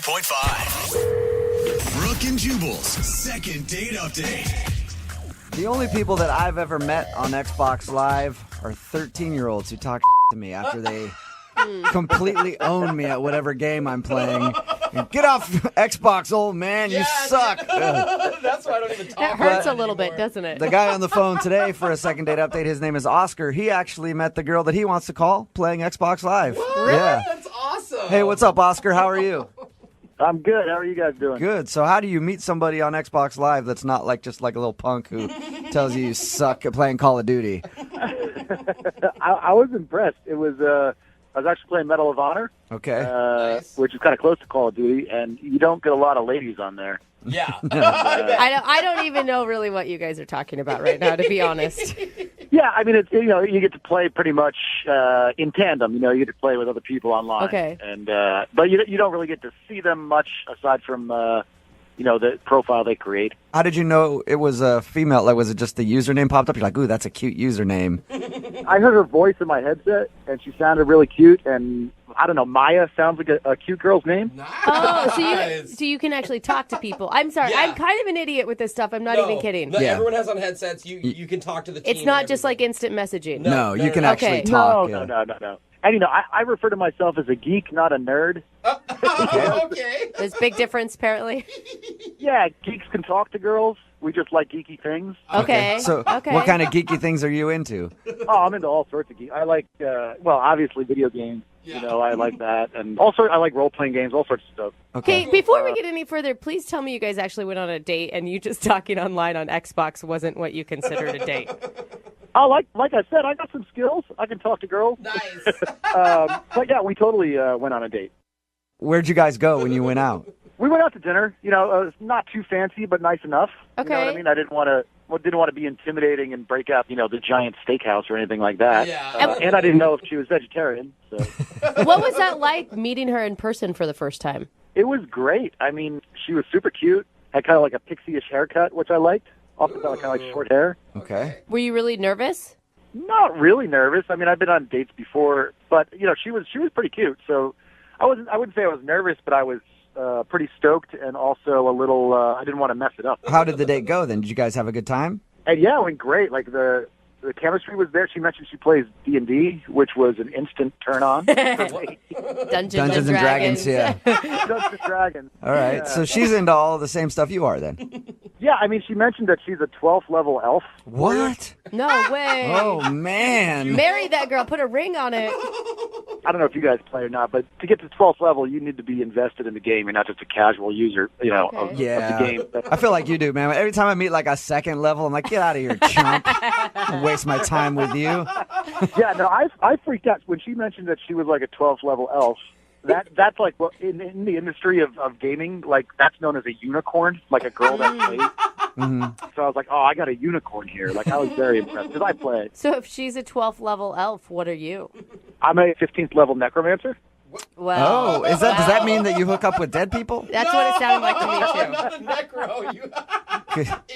92.5. Brooke and Jubal's second date update. The only people that I've ever met on Xbox Live are 13-year-olds who talk to me after they completely own me at whatever game I'm playing. Get off Xbox, old man. You suck. That's why I don't even talk. That hurts a little bit, doesn't it? The guy on the phone today for a second date update, his name is Oscar. He actually met the girl that he wants to call playing Xbox Live. What? Yeah. That's awesome. Hey, what's up, Oscar? How are you? I'm good. How are you guys doing? Good. So how do you meet somebody on Xbox Live that's not like just like a little punk who tells you suck at playing Call of Duty? I was impressed. It was I was actually playing Medal of Honor, Okay. Nice. which is kind of close to Call of Duty, and you don't get a lot of ladies on there. Yeah. I bet. I don't even know really what you guys are talking about right now, to be honest. Yeah, I mean, it's you get to play pretty much in tandem. You get to play with other people online. Okay. And but you don't really get to see them much aside from the profile they create. How did you know it was a female? Like, was it just the username popped up? You're like, ooh, that's a cute username. I heard her voice in my headset, and she sounded really cute. And I don't know, Maya sounds like a cute girl's name. Nice. Oh, so you can actually talk to people. I'm sorry, Yeah. I'm kind of an idiot with this stuff. I'm not even kidding. No, Yeah. Everyone has on headsets. You can talk to the team. It's not and just like everything. instant messaging. No, you can no. actually Okay. talk. No, yeah. no. And I refer to myself as a geek, not a nerd. Okay. There's a big difference, apparently. Yeah, geeks can talk to girls. We just like geeky things. Okay. So okay. what kind of geeky things are you into? Oh, I'm into all sorts of geek. I like, obviously video games. Yeah. I like that, and also I like role-playing games, all sorts of stuff. Okay, before we get any further, please tell me you guys actually went on a date and you just talking online on Xbox wasn't what you considered a date. Oh, like I said, I got some skills. I can talk to girls. Nice. But yeah, we totally went on a date. Where'd you guys go when you went out? We went out to dinner. Not too fancy, but nice enough. You know what Okay. I mean? I didn't want to be intimidating and break out, the giant steakhouse or anything like that. Yeah. And I didn't know if she was vegetarian. So What was that like meeting her in person for the first time? it was great. I mean, she was super cute. Had kind of like a pixie-ish haircut, which I liked. Also got kind of like short hair. Okay. Were you really nervous? Not really nervous. I mean, I've been on dates before, but she was pretty cute. So I wouldn't say I was nervous, but I was pretty stoked and also a little. I didn't want to mess it up. How did the date go then? Did you guys have a good time? And yeah, it went great. Like the chemistry was there. She mentioned she plays D&D, which was an instant turn on. Dungeons Dungeons and Dragons, yeah. Dungeons and Dragons. All right. Yeah. So she's into all the same stuff you are then. Yeah, I mean, she mentioned that she's a 12th level elf. What? No way. Oh, man. Marry that girl. Put a ring on it. I don't know if you guys play or not, but to get to 12th level, you need to be invested in the game. You're not just a casual user, Okay. of Yeah. the game. I feel like you do, man. Every time I meet like a second level, I'm like, get out of here, chump. I'll waste my time with you. Yeah, no, I freaked out when she mentioned that she was like a 12th level elf. That's like in the industry of gaming, like that's known as a unicorn, like a girl that plays. Mm-hmm. So I was like, oh, I got a unicorn here. Like I was very impressed because I play. So if she's a 12th level elf, what are you? I'm a 15th level necromancer. Well, Oh, does that mean that you hook up with dead people? that's what it sounded like to me, too. Not a necro. You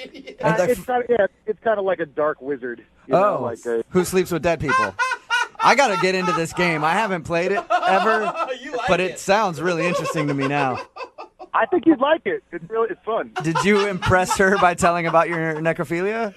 idiot. And the- It's kind of like a dark wizard. Oh, who sleeps with dead people? I got to get into this game. I haven't played it ever, You like but it. it sounds really interesting to me now. I think you'd like it. It's fun. Did you impress her by telling about your necrophilia?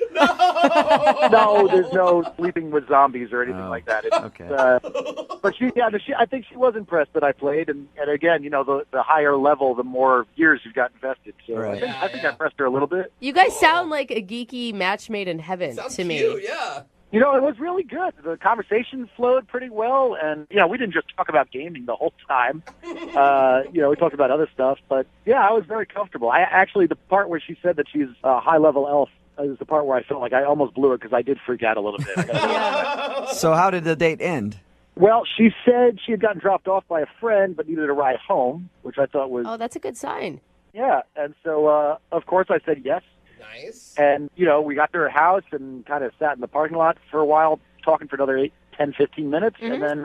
No, there's no sleeping with zombies or anything like that. It's, Okay. but I think she was impressed that I played, and again, the higher level, the more years you've got invested. So Right. I think I impressed her a little bit. You guys sound like a geeky match made in heaven Sounds to me. cute, yeah. It was really good. The conversation flowed pretty well, and we didn't just talk about gaming the whole time. We talked about other stuff, but yeah, I was very comfortable. The part where she said that she's a high-level elf is the part where I felt like I almost blew it because I did freak out a little bit. So how did the date end? Well, she said she had gotten dropped off by a friend, but needed a ride home, which I thought was Oh, that's a good sign. yeah. And so, of course, I said yes. Nice. And, we got to her house and kind of sat in the parking lot for a while, talking for another 10, 15 minutes, and then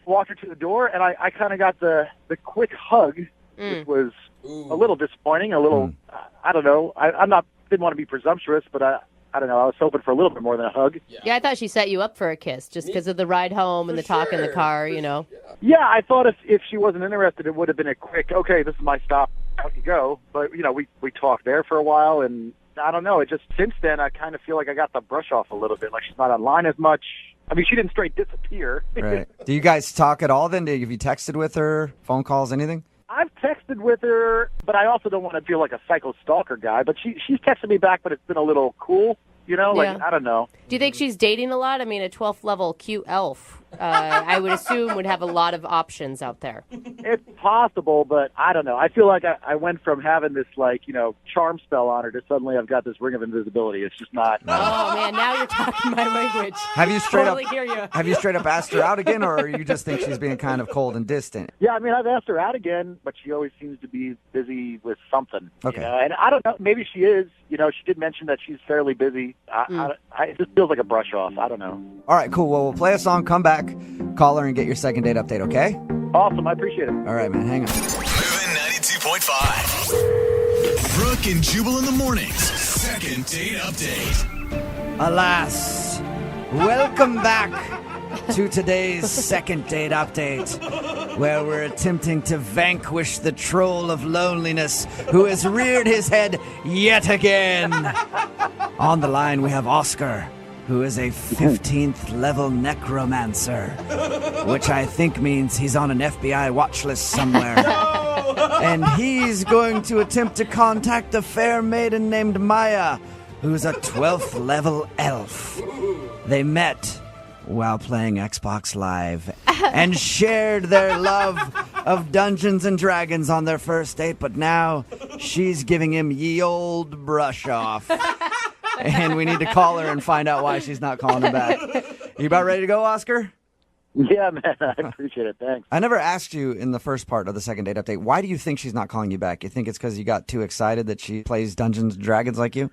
walked her to the door, and I kind of got the quick hug, which was a little disappointing, a little, I don't know, didn't want to be presumptuous, but I don't know, I was hoping for a little bit more than a hug. Yeah, I thought she set you up for a kiss just because of the ride home and the talk in the car, you know. Yeah, I thought if she wasn't interested, it would have been a quick, okay, this is my stop, out you go. But, you know, we talked there for a while, and I don't know, it just, since then, I kind of feel like I got the brush off a little bit, like she's not online as much. I mean, she didn't straight disappear. Right. Do you guys talk at all then? Have you texted with her, phone calls, anything? I've texted with her, but I also don't want to feel like a psycho stalker guy. But she's texted me back, but it's been a little cool, you know? Like, Yeah. I don't know. Do you think she's dating a lot? I mean, a 12th level cute elf, I would assume, would have a lot of options out there. It's possible, but I don't know. I feel like I went from having this, like, you know, charm spell on her to suddenly I've got this ring of invisibility. It's just not. Oh, man, now you're talking my language. Have you straight Totally up hear you. Have you straight up asked her out again, or you just think she's being kind of cold and distant? Yeah, I mean, I've asked her out again, but she always seems to be busy with something. Okay. You know? And I don't know. Maybe she is. You know, she did mention that she's fairly busy. It just feels like a brush off. I don't know. All right, cool. Well, we'll play a song, come back, call her, and get your second date update, okay? Awesome. I appreciate it. All right, man, hang on. Moving 92.5. Brooke and Jubal in the mornings. Second date update. Alas, welcome back to today's second date update, where we're attempting to vanquish the troll of loneliness who has reared his head yet again. On the line, we have Oscar, who is a 15th level necromancer, which I think means he's on an FBI watch list somewhere. And he's going to attempt to contact a fair maiden named Maya, who's a 12th level elf. They met while playing Xbox Live and shared their love of Dungeons and Dragons on their first date, but now she's giving him ye old brush off. And we need to call her and find out why she's not calling him back. You about ready to go, Oscar? Yeah, man. I appreciate it. Thanks. I never asked you in the first part of the second date update, why do you think she's not calling you back? You think it's because you got too excited that she plays Dungeons and Dragons like you?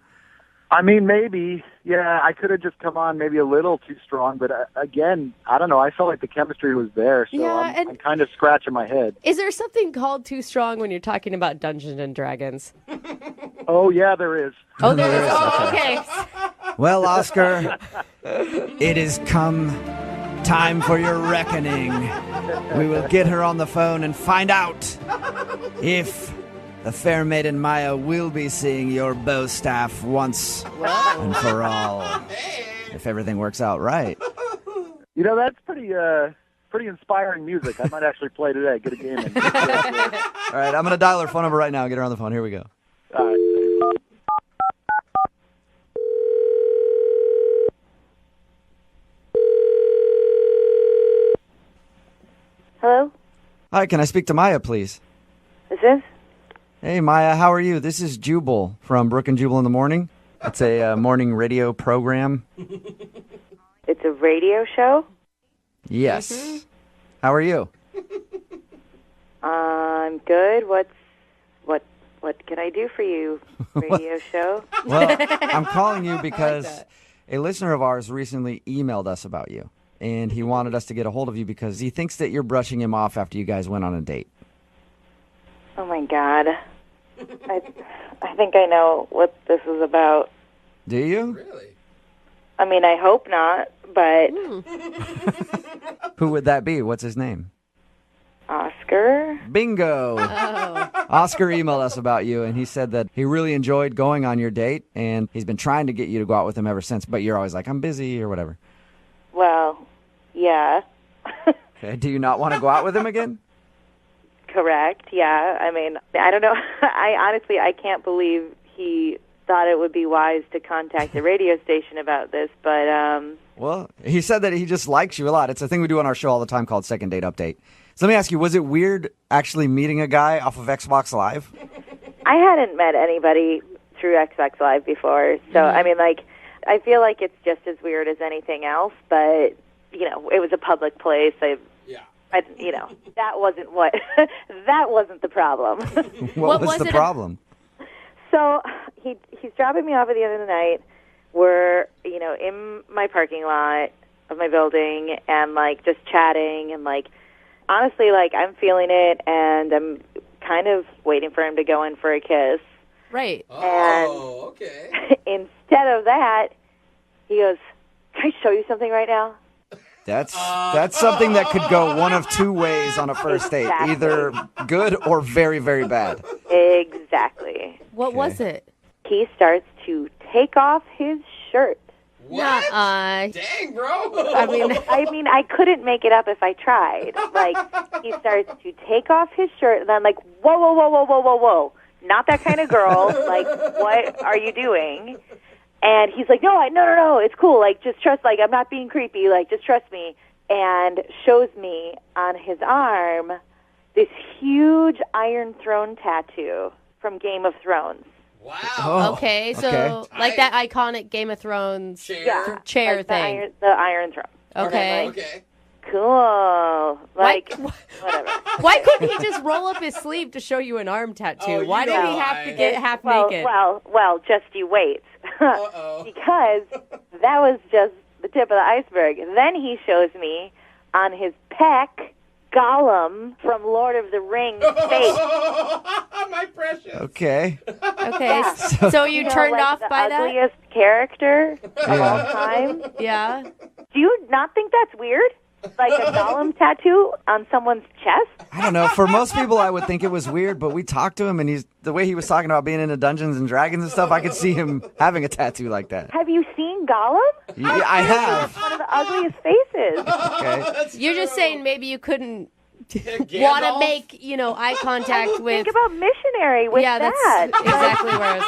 I mean, maybe. Yeah, I could have just come on maybe a little too strong. But again, I don't know. I felt like the chemistry was there. So Yeah, I'm kind of scratching my head. Is there something called too strong when you're talking about Dungeons and Dragons? Oh, yeah, there is. Oh, there is. Oh, okay. Well, Oscar, it has come time for your reckoning. We will get her on the phone and find out if the fair maiden Maya will be seeing your bow staff once and for all. If everything works out right. You know, that's pretty inspiring music. I might actually play today. Get a game in. All right, I'm going to dial her phone number right now and get her on the phone. Here we go. All right. Hello? Hi, can I speak to Maya, please? Is this? Hey, Maya, how are you? This is Jubal from Brooke and Jubal in the Morning. It's a morning radio program. It's a radio show? Yes. How are you? I'm good. What can I do for you, radio show? Well, I'm calling you because a listener of ours recently emailed us about you, and he wanted us to get a hold of you because he thinks that you're brushing him off after you guys went on a date. Oh my God. I think I know what this is about. Do you? Really? I mean, I hope not, but Who would that be? What's his name? Oscar? Bingo! Oh. Oscar emailed us about you, and he said that he really enjoyed going on your date, and he's been trying to get you to go out with him ever since, but you're always like, I'm busy or whatever. Well, yeah. Okay, do you not want to go out with him again? Correct, yeah. I mean, I don't know. I can't believe he thought it would be wise to contact the radio station about this, but Well, he said that he just likes you a lot. It's a thing we do on our show all the time called Second Date Update. So let me ask you, was it weird actually meeting a guy off of Xbox Live? I hadn't met anybody through Xbox Live before, so I mean, like, I feel like it's just as weird as anything else, but, you know, it was a public place. You know, that wasn't that wasn't the problem. What was the problem? So he's dropping me off at the end of the night. We're, you know, in my parking lot of my building and, like, just chatting and, like, honestly, like, I'm feeling it and I'm kind of waiting for him to go in for a kiss. Right. Oh, okay. Instead of that, he goes, "Can I show you something right now?" That's something that could go one of two ways on a first date, Exactly. either good or very, very bad. Exactly. What was it? He starts to take off his shirt. What? Nuh-uh. Dang, bro. I mean, I couldn't make it up if I tried. Like, he starts to take off his shirt, and I'm like, whoa, whoa, whoa, whoa, whoa, whoa, whoa. Not that kind of girl. Like, what are you doing? And he's like, no, it's cool. Like, just trust, like, I'm not being creepy. Like, just trust me. And shows me on his arm this huge Iron Throne tattoo from Game of Thrones. Wow. Oh, Okay, so okay. like that iconic Game of Thrones Chair. chair like thing. The Iron Throne. Okay. Okay. Cool. Like, Why- whatever. Why couldn't he just roll up his sleeve to show you an arm tattoo? Oh, Why you did know he have to why. get half Well, naked? well, just you wait. Uh-oh. Because that was just the tip of the iceberg. Then he shows me on his pec Gollum from Lord of the Rings face. My precious. Okay. Okay, so you turned like off the by that? ugliest character of all time. Yeah. Do you not think that's weird? Like a Gollum tattoo on someone's chest? I don't know. For most people, I would think it was weird, but we talked to him, and the way he was talking about being into Dungeons and Dragons and stuff, I could see him having a tattoo like that. Have you seen Gollum? Yeah, I have. One of the ugliest faces. Okay. You're just saying maybe you couldn't Gandalf? want to make, eye contact with. Think about missionary with Yeah, that's that. exactly where I was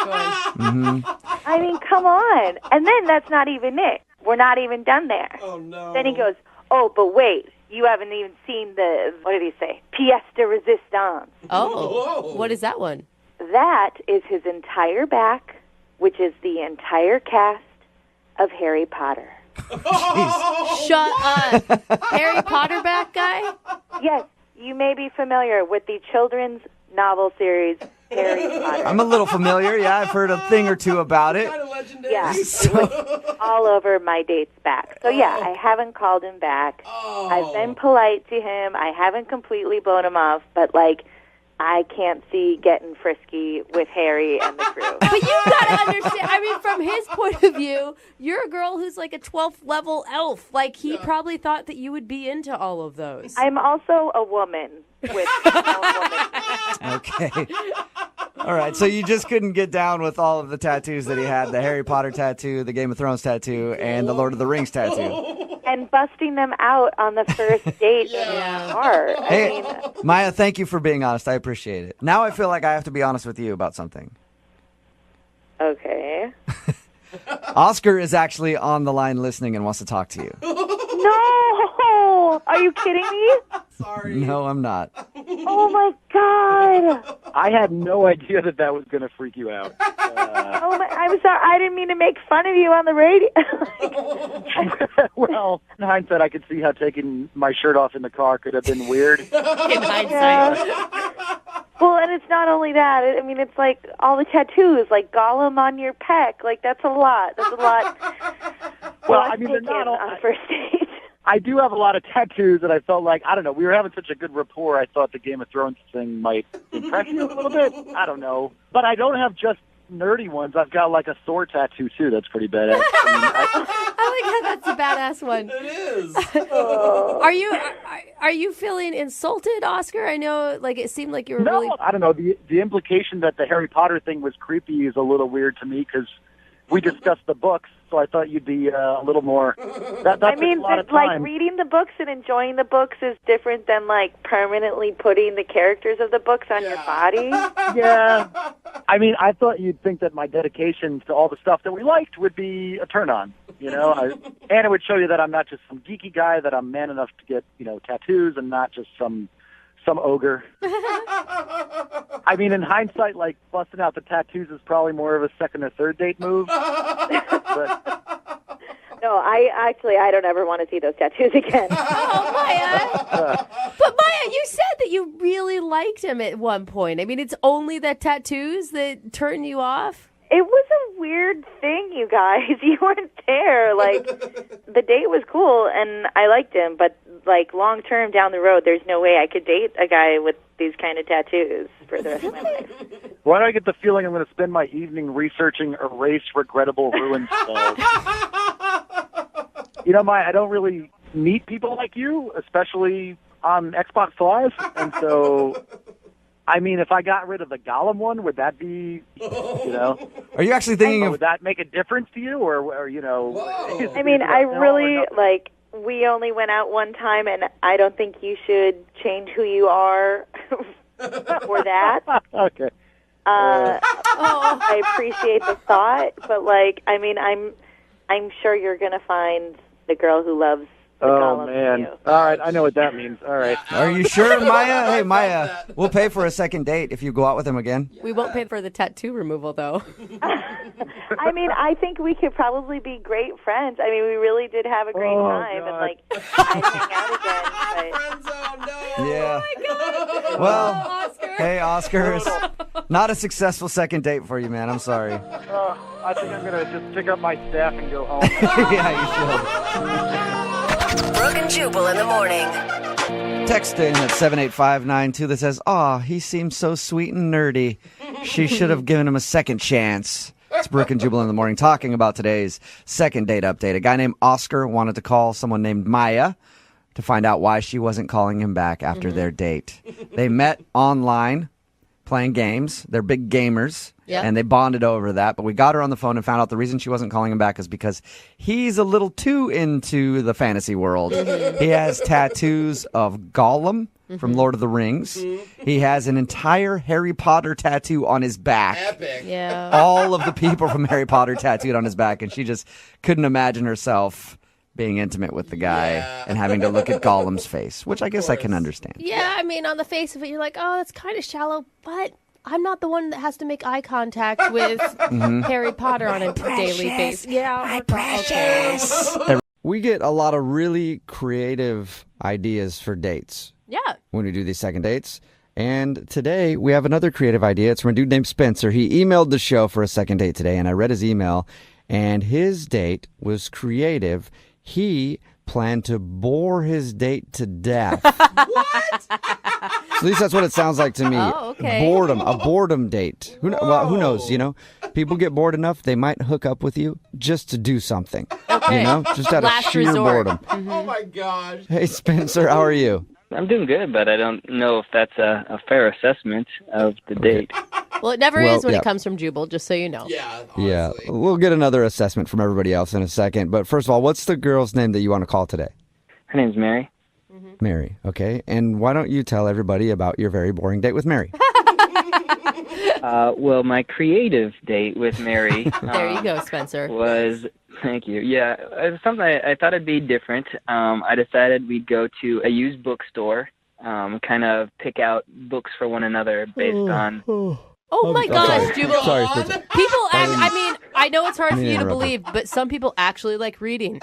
going. I mean, come on. And then that's not even it. We're not even done there. Oh, no. Then he goes, "Oh, but wait, you haven't even seen the, what did he say? Pièce de résistance." Oh, Whoa. what is that one? That is his entire back, which is the entire cast of Harry Potter. Shut up. Harry Potter back guy? Yes, you may be familiar with the children's novel series Harry Potter. I'm a little familiar. Yeah, I've heard a thing or two about it. Kind of legendary. Yeah, it was all over my date's back. So yeah, I haven't called him back. Oh. I've been polite to him. I haven't completely blown him off, but like, I can't see getting frisky with Harry and the crew. But you gotta understand, I mean, from his point of view, you're a girl who's like a 12th level elf. Like, he probably thought that you would be into all of those. I'm also a woman with a woman. Okay. All right. So you just couldn't get down with all of the tattoos that he had: the Harry Potter tattoo, the Game of Thrones tattoo, and the Lord of the Rings tattoo. And busting them out on the first date in the car. I Hey, mean, Maya, thank you for being honest. I appreciate it. Now I feel like I have to be honest with you about something. okay. Oscar is actually on the line listening and wants to talk to you. No! Are you kidding me? Sorry. No, I'm not. Oh my god! I had no idea that was going to freak you out. Oh my! I'm sorry. I didn't mean to make fun of you on the radio. Well, in hindsight, I could see how taking my shirt off in the car could have been weird. In hindsight. Well, and it's not only that. I mean, it's like all the tattoos, like Gollum on your pec. Like, that's a lot. That's a lot. Well, Let's I mean, they're take not him all. on a first date. I do have a lot of tattoos, and I felt like, I don't know, we were having such a good rapport, I thought the Game of Thrones thing might impress you a little bit. I don't know. But I don't have just nerdy ones. I've got like a Thor tattoo, too. That's pretty badass. I like how that's a badass one. It is. Are you feeling insulted, Oscar? I know, like, it seemed like you were No, really. I don't know. The implication that the Harry Potter thing was creepy is a little weird to me because we discussed the books, so I thought you'd be a little more. That I mean, a lot of like time. reading the books and enjoying the books is different than like permanently putting the characters of the books on your body. Yeah. I mean, I thought you'd think that my dedication to all the stuff that we liked would be a turn on, and it would show you that I'm not just some geeky guy, that I'm man enough to get, tattoos and not just some ogre. I mean, in hindsight, like, busting out the tattoos is probably more of a second or third date move. But No, I don't ever want to see those tattoos again. Oh, Maya. But Maya, you said that you really liked him at one point. I mean, it's only the tattoos that turn you off? It was a weird thing, you guys. You weren't there. Like, the date was cool, and I liked him, but, like, long-term down the road, there's no way I could date a guy with these kind of tattoos for the rest of my life. Why do I get the feeling I'm going to spend my evening researching erase regrettable ruined spells? You know, I don't really meet people like you, especially on Xbox Live, and so, I mean, if I got rid of the Gollum one, would that be, you know? Are you actually thinking of? Would that make a difference to you, or you know? I mean, I really, like, we only went out one time, and I don't think you should change who you are for that. Okay. I appreciate the thought, but, like, I mean, I'm sure you're going to find the girl who loves the Gollum man! you. All right, I know what that means. All right. Are you sure, Maya? Hey, Maya, we'll pay for a second date if you go out with him again. We won't pay for the tattoo removal, though. I mean, I think we could probably be great friends. I mean, we really did have a great time, and, like, I'd hang out again. But... Friend zone, no. Yeah. Oh, my God. Well, Oscar. hey, Oscar, not a successful second date for you, man. I'm sorry. I think I'm going to just pick up my staff and go home. Yeah, you should. Brooke and Jubal in the morning. Text in at 78592 that says, "Aw, he seems so sweet and nerdy. She should have given him a second chance." It's Brooke and Jubal in the morning talking about today's second date update. A guy named Oscar wanted to call someone named Maya to find out why she wasn't calling him back after their date. They met online playing games. They're big gamers. Yeah. And they bonded over that. But we got her on the phone and found out the reason she wasn't calling him back is because he's a little too into the fantasy world. He has tattoos of Gollum from Lord of the Rings. He has an entire Harry Potter tattoo on his back. Epic. Yeah. All of the people from Harry Potter tattooed on his back. And she just couldn't imagine herself being intimate with the guy and having to look at Gollum's face, which I guess I can understand. Yeah, I mean, on the face of it, you're like, oh, that's kind of shallow, but I'm not the one that has to make eye contact with Harry Potter on a daily basis. Yeah, my precious. We get a lot of really creative ideas for dates Yeah. when we do these second dates. And today we have another creative idea. It's from a dude named Spencer. He emailed the show for a second date today, and I read his email, and his date was creative. He planned to bore his date to death. What? At least that's what it sounds like to me. Oh, okay. Boredom, a boredom date. Who knows, you know? People get bored enough, they might hook up with you just to do something. Okay. You know? Just out of Last sheer resort. boredom. Oh my gosh. Hey, Spencer, how are you? I'm doing good, but I don't know if that's a fair assessment of the date. Well, it never Well, is when yeah. it comes from Jubal, just so you know. Yeah, honestly. Yeah, we'll get another assessment from everybody else in a second. But first of all, what's the girl's name that you want to call today? Her name's Mary. Mary, okay. And why don't you tell everybody about your very boring date with Mary? Well, my creative date with Mary There you go, Spencer. was, thank you, yeah, it was something I thought it'd be different. I decided we'd go to a used bookstore, kind of pick out books for one another based on... Oh my gosh, Jubal. Sorry, Spencer. People act, I mean, I know it's hard for mean to you to interrupt believe, but some people actually like reading.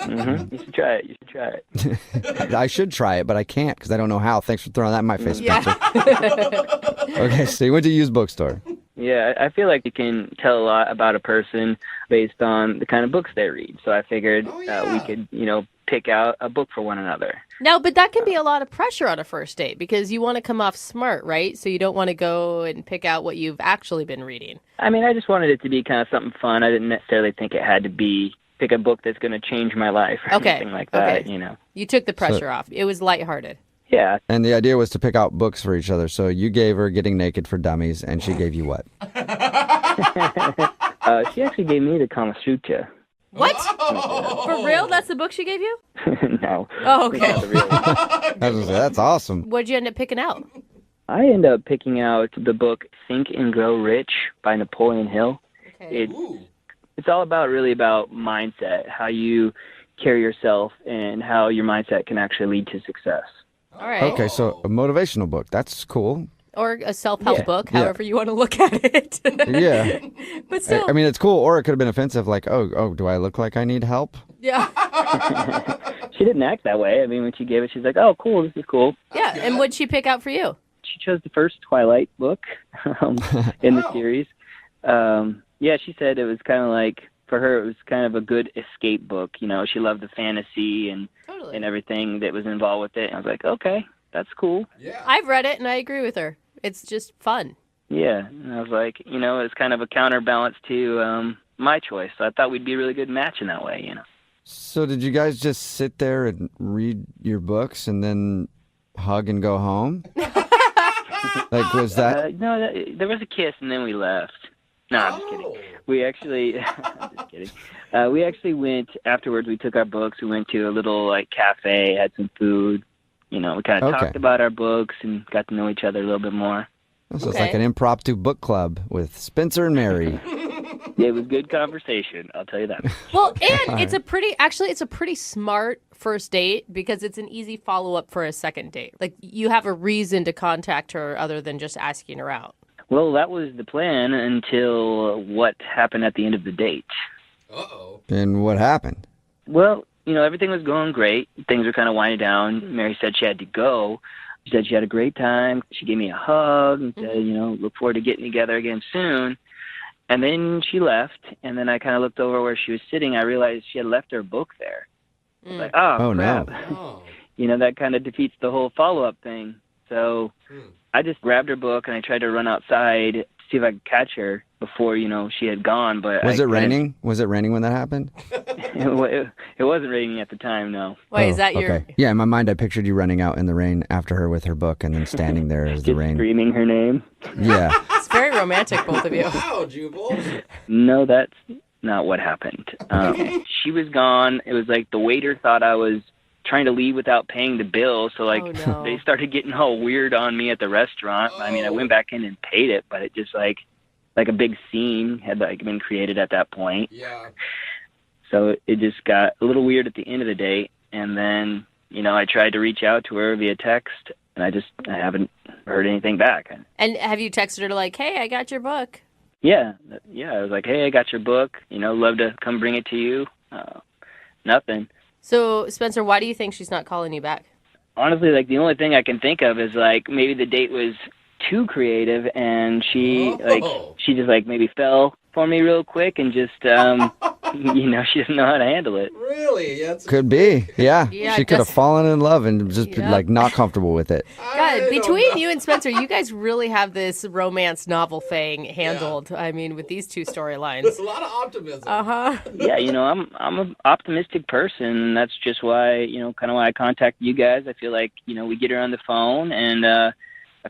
You should try it. You should try it. I should try it, but I can't because I don't know how. Thanks for throwing that in my face, Yeah. Spencer. Okay, so you went to a used bookstore. Yeah, I feel like you can tell a lot about a person based on the kind of books they read. So I figured we could, pick out a book for one another. No, but that can be a lot of pressure on a first date because you want to come off smart, right? So you don't want to go and pick out what you've actually been reading. I mean, I just wanted it to be kind of something fun. I didn't necessarily think it had to be pick a book that's going to change my life or Okay. anything like that, Okay. You took the pressure off. It was lighthearted. Yeah. And the idea was to pick out books for each other. So you gave her Getting Naked for Dummies, and she gave you what? She actually gave me the Kama Sutra. What? For real? That's the book she gave you? No. Oh, okay. Not the real one. That's awesome. What'd you end up picking out? I ended up picking out the book Think and Grow Rich by Napoleon Hill. Okay. It's all really about mindset, how you carry yourself and how your mindset can actually lead to success. All right. Okay, so a motivational book. That's cool. Or a self-help book, Yeah. however you want to look at it. Yeah. But still. I mean, it's cool, or it could have been offensive, like, oh, do I look like I need help? Yeah. She didn't act that way. I mean, when she gave it, she's like, oh, cool, this is cool. Yeah. And what'd she pick out for you? She chose the first Twilight book in the series. Yeah, she said it was kind of like, for her, it was kind of a good escape book. She loved the fantasy and everything that was involved with it. And I was like, okay, that's cool. Yeah. I've read it and I agree with her. It's just fun. Yeah, and I was like, it's kind of a counterbalance to my choice. So I thought we'd be a really good match in that way, So did you guys just sit there and read your books and then hug and go home? Like, was that... No, there was a kiss and then we left. No, I'm just kidding. We actually, I'm just kidding. We actually went, afterwards we took our books, we went to a little cafe, had some food. We kind of talked about our books and got to know each other a little bit more. So it's like an impromptu book club with Spencer and Mary. It was good conversation, I'll tell you that. Well, and it's a pretty smart first date because it's an easy follow-up for a second date. Like, you have a reason to contact her other than just asking her out. Well, that was the plan until what happened at the end of the date. Uh-oh. And what happened? Well, everything was going great. Things were kind of winding down. Mary said she had to go. She said she had a great time. She gave me a hug and said, look forward to getting together again soon. And then she left, and then I kind of looked over where she was sitting. I realized she had left her book there. I was like, oh crap. No. That kind of defeats the whole follow-up thing. So I just grabbed her book, and I tried to run outside to see if I could catch her before, she had gone. But Was it raining? Was it raining when that happened? It wasn't raining at the time, no. Wait, is that your... Okay. Yeah, in my mind, I pictured you running out in the rain after her with her book and then standing there as the Just rain. screaming her name. Yeah. It's very romantic, both of you. Wow, Jubal. No, that's not what happened. She was gone. It was like the waiter thought I was trying to leave without paying the bill, so they started getting all weird on me at the restaurant. I mean, I went back in and paid it, but it just like a big scene had been created at that point. Yeah. So it just got a little weird at the end of the date, and then I tried to reach out to her via text, and I haven't heard anything back. And have you texted her like, hey, I got your book? Yeah, I was like, hey, I got your book. Love to come bring it to you. Nothing. So, Spencer, why do you think she's not calling you back? Honestly, the only thing I can think of is maybe the date was too creative, and she just maybe fell for me real quick and just she doesn't know how to handle it. Really? That's Could be. Yeah. Yeah, She could have fallen in love and just not comfortable with it. God, between you and Spencer, you guys really have this romance novel thing handled. Yeah. I mean, with these two storylines. There's a lot of optimism. Uh-huh. Yeah, I'm an optimistic person, and that's just why, kind of why I contacted you guys. I feel like, we get her on the phone, and I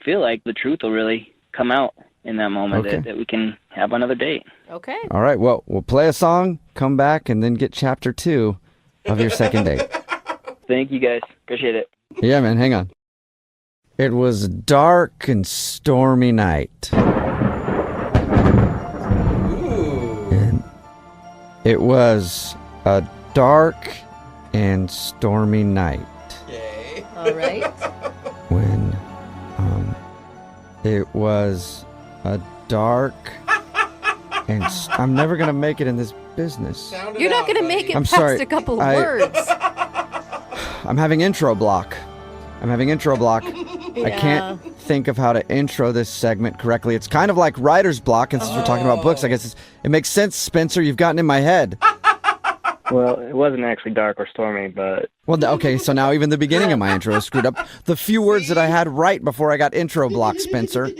feel like the truth will really come out in that moment that we can have another date. Okay. All right. Well, we'll play a song, come back, and then get chapter 2 of your second date. Thank you, guys. Appreciate it. Yeah, man. Hang on. It was a dark and stormy night. Ooh. And it was a dark and stormy night. Okay. All right. When it was a dark and I'm never gonna make it in this business. You're not going to make it I'm past sorry, a couple of words. I'm having intro block. I can't think of how to intro this segment correctly. It's kind of like writer's block, and since we're talking about books, I guess it makes sense, Spencer. You've gotten in my head. Well, it wasn't actually dark or stormy, but... Well, okay, so now even the beginning of my intro is screwed up. The few words that I had right before I got intro block, Spencer.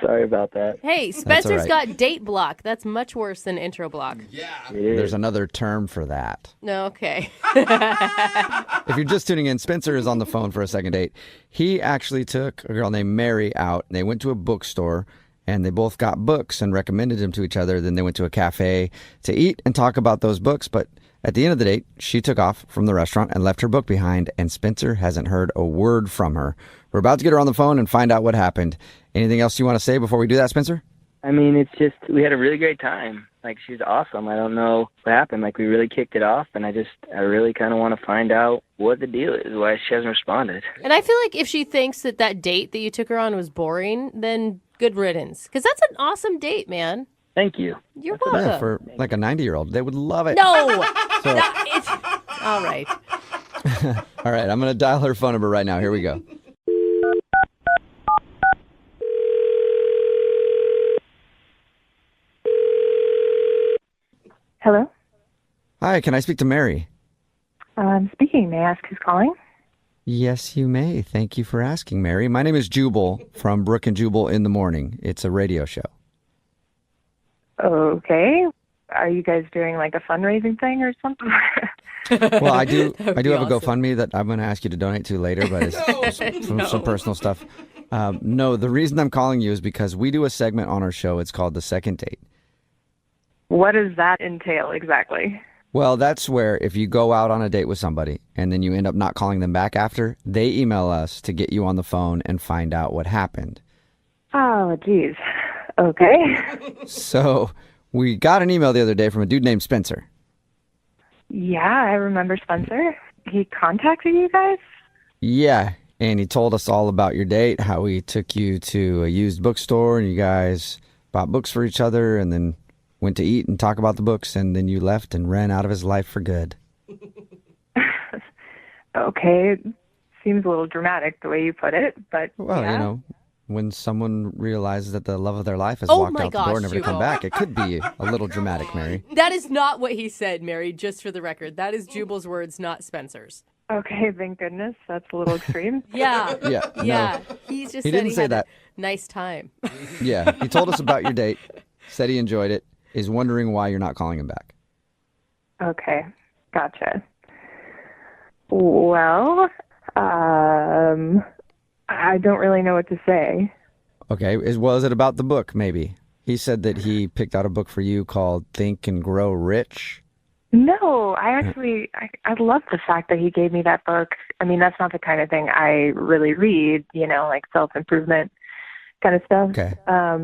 Sorry about that. Hey, Spencer's got date block. That's much worse than intro block. Yeah. There's another term for that. No, okay. If you're just tuning in, Spencer is on the phone for a second date. He actually took a girl named Mary out, and they went to a bookstore, and they both got books and recommended them to each other. Then they went to a cafe to eat and talk about those books. But at the end of the date, she took off from the restaurant and left her book behind, and Spencer hasn't heard a word from her. We're about to get her on the phone and find out what happened. Anything else you want to say before we do that, Spencer? I mean, it's just, we had a really great time. She's awesome. I don't know what happened. We really kicked it off, and I really kind of want to find out what the deal is, why she hasn't responded. And I feel like if she thinks that date that you took her on was boring, then good riddance. Because that's an awesome date, man. Thank you. You're welcome. Yeah, for like a 90-year-old. They would love it. No! So, It's... All right. all right, I'm going to dial her phone number right now. Here we go. Hello? Hi, can I speak to Mary? Speaking. May I ask who's calling? Yes, you may. Thank you for asking, Mary. My name is Jubal from Brooke and Jubal in the Morning. It's a radio show. Okay. Are you guys doing like a fundraising thing or something? Well, I do have a awesome. GoFundMe that I'm going to ask you to donate to later, but it's some personal stuff. No, the reason I'm calling you is because we do a segment on our show. It's called The Second Date. What does that entail exactly? Well, that's where if you go out on a date with somebody and then you end up not calling them back after, they email us to get you on the phone and find out what happened. Oh, geez. Okay. So we got an email the other day from a dude named Spencer. Yeah, I remember Spencer. He contacted you guys? Yeah, and he told us all about your date, how he took you to a used bookstore and you guys bought books for each other and then went to eat and talk about the books, and then you left and ran out of his life for good. Okay. Seems a little dramatic the way you put it, but Well, yeah. you know, when someone realizes that the love of their life has Oh walked my out the door gosh, and never to come Jubal. back, it could be a little dramatic, Mary. That is not what he said, Mary, just for the record. That is Jubal's words, not Spencer's. Okay, thank goodness. That's a little extreme. Yeah. Yeah, no. Yeah. He just He said didn't he say had that. a nice time. Yeah, he told us about your date, said he enjoyed it, is wondering why you're not calling him back. Okay, gotcha. Well, I don't really know what to say. Okay, was it about the book, maybe? He said that he picked out a book for you called Think and Grow Rich. No, I love the fact that he gave me that book. I mean, that's not the kind of thing I really read, like self-improvement kind of stuff. Okay.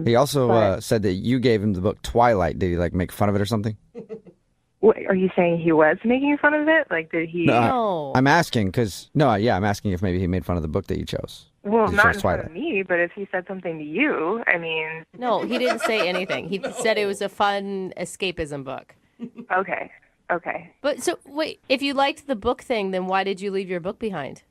He also said that you gave him the book Twilight. Did he, make fun of it or something? What, are you saying he was making fun of it? Like, did he? No. I'm asking because, I'm asking if maybe he made fun of the book that you chose. Well, You not chose in front of Twilight. me, but if he said something to you, I mean, No, he didn't say anything. He said it was a fun escapism book. okay. But so, wait, if you liked the book thing, then why did you leave your book behind?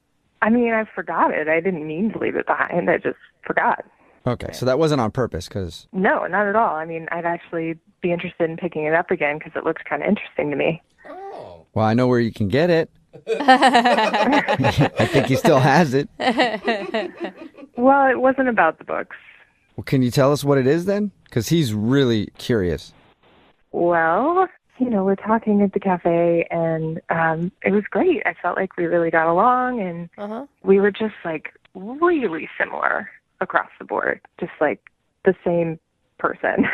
I mean, I forgot it. I didn't mean to leave it behind. I just forgot. Okay, so that wasn't on purpose because... No, not at all. I mean, I'd actually be interested in picking it up again because it looks kind of interesting to me. Oh. Well, I know where you can get it. I think he still has it. Well, it wasn't about the books. Well, can you tell us what it is then? Because he's really curious. Well, we're talking at the cafe, and it was great. I felt like we really got along, and we were just, really similar across the board, just, the same person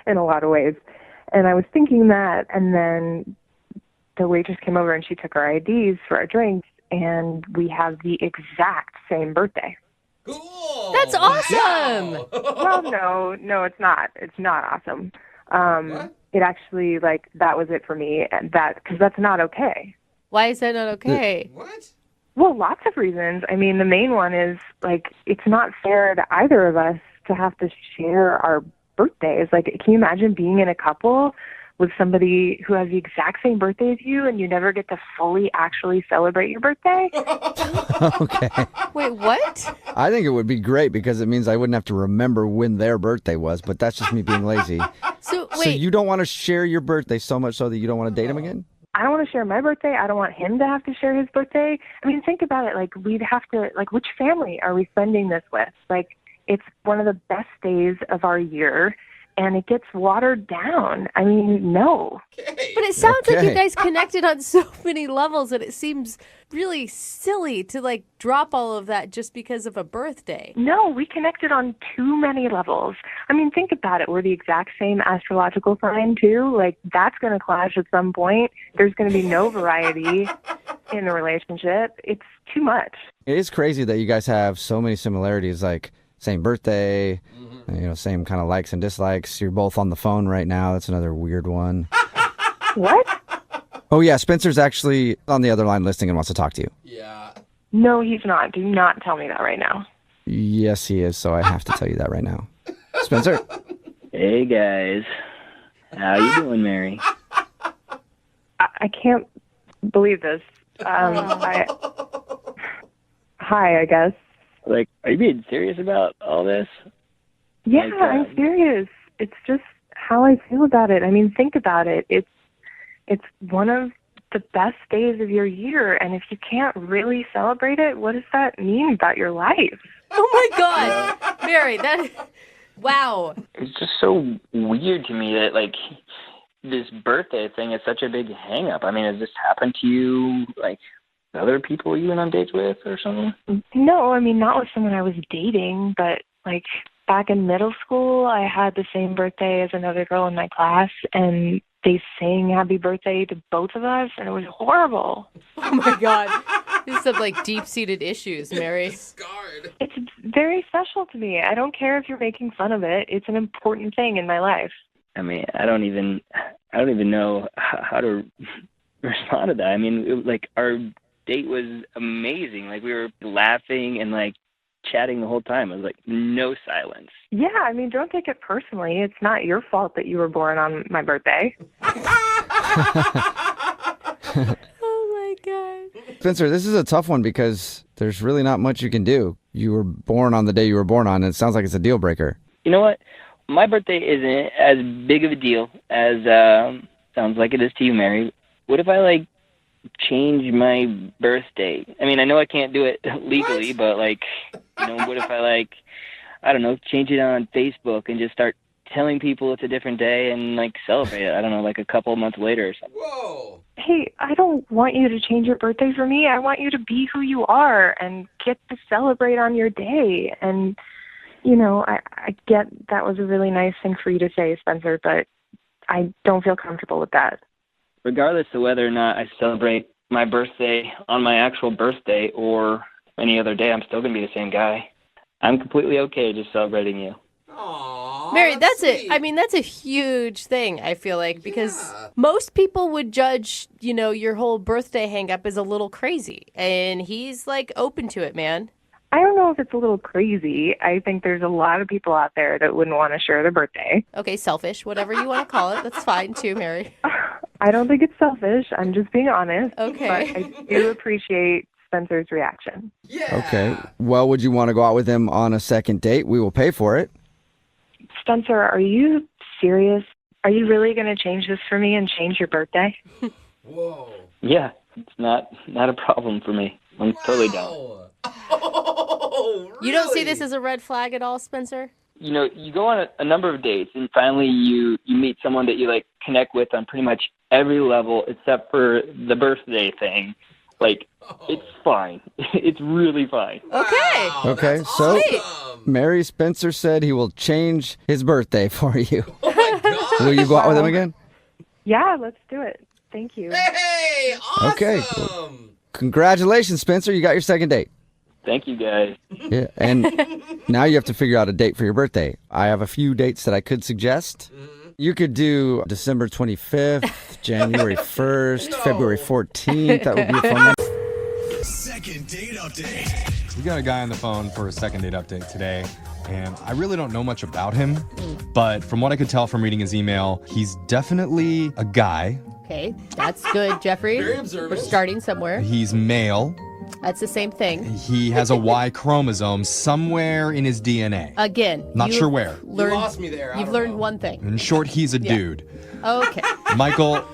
in a lot of ways. And I was thinking that, and then the waitress came over, and she took our IDs for our drinks, and we have the exact same birthday. Cool. That's awesome. Wow. Well, no, it's not. It's not awesome. It actually, that was it for me, and because that's not okay. Why is that not okay? What? Well, lots of reasons. I mean, the main one is, it's not fair to either of us to have to share our birthdays. Can you imagine being in a couple with somebody who has the exact same birthday as you and you never get to fully actually celebrate your birthday? Okay. Wait, what? I think it would be great because it means I wouldn't have to remember when their birthday was, but that's just me being lazy. So, wait. So you don't want to share your birthday so much so that you don't want to date him again? I don't want to share my birthday. I don't want him to have to share his birthday. I mean, think about it. We'd have to, which family are we spending this with? It's one of the best days of our year, and it gets watered down. I mean, no. Okay. But it sounds like you Okay. guys connected on so many levels, and it seems really silly to drop all of that just because of a birthday. No, we connected on too many levels. I mean, think about it. We're the exact same astrological sign, too. That's going to clash at some point. There's going to be no variety in the relationship. It's too much. It is crazy that you guys have so many similarities, same birthday, same kind of likes and dislikes. You're both on the phone right now. That's another weird one. What? Oh, yeah, Spencer's actually on the other line listening and wants to talk to you. Yeah. No, he's not. Do not tell me that right now. Yes, he is, so I have to tell you that right now. Spencer? Hey guys, how you doing, Mary? I can't believe this. Hi, I guess. Are you being serious about all this? Yeah, I'm serious. It's just how I feel about it. I mean, think about it. It's one of the best days of your year. And if you can't really celebrate it, what does that mean about your life? Oh my God, Mary, wow. It's just so weird to me that, like, this birthday thing is such a big hang-up. I mean, has this happened to you, like, other people you went on dates with or something? No, I mean, not with someone I was dating, but, like, back in middle school, I had the same birthday as another girl in my class, and they sang happy birthday to both of us, and it was horrible. Oh my God. This is some, like, deep-seated issues, Mary. Scarred. It's very special to me. I don't care if you're making fun of it. It's an important thing in my life. I mean, I don't even know how to respond to that. I mean, our date was amazing. Like, we were laughing and, like, chatting the whole time. It was, like, no silence. Yeah, I mean, don't take it personally. It's not your fault that you were born on my birthday. Oh my God. Spencer, this is a tough one because there's really not much you can do. You were born on the day you were born on, and it sounds like it's a deal breaker. You know what? My birthday isn't as big of a deal as sounds like it is to you, Mary. What if I, like, change my birthday? I mean, I know I can't do it legally, but, like, you know, what if I, like, I don't know, change it on Facebook and just start telling people it's a different day and, like, celebrate it, I don't know, like a couple of months later or something. Whoa. Hey, I don't want you to change your birthday for me. I want you to be who you are and get to celebrate on your day. And, you know, I get that was a really nice thing for you to say, Spencer, but I don't feel comfortable with that. Regardless of whether or not I celebrate my birthday on my actual birthday or any other day, I'm still going to be the same guy. I'm completely okay just celebrating you. Aww, Mary, that's sweet. it. I mean, that's a huge thing, I feel like, because most people would judge, you know, your whole birthday hang-up as a little crazy. And he's, like, open to it, man. I don't know if it's a little crazy. I think there's a lot of people out there that wouldn't want to share their birthday. Okay, selfish, whatever you want to call it. That's fine, too, Mary. I don't think it's selfish. I'm just being honest. Okay. But I do appreciate Spencer's reaction. Yeah. Okay. Well, would you want to go out with him on a second date? We will pay for it. Spencer, are you serious? Are you really going to change this for me and change your birthday? Whoa. Yeah, it's not a problem for me. I'm totally down. Oh, really? You don't see this as a red flag at all, Spencer? You know, you go on a number of dates, and finally you meet someone that you, like, connect with on pretty much every level except for the birthday thing. Like, it's fine. It's really fine. Okay. Okay, that's so awesome. Mary Spencer said he will change his birthday for you. Oh my God. Will you go out with him again? Yeah, let's do it. Thank you. Hey, awesome. Okay. Congratulations, Spencer. You got your second date. Thank you, guys. Yeah, and now you have to figure out a date for your birthday. I have a few dates that I could suggest. You could do December 25th, January 1st, February 14th. That would be a fun one. Second date update. We got a guy on the phone for a second date update today, and I really don't know much about him, but from what I could tell from reading his email, he's definitely a guy. Okay, that's good, Jeffrey. Very observant. We're starting somewhere. He's male. That's the same thing. He has a Y chromosome somewhere in his DNA. Again. Not sure where. You lost me there. You've learned one thing. In short, he's a dude. Okay. Michael,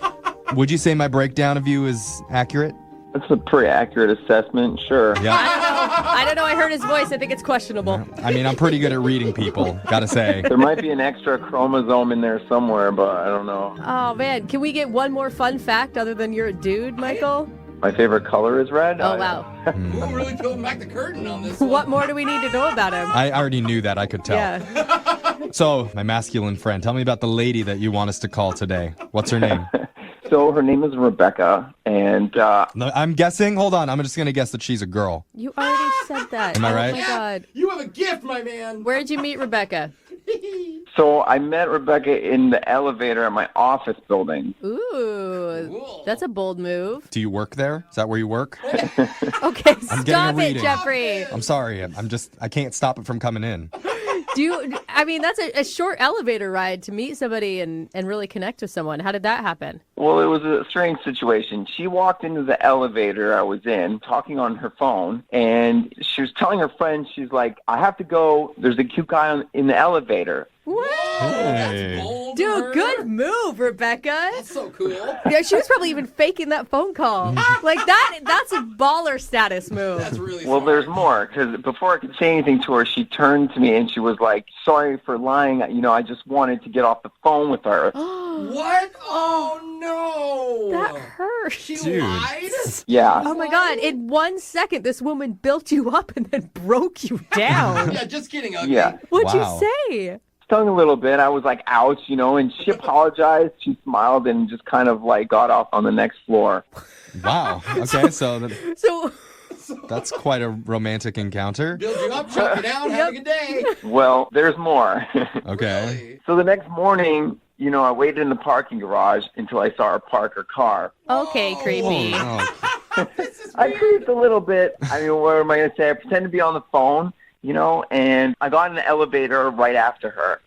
would you say my breakdown of you is accurate? That's a pretty accurate assessment, sure. Yeah. I don't know. I heard his voice. I think it's questionable. I mean, I'm pretty good at reading people, gotta say. There might be an extra chromosome in there somewhere, but I don't know. Oh, man. Can we get one more fun fact other than you're a dude, Michael? My favorite color is red. Oh, wow. We're really peeling back the curtain on this one. What more do we need to know about him? I already knew that, I could tell. Yeah. So, my masculine friend, tell me about the lady that you want us to call today. What's her name? So her name is Rebecca, and No, I'm guessing, hold on, I'm just going to guess that she's a girl. You already said that. Am I right? Oh, my God. You have a gift, my man. Where'd you meet Rebecca? so I met Rebecca in the elevator at my office building. Ooh, Cool. that's a bold move. Do you work there? Is that where you work? Okay, I'm getting a stop it, reading. Jeffrey. I'm sorry, I can't stop it from coming in. I mean, that's a short elevator ride to meet somebody and really connect with someone. How did that happen? Well, it was a strange situation. She walked into the elevator I was in, talking on her phone, and she was telling her friend, she's like, I have to go. There's a cute guy in the elevator. What? Whoa, that's bold. Dude, good move, Rebecca. That's so cool. Yeah, she was probably even faking that phone call. Like, that's a baller status move. That's really Well, smart. there's more, because before I could say anything to her, she turned to me and she was like, sorry for lying. I just wanted to get off the phone with her. What? Oh, no. That hurt. She Dude. lied? Yeah. Oh my God! In 1 second, this woman built you up and then broke you down. Yeah, just kidding, Ugly. Yeah. What'd Wow. you say? Stung a little bit. I was like, ouch, and she apologized. She smiled and just kind of like got off on the next floor. Wow. Okay, so So, that's quite a romantic encounter. Build you up, choke you down, have a good day. Well, there's more. Okay. So the next morning, I waited in the parking garage until I saw her park her car. okay, creepy. Oh, I creeped a little bit. What am I going to say? I pretended to be on the phone, and I got in the elevator right after her.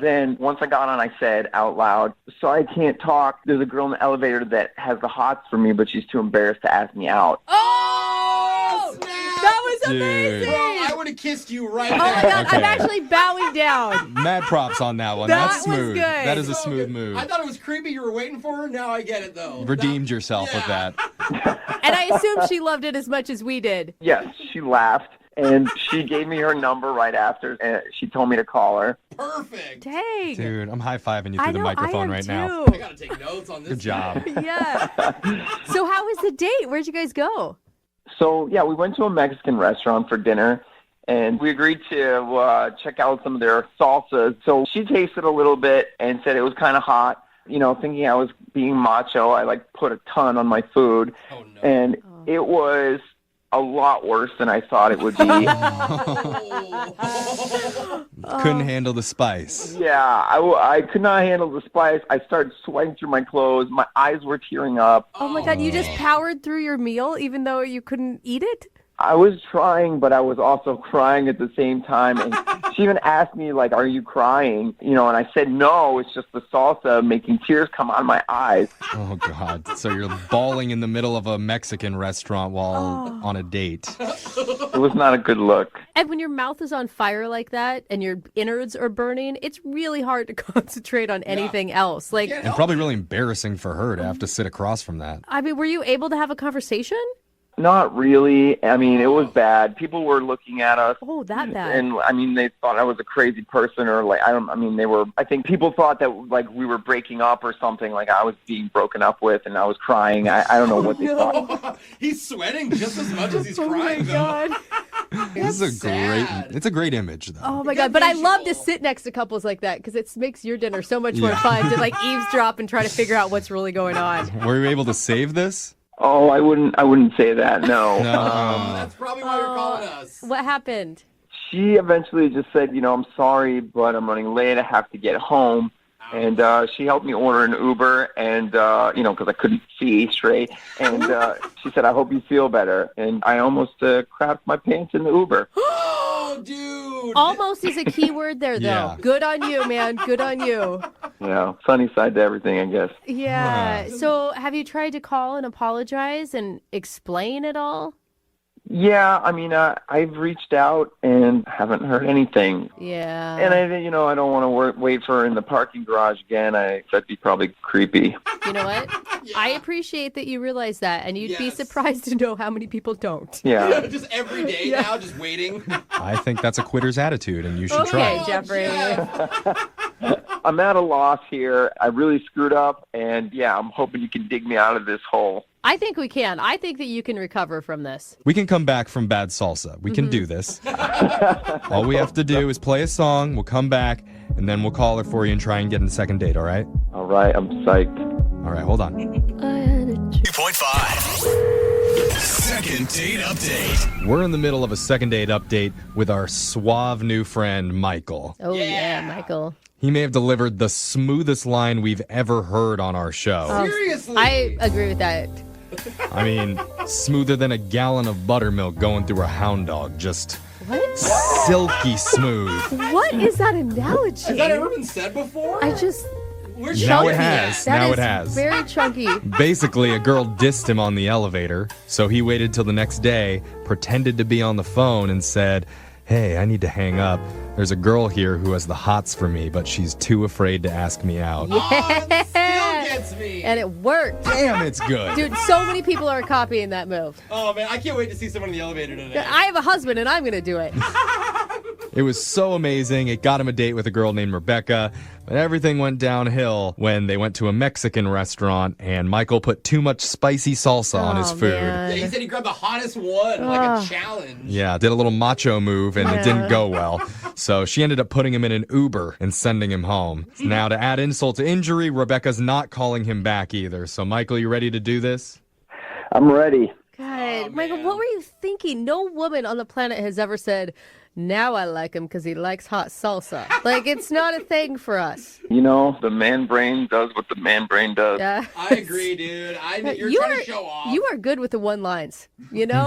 Then once I got on, I said out loud, sorry, I can't talk. There's a girl in the elevator that has the hots for me, but she's too embarrassed to ask me out. Oh! Snap! That was Dude. amazing! Bro, I would have kissed you right Oh now. my God, I'm Okay. actually bowing down. mad props on that one. That That's was smooth. good. That is a So smooth good. move. I thought it was creepy you were waiting for her. Now I get it, though. Redeemed yourself with Yeah. that. And I assume she loved it as much as we did. Yes, she laughed, and she gave me her number right after, and she told me to call her. Perfect. Dang. Dude, I'm high-fiving you I through the know, microphone I am right too. now. I got to take notes on this. Good job. Yeah. So how was the date? Where'd you guys go? So, yeah, we went to a Mexican restaurant for dinner, and we agreed to check out some of their salsas. So she tasted a little bit and said it was kind of hot. Thinking I was being macho, I, put a ton on my food. Oh, no. And it was a lot worse than I thought it would be. Couldn't handle the spice. Yeah, I could not handle the spice. I started sweating through my clothes. My eyes were tearing up. Oh my God, you just powered through your meal even though you couldn't eat it? I was trying, but I was also crying at the same time. And she even asked me, are you crying? And I said, no, it's just the salsa making tears come out of my eyes. Oh, God. So you're bawling in the middle of a Mexican restaurant while on a date. It was not a good look. And when your mouth is on fire like that and your innards are burning, it's really hard to concentrate on anything else. And probably really embarrassing for her to have to sit across from that. Were you able to have a conversation? Not really. It was bad. People were looking at us. Oh, that bad. And, they thought I was a crazy person or I think people thought that we were breaking up or something, I was being broken up with and I was crying. I don't know what they thought. He's sweating just as much as he's Oh my crying, though. God. This is sad. It's a great image, though. Oh my God. But I love to sit next to couples like that because it makes your dinner so much more fun to eavesdrop and try to figure out what's really going on. Were you able to save this? Oh, I wouldn't say that, no. That's probably why you're calling us. What happened? She eventually just said, I'm sorry, but I'm running late. I have to get home. And she helped me order an Uber, and, because I couldn't see straight. And she said, I hope you feel better. And I almost crapped my pants in the Uber. Oh, dude. Almost is a key word there, though. Yeah. Good on you, man. Good on you. Funny side to everything, I guess. Yeah. So have you tried to call and apologize and explain it all? Yeah, I've reached out and haven't heard anything. Yeah. And I don't want to wait for her in the parking garage again. That'd be probably creepy. You know what? I appreciate that you realize that, and you'd be surprised to know how many people don't. Yeah. Just every day now, just waiting. I think that's a quitter's attitude, and you should try. Okay, Jeffrey. I'm at a loss here. I really screwed up, and I'm hoping you can dig me out of this hole. I think we can. I think that you can recover from this. We can come back from bad salsa. We can do this. All we have to do is play a song, we'll come back, and then we'll call her for you and try and get in the second date, all right? All right, I'm psyched. All right, hold on. 2.5. Second date update. We're in the middle of a second date update with our suave new friend, Michael. Oh, yeah, Michael. He may have delivered the smoothest line we've ever heard on our show. Seriously? I agree with that. Smoother than a gallon of buttermilk going through a hound dog. Just What? silky smooth. What is that analogy? Has that ever been said before? We're Now chunky. it has. That Now is it has. very chunky. Basically, a girl dissed him on the elevator, so he waited till the next day, pretended to be on the phone, and said, "Hey, I need to hang up. There's a girl here who has the hots for me, but she's too afraid to ask me out. It still gets me. And it worked. Damn, it's good. Dude, so many people are copying that move. Oh, man, I can't wait to see someone in the elevator today. I have a husband, and I'm going to do it. It was so amazing. It got him a date with a girl named Rebecca. But everything went downhill when they went to a Mexican restaurant and Michael put too much spicy salsa on his food. Yeah, he said he grabbed the hottest one, like a challenge. Yeah, did a little macho move and it didn't go well. So she ended up putting him in an Uber and sending him home. Now, to add insult to injury, Rebecca's not calling him back either. So, Michael, you ready to do this? I'm ready. God, Michael, what were you thinking? No woman on the planet has ever said, now I like him because he likes hot salsa. Like, it's not a thing for us. You know, the man brain does what the man brain does. Yeah. I agree, dude. You're trying to show off. You are good with the one lines, you know?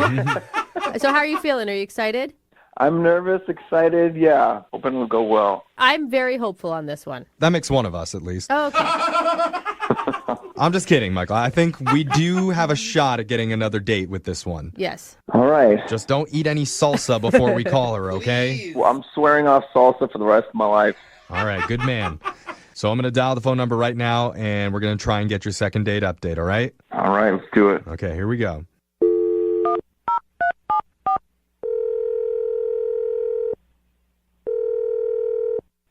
So how are you feeling? Are you excited? I'm nervous, excited, yeah. Hoping it'll go well. I'm very hopeful on this one. That makes one of us, at least. Oh, okay. I'm just kidding, Michael. I think we do have a shot at getting another date with this one. Yes. All right. Just don't eat any salsa before we call her, okay? Well, I'm swearing off salsa for the rest of my life. All right, good man. So I'm going to dial the phone number right now, and we're going to try and get your second date update, all right? All right, let's do it. Okay, here we go.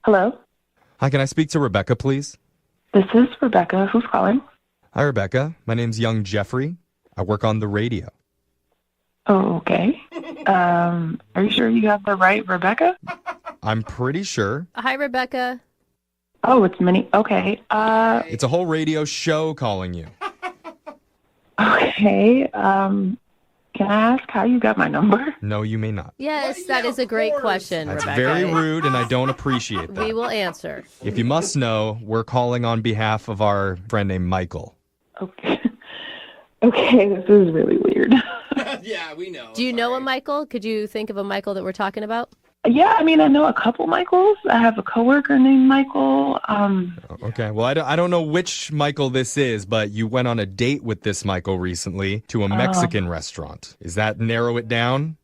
Hello? Hi, can I speak to Rebecca, please? This is Rebecca. Who's calling? Hi, Rebecca. My name's young Jeffrey. I work on the radio. Oh, okay. Are you sure you have the right Rebecca? I'm pretty sure. Hi, Rebecca. Oh, it's Minnie. Okay. It's a whole radio show calling you. Okay. Can I ask how you got my number? No, you may not. Yes, that is a great question, That's Rebecca. very rude, and I don't appreciate that. We will answer. If you must know, we're calling on behalf of our friend named Michael. Okay. Okay, this is really weird. Yeah, we know. Do you know a Michael? Could you think of a Michael that we're talking about? Yeah, I mean, I know a couple Michaels. I have a coworker named Michael. Okay, well, I don't know which Michael this is, but you went on a date with this Michael recently to a Mexican restaurant. Is that narrow it down?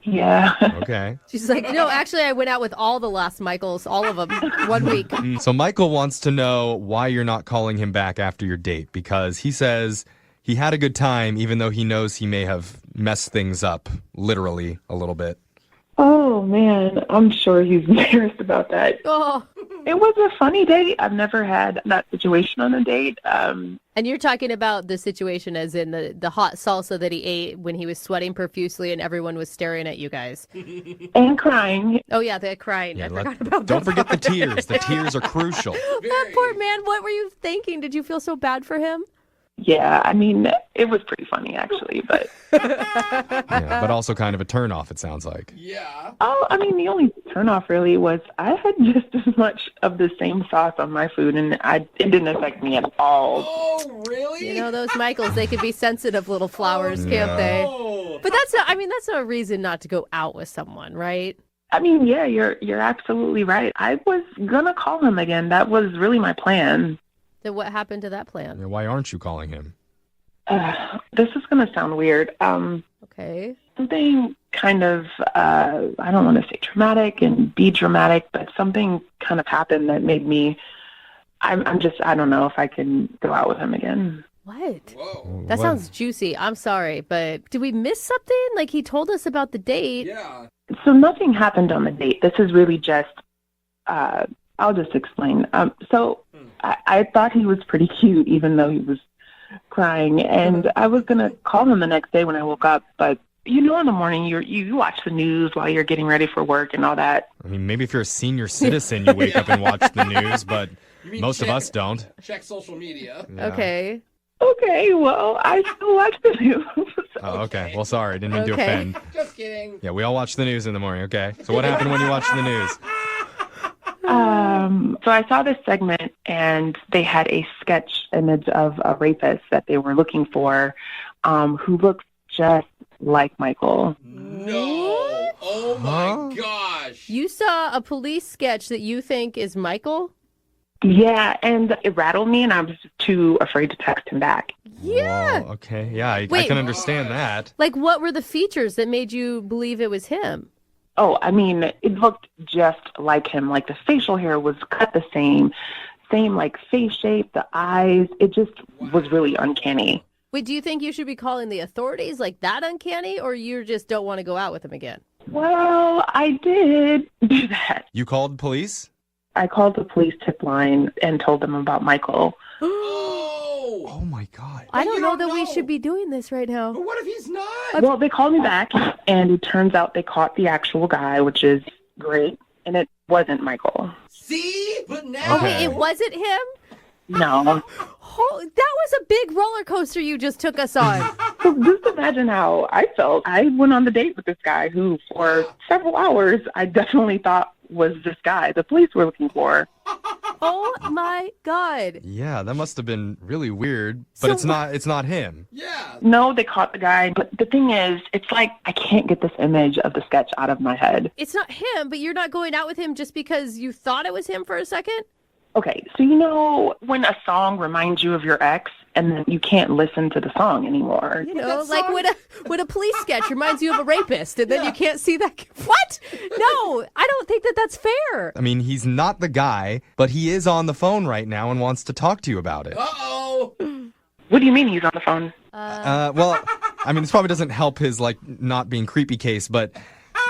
Yeah. Okay. She's like, no, actually, I went out with all the last Michaels, all of them, 1 week. So Michael wants to know why you're not calling him back after your date, because he says he had a good time, even though he knows he may have messed things up, literally, a little bit. Oh, man. I'm sure he's embarrassed about that. Oh. It was a funny date. I've never had that situation on a date. And you're talking about the situation as in the hot salsa that he ate when he was sweating profusely and everyone was staring at you guys. And crying. Oh, yeah, they're crying. Yeah, I forgot about that. Don't forget the tears. The tears are crucial. That poor man. What were you thinking? Did you feel so bad for him? Yeah, I mean, it was pretty funny, actually, but... Yeah, but also kind of a turnoff, it sounds like. Yeah. Oh, I mean, the only turnoff really was I had just as much of the same sauce on my food, and it didn't affect me at all. Oh, really? You know, those Michaels, they could be sensitive little flowers, can't they? But that's a reason not to go out with someone, right? I mean, yeah, you're absolutely right. I was going to call him again. That was really my plan. Then what happened to that plan? Yeah, why aren't you calling him? This is going to sound weird. Okay. Something kind of, I don't want to say traumatic and be dramatic, but something kind of happened that made me, I don't know if I can go out with him again. What? Whoa. That sounds juicy. I'm sorry, but did we miss something? Like, he told us about the date. Yeah. So nothing happened on the date. This is really just, I'll just explain. I thought he was pretty cute, even though he was crying. And I was going to call him the next day when I woke up. But, you know, in the morning, you watch the news while you're getting ready for work and all that. I mean, maybe if you're a senior citizen, you wake up and watch the news, but most of us don't. Check social media. Yeah. Okay. Okay, well, I still watch the news. Oh, okay. Well, sorry. Didn't mean to offend. Just kidding. Yeah, we all watch the news in the morning, okay? So what happened when you watched the news? So I saw this segment, and they had a sketch image of a rapist that they were looking for, who looks just like Michael. No. Oh, my gosh. You saw a police sketch that you think is Michael? Yeah, and it rattled me, and I was too afraid to text him back. Yeah. Whoa, okay. Yeah, I Wait. can understand that. Like, what were the features that made you believe it was him? Oh, I mean, it looked just like him. Like the facial hair was cut the same like face shape, the eyes. It just was really uncanny. Wait, do you think you should be calling the authorities like that uncanny, or you just don't want to go out with him again? Well, I did do that. You called police? I called the police tip line and told them about Michael. Oh my God. I don't know that we should be doing this right now. But what if he's not? Well, they called me back, and it turns out they caught the actual guy, which is great, and it wasn't Michael. See? But now... Oh, wait, it wasn't him? No. Oh, that was a big roller coaster you just took us on. So just imagine how I felt. I went on the date with this guy who, for several hours, I definitely thought was this guy the police were looking for. Oh my God. Yeah, that must have been really weird, but it's not him. Yeah. No, they caught the guy. But the thing is, it's like I can't get this image of the sketch out of my head. It's not him, but you're not going out with him just because you thought it was him for a second? Okay, so you know when a song reminds you of your ex and then you can't listen to the song anymore? You know, like when a police sketch reminds you of a rapist and then you can't see that. What? No, I don't think that that's fair. I mean, he's not the guy, but he is on the phone right now and wants to talk to you about it. Uh-oh. What do you mean he's on the phone? Well, I mean, this probably doesn't help his, not being creepy case, but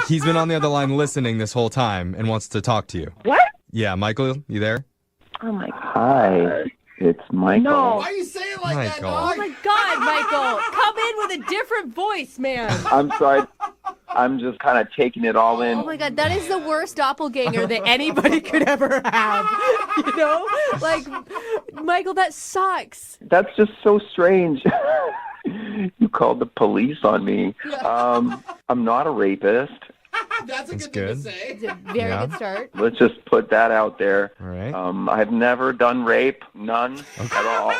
he's been on the other line listening this whole time and wants to talk to you. What? Yeah, Michael, you there? Oh, my God. Hi, it's Michael. No. Why you say it like that, Michael. dog? Oh my God, Michael. Come in with a different voice, man. I'm sorry. I'm just kind of taking it all in. Oh my God, that is the worst doppelganger that anybody could ever have. You know? Like, Michael, that sucks. That's just so strange. You called the police on me. I'm not a rapist. That's a That's good thing to good. say. It's a very good start. Let's just put that out there. All right. I've never done rape, none at all.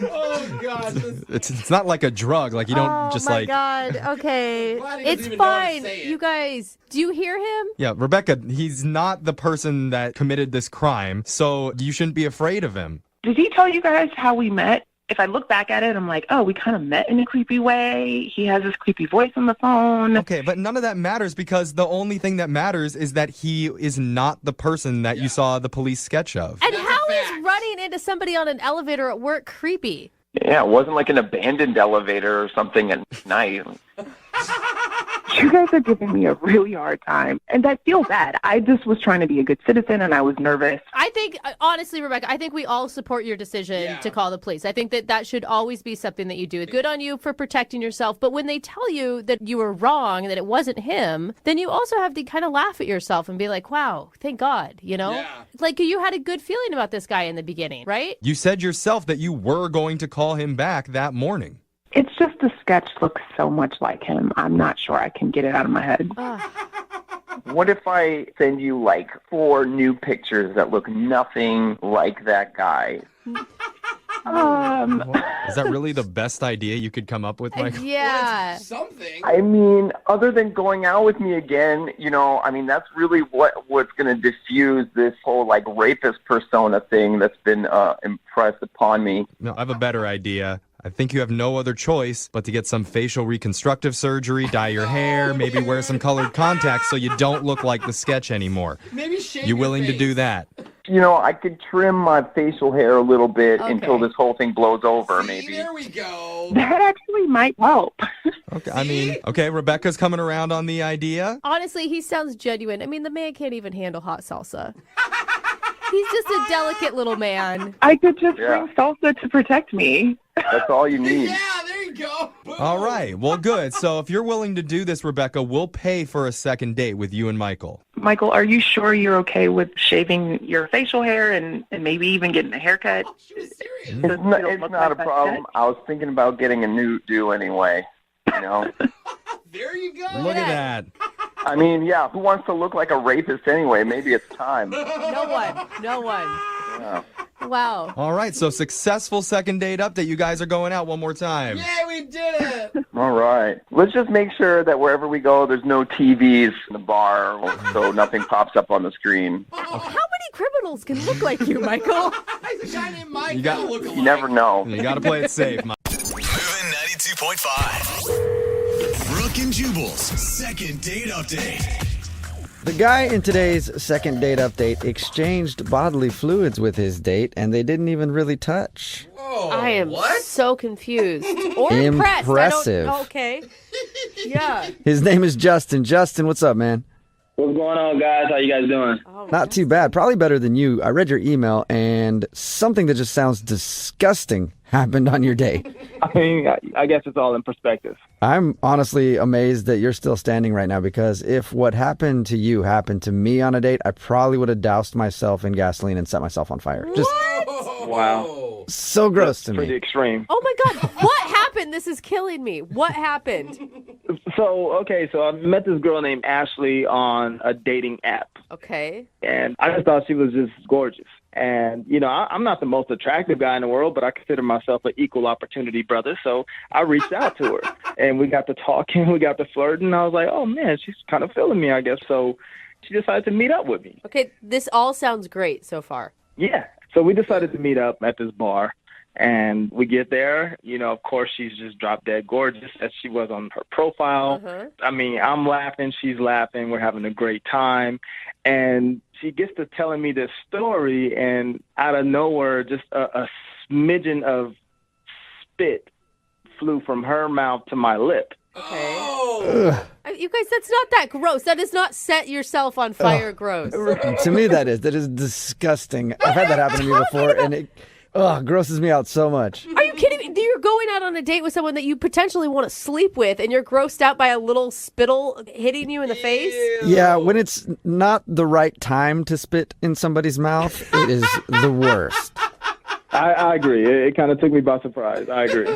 Oh, God. It's not like a drug. Like, you don't just Oh my God. Okay. Glad he doesn't It's even know how to fine. say it. You guys, do you hear him? Yeah, Rebecca, he's not the person that committed this crime, so you shouldn't be afraid of him. Did he tell you guys how we met? If I look back at it, I'm like, oh, we kind of met in a creepy way. He has this creepy voice on the phone. Okay, but none of that matters because the only thing that matters is that he is not the person that you saw the police sketch of. And That's a how is fact. running into somebody on an elevator at work creepy? Yeah, it wasn't like an abandoned elevator or something at night. You guys are giving me a really hard time, and I feel bad. I just was trying to be a good citizen, and I was nervous. I think, honestly, Rebecca, I think we all support your decision to call the police. I think that should always be something that you do. Good on you for protecting yourself. But when they tell you that you were wrong, that it wasn't him, then you also have to kind of laugh at yourself and be like, wow, thank God, you know? Yeah. Like you had a good feeling about this guy in the beginning, right? You said yourself that you were going to call him back that morning. It's just the sketch looks so much like him. I'm not sure I can get it out of my head. What if I send you 4 new pictures that look nothing like that guy? Is that really the best idea you could come up with, Michael? Yeah. Something. I mean, other than going out with me again, that's really what's going to diffuse this whole rapist persona thing that's been impressed upon me. No, I have a better idea. I think you have no other choice but to get some facial reconstructive surgery, dye your hair, maybe wear some colored contacts so you don't look like the sketch anymore. Maybe shave You your willing to face. do that? I could trim my facial hair a little bit until this whole thing blows over, See, maybe. there we go. That actually might help. Okay, I mean, okay, Rebecca's coming around on the idea. Honestly, he sounds genuine. I mean, the man can't even handle hot salsa. He's just a delicate little man. I could just Yeah. bring salsa to protect me. That's all you need. Yeah, there you go. Boom. All right, well, good. So if you're willing to do this, Rebecca, we'll pay for a second date with you and Michael. Michael, are you sure you're okay with shaving your facial hair and maybe even getting a haircut? She was serious. It's Does not, it it's look not like a that problem. I was thinking about getting a new do anyway. There you go. Look at that. I mean, yeah, who wants to look like a rapist anyway? Maybe it's time. No one. Yeah. Wow. All right, so successful second date update. You guys are going out one more time. Yeah, we did it. All right. Let's just make sure that wherever we go, there's no TVs in the bar so nothing pops up on the screen. How many criminals can look like you, Michael? He's a guy named Mike. You got- Look alike. You never know. You got to play it safe, Mike. Moving 92.5. Brooke and Jubal's second date update. The guy in today's second date update exchanged bodily fluids with his date, and they didn't even really touch. Whoa, I am what? so confused. Or impressed. Impressive. Okay. Yeah. His name is Justin. Justin, what's up, man? What's going on, guys? How you guys doing? Not too bad. Probably better than you. I read your email, and something that just sounds disgusting happened on your date. I mean, I guess it's all in perspective. I'm honestly amazed that you're still standing right now, because if what happened to you happened to me on a date, I probably would have doused myself in gasoline and set myself on fire. Just Wow. so gross to Pretty me. extreme. Oh my God. What happened? This is killing me. What happened? So I met this girl named Ashley on a dating app. Okay. And I just thought she was just gorgeous. And, I'm not the most attractive guy in the world, but I consider myself an equal opportunity brother. So I reached out to her, and we got to talking, we got to flirting. I was like, oh, man, she's kind of feeling me, I guess. So she decided to meet up with me. Okay, this all sounds great so far. Yeah. So we decided to meet up at this bar. And we get there, of course, she's just drop dead gorgeous as she was on her profile. I mean, I'm laughing, she's laughing, we're having a great time. And she gets to telling me this story, and out of nowhere, just a smidgen of spit flew from her mouth to my lip. Okay. Oh. You guys, that's not that gross. That is not set yourself on fire gross. To me, that is disgusting. I've had that happen to me before, and it grosses me out so much. Are you kidding me? You're going out on a date with someone that you potentially want to sleep with, and you're grossed out by a little spittle hitting you in the face? Yeah, when it's not the right time to spit in somebody's mouth, it is the worst. I agree. It kind of took me by surprise. I agree.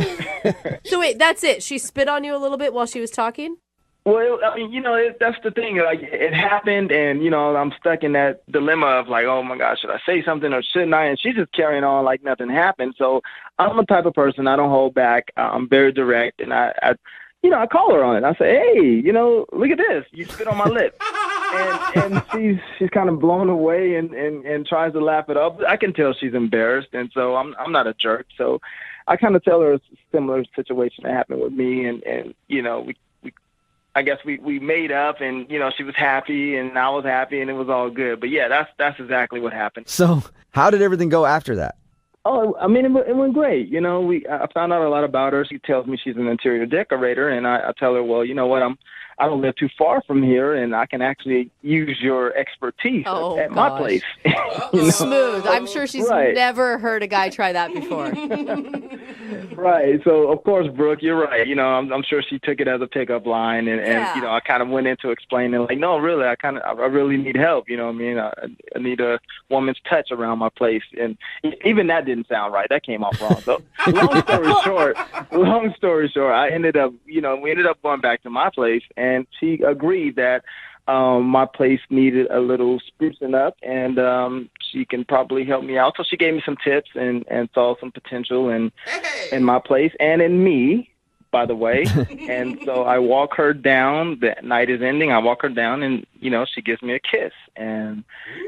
So wait, that's it. She spit on you a little bit while she was talking? Well, I mean, that's the thing. Like, it happened, and, I'm stuck in that dilemma of, like, oh, my gosh, should I say something or shouldn't I? And she's just carrying on like nothing happened. So I'm the type of person, I don't hold back. I'm very direct, and I call her on it. I say, hey, look at this. You spit on my lip. And she's kind of blown away and tries to laugh it up. I can tell she's embarrassed, and so I'm not a jerk. So I kind of tell her a similar situation that happened with me, and I guess we made up, and she was happy and I was happy, and it was all good. But yeah, that's exactly what happened. So how did everything go after that? Oh, I mean, it went great. I found out a lot about her. She tells me she's an interior decorator, and I tell her, well, you know what, I don't live too far from here, and I can actually use your expertise at my place. Smooth. I'm sure she's never heard a guy try that before. Right. So, of course, Brooke, you're right. I'm sure she took it as a pickup line, and I kind of went into explaining, like, no, really, I really need help. You know what I mean? I need a woman's touch around my place. And even that didn't sound right. That came off wrong. So, long story short, I ended up, we ended up going back to my place, and she agreed that my place needed a little sprucing up, and she can probably help me out. So she gave me some tips and saw some potential in my place and in me, by the way. And so I walk her down. The night is ending. I walk her down, and she gives me a kiss. And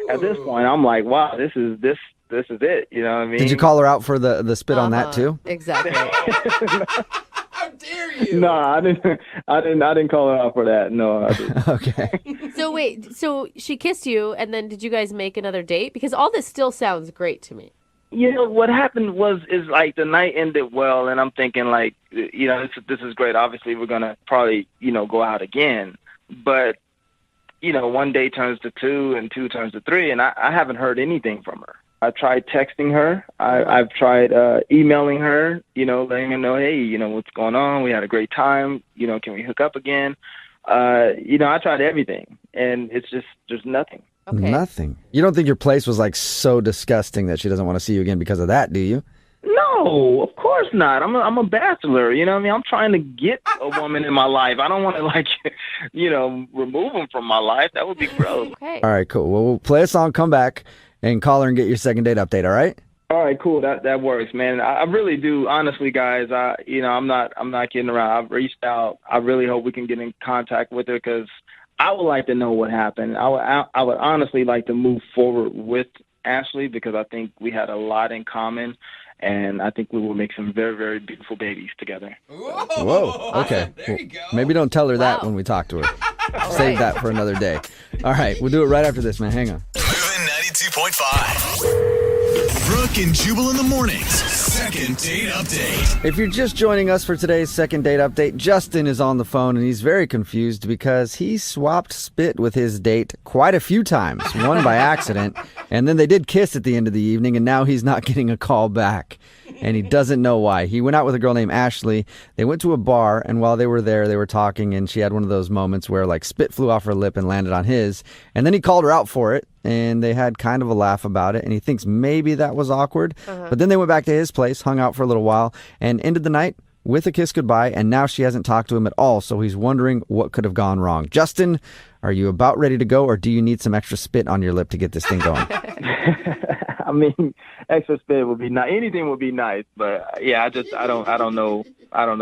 at this point, I'm like, wow, this is it. You know what I mean? Did you call her out for the spit on that too? Exactly. How dare you? No, I didn't call her out for that. No, I didn't. Okay. So wait, so she kissed you, and then did you guys make another date? Because all this still sounds great to me. What happened is like the night ended well, and I'm thinking, like, this is great. Obviously, we're gonna probably go out again, but one day turns to two, and two turns to three, and I haven't heard anything from her. I've tried texting her. I've tried emailing her, letting her know, hey, what's going on? We had a great time. Can we hook up again? I tried everything, and it's just, there's nothing. Okay. Nothing. You don't think your place was like so disgusting that she doesn't want to see you again because of that, do you? No, of course not. I'm a bachelor. You know what I mean? I'm trying to get a woman in my life. I don't want to remove them from my life. That would be gross. Okay. All right, cool. Well, we'll play a song, come back, and call her and get your second date update, all right? All right, cool. That works, man. I really do. Honestly, guys, I'm not kidding around. I've reached out. I really hope we can get in contact with her, because I would like to know what happened. I would honestly like to move forward with Ashley, because I think we had a lot in common, and I think we will make some very, very beautiful babies together. Whoa. Okay. There you go. Maybe don't tell her that when we talk to her. Save that for another day. All right. We'll do it right after this, man. Hang on. Moving 92.5. Brooke and Jubal in the mornings. Second date update. If you're just joining us for today's second date update, Justin is on the phone and he's very confused because he swapped spit with his date quite a few times, one by accident, and then they did kiss at the end of the evening, and now he's not getting a call back. And he doesn't know why. He went out with a girl named Ashley. They went to a bar, and while they were there, they were talking, and she had one of those moments where, like, spit flew off her lip and landed on his. And then he called her out for it, and they had kind of a laugh about it, and he thinks maybe that was awkward. But then they went back to his place, hung out for a little while, and ended the night with a kiss goodbye, and now she hasn't talked to him at all, so he's wondering what could have gone wrong. Justin, are you about ready to go, or do you need some extra spit on your lip to get this thing going? I mean, extra spit would be nice. Anything would be nice, but yeah, I don't know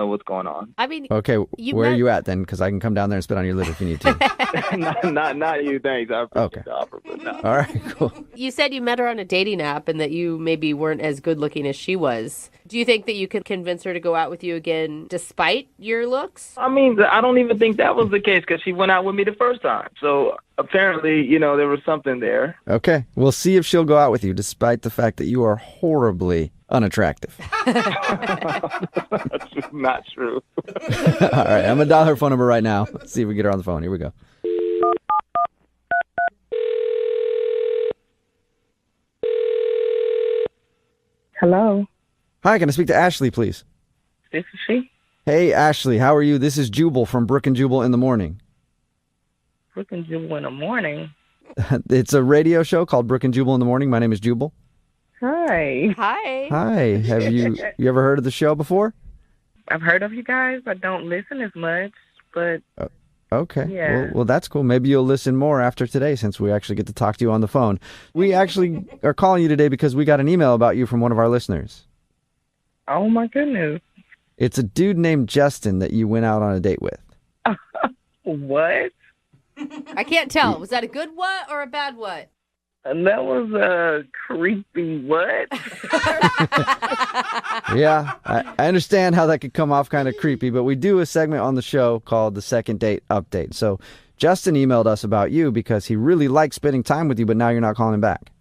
what's going on. I mean, okay, where are you at then? Because I can come down there and spit on your lip if you need to. not you, thanks. I appreciate the offer, but no. All right, cool. You said you met her on a dating app and that you maybe weren't as good looking as she was. Do you think that you could convince her to go out with you again despite your looks? I mean, I don't even think that was the case because she went out with me the first time. So apparently, there was something there. Okay, we'll see if she'll go out with you despite the fact that you are horribly unattractive. That's not true. All right, I'm going to dial her phone number right now. Let's see if we get her on the phone. Here we go. Hello. Hi, can I speak to Ashley, please? This is she. Hey, Ashley, how are you? This is Jubal from Brooke and Jubal in the Morning. Brooke and Jubal in the Morning? It's a radio show called Brooke and Jubal in the Morning. My name is Jubal. Hi. Hi. Hi. Have you ever heard of the show before? I've heard of you guys. I don't listen as much, but... Okay. Yeah. Well, that's cool. Maybe you'll listen more after today since we actually get to talk to you on the phone. We actually are calling you today because we got an email about you from one of our listeners. Oh, my goodness. It's a dude named Justin that you went out on a date with. What? I can't tell. Was that a good what or a bad what? And that was a creepy what? Yeah, I understand how that could come off kind of creepy, but we do a segment on the show called the Second Date Update. So Justin emailed us about you because he really likes spending time with you, but now you're not calling him back.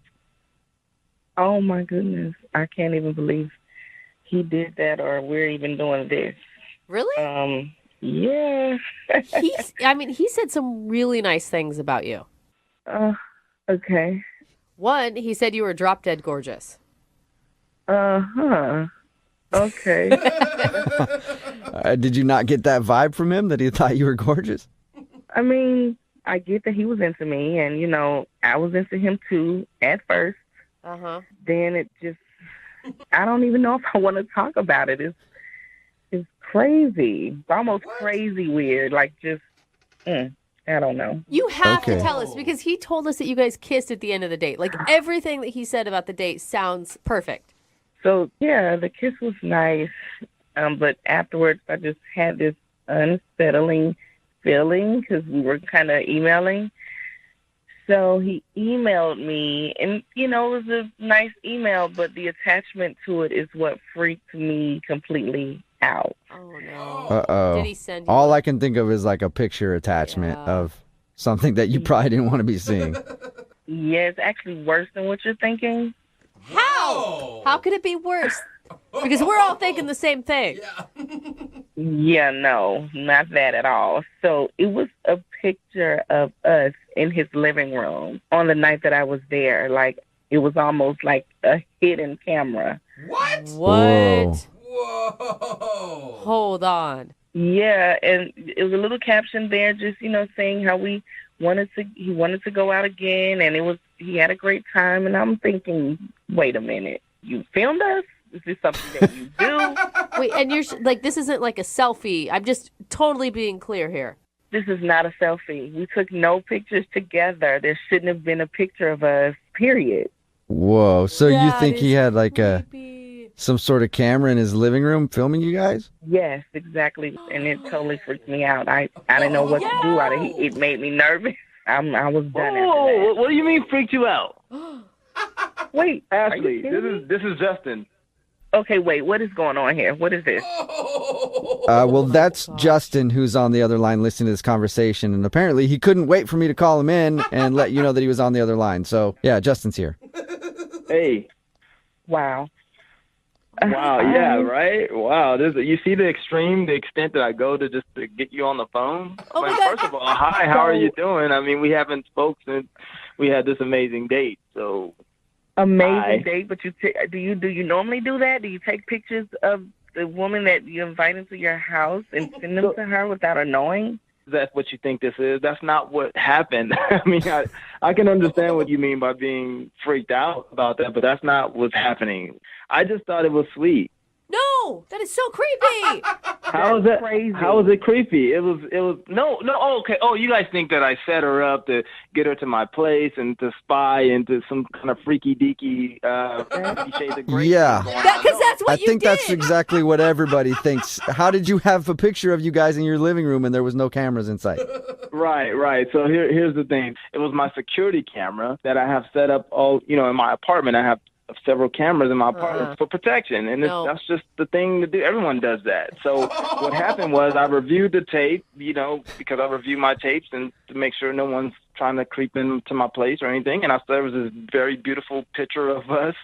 Oh, my goodness. I can't even believe he did that or we're even doing this. Really? Yeah. He said some really nice things about you. Okay. One, he said you were drop dead gorgeous. Okay. Did you not get that vibe from him that he thought you were gorgeous? I mean, I get that he was into me, and, I was into him too at first. Then it just, I don't even know if I want to talk about it. It's crazy. It's almost crazy weird. Like, just, I don't know. You have to tell us because he told us that you guys kissed at the end of the date. Like, everything that he said about the date sounds perfect. So, yeah, the kiss was nice. But afterwards, I just had this unsettling feeling because we were kind of emailing. So he emailed me, and, it was a nice email, but the attachment to it is what freaked me completely out. Oh, no. Uh-oh. Did he send you All I can think of is like a picture attachment of something that you probably didn't want to be seeing. Yeah, it's actually worse than what you're thinking. How? How could it be worse? Because we're all thinking the same thing. Yeah, no, not that at all. So it was a picture of us in his living room on the night that I was there. Like, it was almost like a hidden camera. What? Whoa. Whoa. Hold on. Yeah, and it was a little caption there just, saying how he wanted to go out again, and he had a great time. And I'm thinking, wait a minute, you filmed us? Is this something that you do? Wait, and you're like, this isn't like a selfie. I'm just totally being clear here. This is not a selfie. We took no pictures together. There shouldn't have been a picture of us, period. Whoa. So you That think he is had like creepy. some sort of camera in his living room filming you guys? Yes, exactly. And it totally freaked me out. I didn't know what to do. It made me nervous. I was done after that. What do you mean freaked you out? Wait, Ashley, are you kidding me? this is Justin. Okay, wait, what is going on here? What is this? Well, that's Justin who's on the other line listening to this conversation, and apparently he couldn't wait for me to call him in and let you know that he was on the other line. So, yeah, Justin's here. Hey. Wow. Wow, yeah, right? Wow. You see the extent that I go to just to get you on the phone? Oh my God. First of all, hi, how are you doing? I mean, we haven't spoke since we had this amazing date, so... Amazing date, but do you normally do that? Do you take pictures of the woman that you invite into your house and send them to her without her knowing? That's what you think this is. That's not what happened. I mean, I can understand what you mean by being freaked out about that, but that's not what's happening. I just thought it was sweet. No, that is so creepy. How is that crazy? How was it creepy? It was no. Oh, okay. Oh, you guys think that I set her up to get her to my place and to spy into some kind of freaky deaky shades of gray? Yeah, because that's what I think that's exactly what everybody thinks. How did you have a picture of you guys in your living room and there was no cameras in sight? Right. So here's the thing. It was my security camera that I have set up in my apartment. I have several cameras in my apartment for protection, and that's just the thing to do. Everyone does that. So what happened was I reviewed the tape, because I review my tapes and to make sure no one's trying to creep into my place or anything. And I saw there was this very beautiful picture of us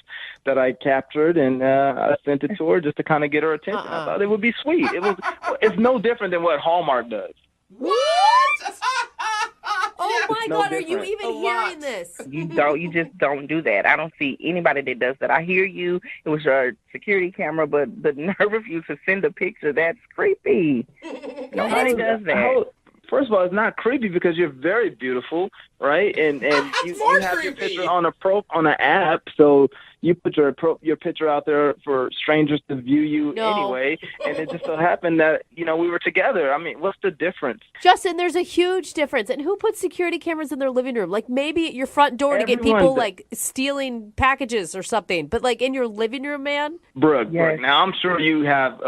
that I captured, and I sent it to her just to kind of get her attention. I thought it would be sweet. It's no different than what Hallmark does. What? Oh my God, are you even hearing this? You just don't do that. I don't see anybody that does that. I hear you. It was your security camera, but the nerve of you to send a picture, that's creepy. Nobody does that. First of all, it's not creepy because you're very beautiful, right? And you have your picture on an app, so you put your picture out there for strangers to view you anyway. And it just so happened that we were together. I mean, what's the difference? Justin, there's a huge difference. And who puts security cameras in their living room? Like maybe at your front door to get people like stealing packages or something. But like in your living room, man. Brooke, now I'm sure you have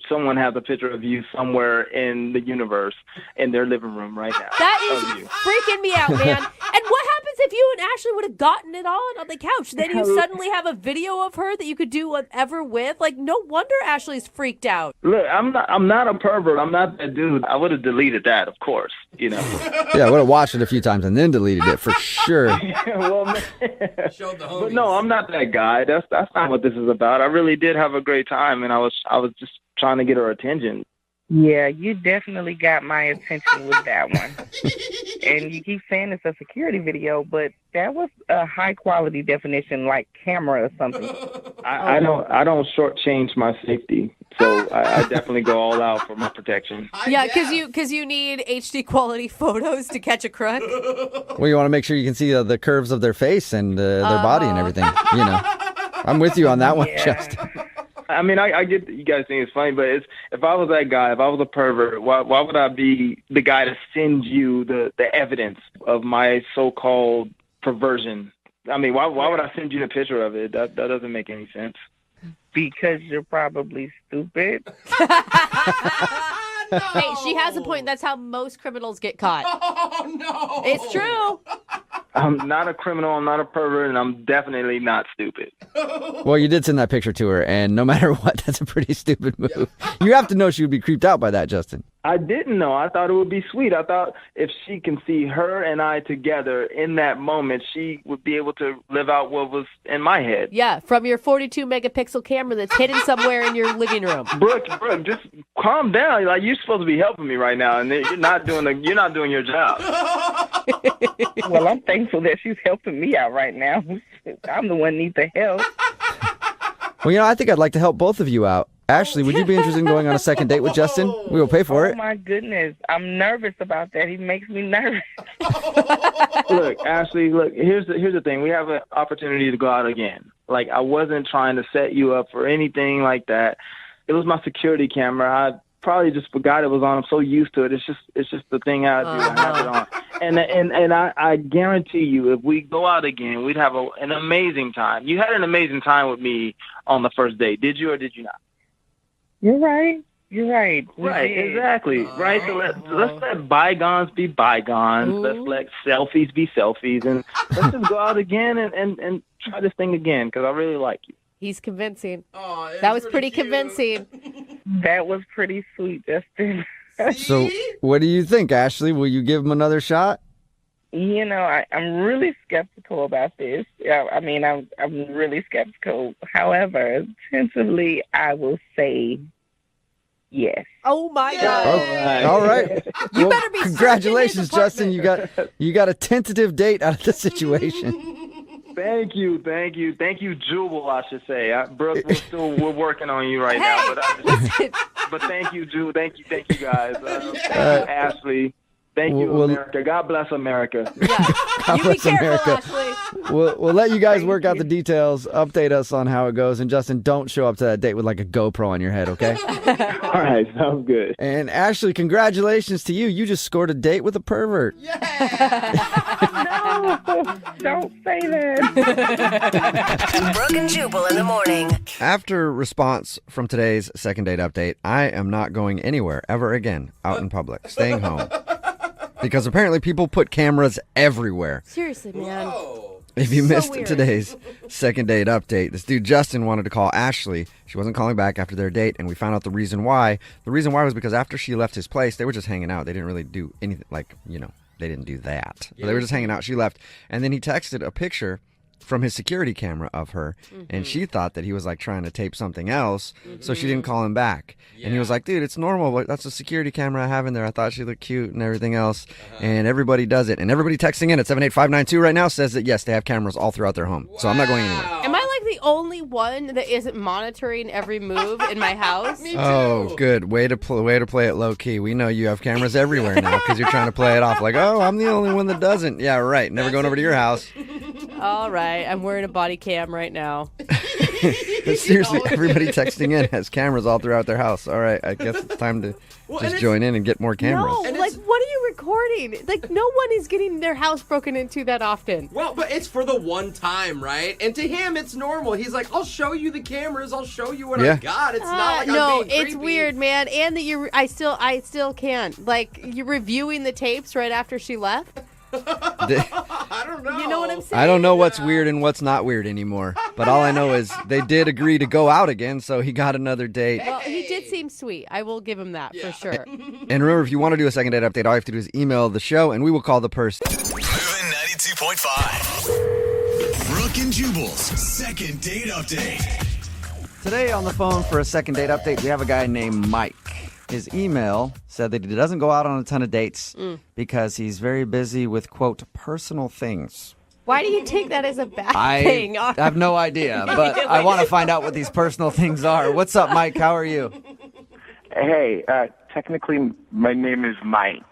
someone has a picture of you somewhere in the universe in their living room right now. That is freaking me out, man. And what happens if you and Ashley would have gotten it on the couch? Then you suddenly have a video of her that you could do whatever with. Like, no wonder Ashley's freaked out. Look, I'm not a pervert. I'm not that dude. I would have deleted that, of course. Yeah, I would have watched it a few times and then deleted it for sure. But no, I'm not that guy. That's not what this is about. I really did have a great time, and I was just trying to get her attention. Yeah, you definitely got my attention with that one. And you keep saying it's a security video, but that was a high quality definition, like camera or something. I don't shortchange my safety, so I definitely go all out for my protection. Yeah, because you need HD quality photos to catch a crook. Well, you want to make sure you can see the curves of their face and their body and everything. I'm with you on that one, Justin. I mean, I get that you guys think it's funny, but if I was that guy, if I was a pervert, why would I be the guy to send you the evidence of my so-called perversion? I mean, why would I send you the picture of it? That doesn't make any sense. Because you're probably stupid. No. Hey, she has a point. That's how most criminals get caught. Oh, no. It's true. I'm not a criminal, I'm not a pervert, and I'm definitely not stupid. Well, you did send that picture to her, and no matter what, that's a pretty stupid move. Yeah. You have to know she would be creeped out by that, Justin. I didn't know. I thought it would be sweet. I thought if she can see her and I together in that moment, she would be able to live out what was in my head. Yeah, from your 42-megapixel camera that's hidden somewhere in your living room. Brooke, just calm down. Like, you're supposed to be helping me right now, and you're not doing your job. Well, I'm thankful that she's helping me out right now. I'm the one who needs the help. Well, I think I'd like to help both of you out. Ashley, would you be interested in going on a second date with Justin? We will pay for it. Oh, my goodness. I'm nervous about that. He makes me nervous. Look, Ashley, here's the thing. We have an opportunity to go out again. Like, I wasn't trying to set you up for anything like that. It was my security camera. I probably just forgot it was on. I'm so used to it. It's just the thing I do. I have it on. And I guarantee you, if we go out again, we'd have an amazing time. You had an amazing time with me on the first date. Did you or did you not? You're right. Right, exactly. Right. So let's let bygones be bygones. Ooh. Let's let selfies be selfies, and let's just go out again and try this thing again because I really like you. He's convincing. Oh, that was pretty convincing. That was pretty sweet, Justin. So, what do you think, Ashley? Will you give him another shot? You know, I'm really skeptical about this. Yeah, I mean, I'm really skeptical. However, tentatively, I will say yes. Oh my God! All right. You better be. Congratulations, Justin. You got a tentative date out of the situation. Thank you, Jubal. I should say, Brooke. We're working on you right now, but thank you, Jubal. Thank you guys. Thank you, Ashley. Thank you, America. God bless America. Yeah. God bless America. Ashley. We'll let you guys work out the details. Update us on how it goes. And Justin, don't show up to that date with like a GoPro on your head, okay? All right, sounds good. And Ashley, congratulations to you. You just scored a date with a pervert. No, don't say that. Brooke and Jubal in the morning. After response from today's second date update, I am not going anywhere ever again out in public, staying home. Because apparently people put cameras everywhere. Seriously, man. Whoa. If you missed weird. today's second date update, this dude Justin wanted to call Ashley. She wasn't calling back after their date, and we found out the reason why. The reason why was because after she left his place, they were just hanging out. They didn't really do anything, like, you know, they didn't do that. But they were just hanging out. She left, and then he texted a picture from his security camera of her, and she thought that he was like trying to tape something else, so she didn't call him back. And he was like, dude, it's normal, but that's a security camera I have in there. I thought she looked cute and everything else, and everybody does it. And everybody texting in at 78592 right now says that yes, they have cameras all throughout their home. So I'm not going anywhere. Am I like the only one that isn't monitoring every move in my house? Me too. Oh, good. Way to play it low key. We know you have cameras everywhere now because you're trying to play it off like, oh, I'm the only one that doesn't. Yeah, right. Never going over to your house. All right, I'm wearing a body cam right now. But seriously, everybody texting in has cameras all throughout their house. All right, I guess it's time to just join in and get more cameras. No, like, what are you recording? Like, no one is getting their house broken into that often. Well, but it's for the one time, right? And to him, it's normal. He's like, I'll show you the cameras. I'll show you what I got. It's not like no, I'm being it's creepy. weird, man. And that I still can't. Like, you're reviewing the tapes right after she left. I don't know. You know what I'm saying? I don't know what's weird and what's not weird anymore. But all I know is they did agree to go out again, so he got another date. Well, he did seem sweet. I will give him that for sure. And remember, if you want to do a second date update, all you have to do is email the show, and we will call the person. Moving 92.5. Brooke and Jubal's second date update. Today on the phone for a second date update, we have a guy named Mike. His email said that he doesn't go out on a ton of dates because he's very busy with, quote, personal things. Why do you take that as a bad thing? I have no idea, but I want to find out what these personal things are. What's up, Mike? How are you? Hey, technically my name is Mike,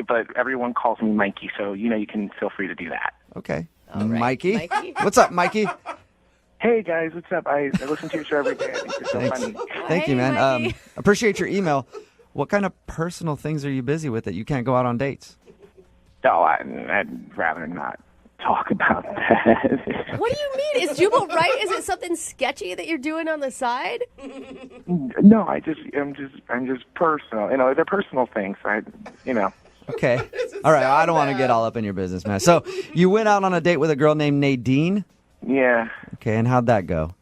but everyone calls me Mikey, so, you can feel free to do that. Okay. All right. Mikey? What's up, Mikey? Hey, guys, what's up? I listen to your show every day. I think you're so funny. Thank you, man. Appreciate your email. What kind of personal things are you busy with that you can't go out on dates? No, I'd rather not talk about that. What do you mean? Is Jubal right? Is it something sketchy that you're doing on the side? No, I'm just personal. They're personal things. Okay. All right. I don't want to get all up in your business, man. So you went out on a date with a girl named Nadine? Yeah. Okay. And how'd that go?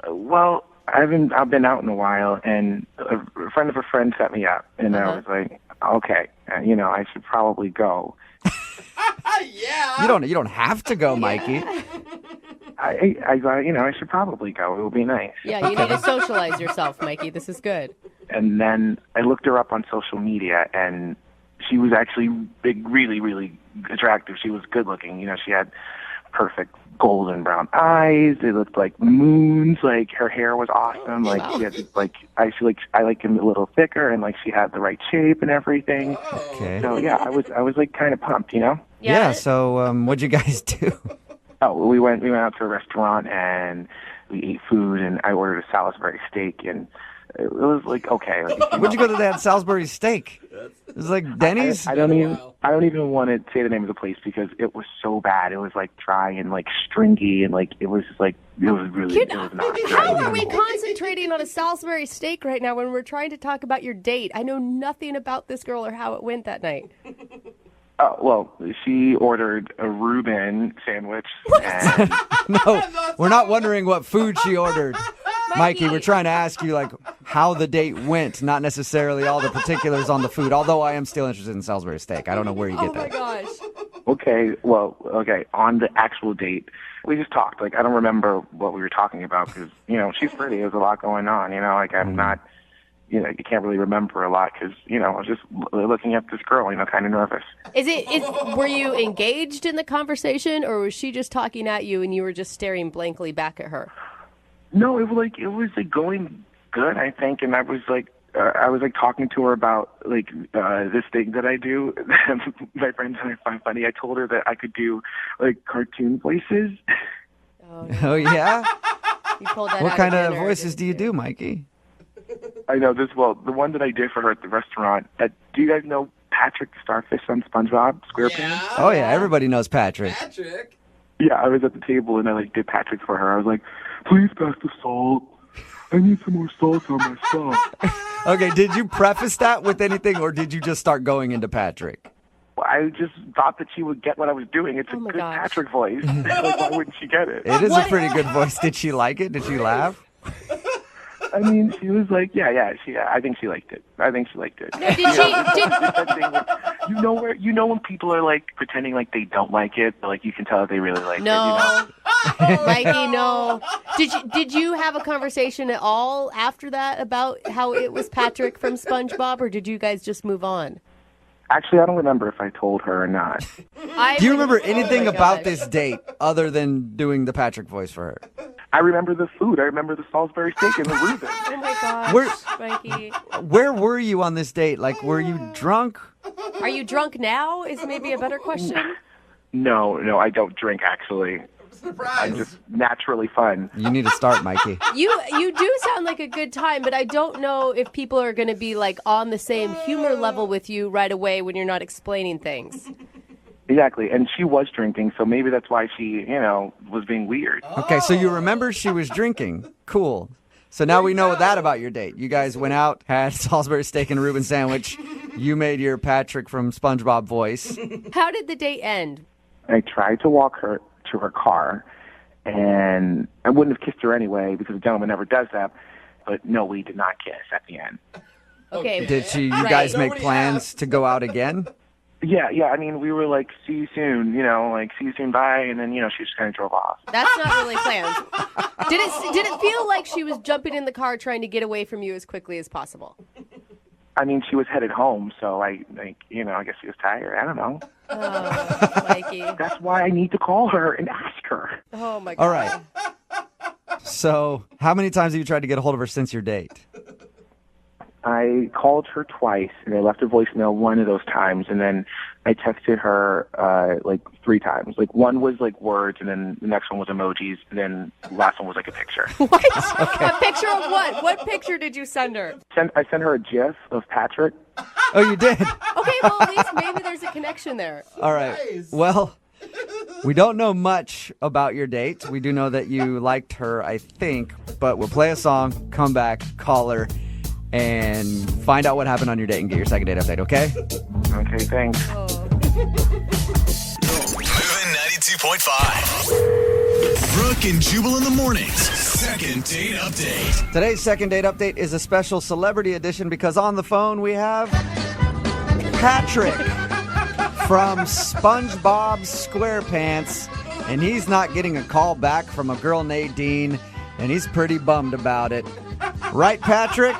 Well, I've been out in a while, and a friend of a friend set me up, and I was like, okay, I should probably go. Yeah. You don't have to go, Mikey. I should probably go. It would be nice. Yeah, you need to socialize yourself, Mikey. This is good. And then I looked her up on social media, and she was actually big, really, really attractive. She was good looking. She had perfect golden brown eyes. They looked like moons. Like her hair was awesome. Like she had I like him a little thicker, and like she had the right shape and everything. Okay. So yeah, I was like kind of pumped, Yeah. So what'd you guys do? Oh, we went out to a restaurant and we ate food, and I ordered a Salisbury steak, and it was like okay. Where'd you go to that Salisbury steak? It was like Denny's? I don't even want to say the name of the place because it was so bad. It was like dry and like stringy, and like it was really it was not good. How are we concentrating on a Salisbury steak right now when we're trying to talk about your date? I know nothing about this girl or how it went that night. Oh, well, she ordered a Reuben sandwich. And No, we're not wondering what food she ordered. Mikey, we're trying to ask you, like, how the date went, not necessarily all the particulars on the food, although I am still interested in Salisbury steak. I don't know where you get that. Oh, my gosh. Okay, on the actual date, we just talked. Like, I don't remember what we were talking about because, she's pretty. There's a lot going on, like, I'm not, you can't really remember a lot because, I was just looking at this girl, kind of nervous. Were you engaged in the conversation, or was she just talking at you and you were just staring blankly back at her? No, it was going good, I think, and I was talking to her about this thing that I do. My friends and I find funny. I told her that I could do cartoon voices. Oh yeah? You pulled that What out kind of of voices do you do, Mikey? I know this. Well, the one that I did for her at the restaurant. Do you guys know Patrick the Starfish on SpongeBob SquarePants? Oh yeah, everybody knows Patrick. Yeah, I was at the table and I did Patrick for her. I was like, "Please pass the salt. I need some more salt on my stuff." Okay, did you preface that with anything, or did you just start going into Patrick? Well, I just thought that she would get what I was doing. It's a good Patrick voice. Why wouldn't she get it? It is a pretty good voice. Did she like it? Did she laugh? I mean, she was like, yeah. I think she liked it. No, You know when people are pretending like they don't like it, but you can tell that they really like it. No, Mikey, no. Did you have a conversation at all after that about how it was Patrick from SpongeBob, or did you guys just move on? Actually, I don't remember if I told her or not. Do you remember anything about this date other than doing the Patrick voice for her? I remember the food. I remember the Salisbury steak and the Reuben. Oh my gosh, Mikey. Where were you on this date? Were you drunk? Are you drunk now? Is maybe a better question. No, I don't drink actually. I'm just naturally fun. You need to start, Mikey. You do sound like a good time, but I don't know if people are going to be on the same humor level with you right away when you're not explaining things. Exactly, and she was drinking, so maybe that's why she, was being weird. Okay, so you remember she was drinking. Cool. So now we know that about your date. You guys went out, had Salisbury steak and a Reuben sandwich. You made your Patrick from SpongeBob voice. How did the date end? I tried to walk her to her car, and I wouldn't have kissed her anyway because a gentleman never does that. But no, we did not kiss at the end. Okay. Did you guys make plans to go out again? Yeah. I mean, we were see you soon, see you soon, bye. And then, she just kind of drove off. That's not really planned. Did it feel like she was jumping in the car trying to get away from you as quickly as possible? I mean, she was headed home, so I guess she was tired. I don't know. Oh, Mikey. That's why I need to call her and ask her. Oh, my God. All right. So, how many times have you tried to get a hold of her since your date? I called her twice, and I left a voicemail one of those times, and then I texted her 3 times. One was words, and then the next one was emojis, and then the last one was a picture. What? Okay. A picture of what? What picture did you send her? I sent her a GIF of Patrick. Oh, you did? Okay, well, at least maybe there's a connection there. All right. Nice. Well, we don't know much about your date. We do know that you liked her, I think, but we'll play a song, come back, call her, and find out what happened on your date and get your second date update, okay? Okay, thanks. Moving 92.5. Brooke and Jubal in the mornings. Second date update. Today's second date update is a special celebrity edition because on the phone we have Patrick from SpongeBob SquarePants, and he's not getting a call back from a girl Nadine, and he's pretty bummed about it. Right, Patrick?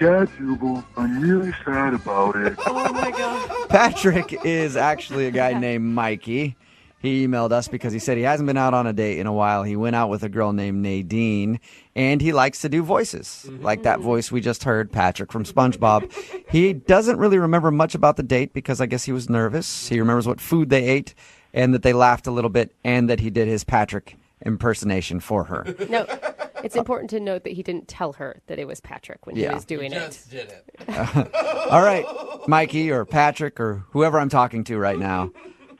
Yeah, Jubal, I'm really sad about it. Oh, my God. Patrick is actually a guy named Mikey. He emailed us because he said he hasn't been out on a date in a while. He went out with a girl named Nadine, and he likes to do voices, like that voice we just heard, Patrick from SpongeBob. He doesn't really remember much about the date because I guess he was nervous. He remembers what food they ate and that they laughed a little bit and that he did his Patrick impersonation for her. No, it's important to note that he didn't tell her that it was Patrick when he was doing it. Did it. All right, Mikey or Patrick or whoever I'm talking to right now,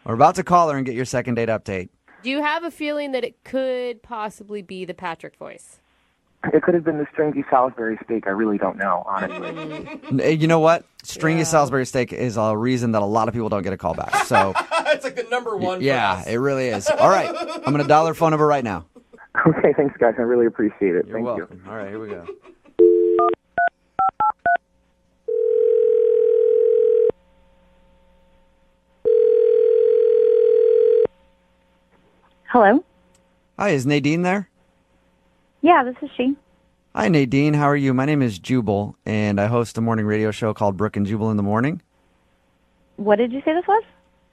we're about to call her and get your second date update. Do you have a feeling that it could possibly be the Patrick voice? It could have been the stringy Salisbury steak. I really don't know, honestly. You know what? Stringy Salisbury steak is a reason that a lot of people don't get a call back. So it's like the number one. Yeah, it really is. All right. I'm going to dial their phone number right now. Okay, thanks, guys. I really appreciate it. You're Thank welcome. All right, here we go. Hello? Hi, is Nadine there? Yeah, this is she. Hi, Nadine. How are you? My name is Jubal, and I host a morning radio show called Brooke and Jubal in the Morning. What did you say this was?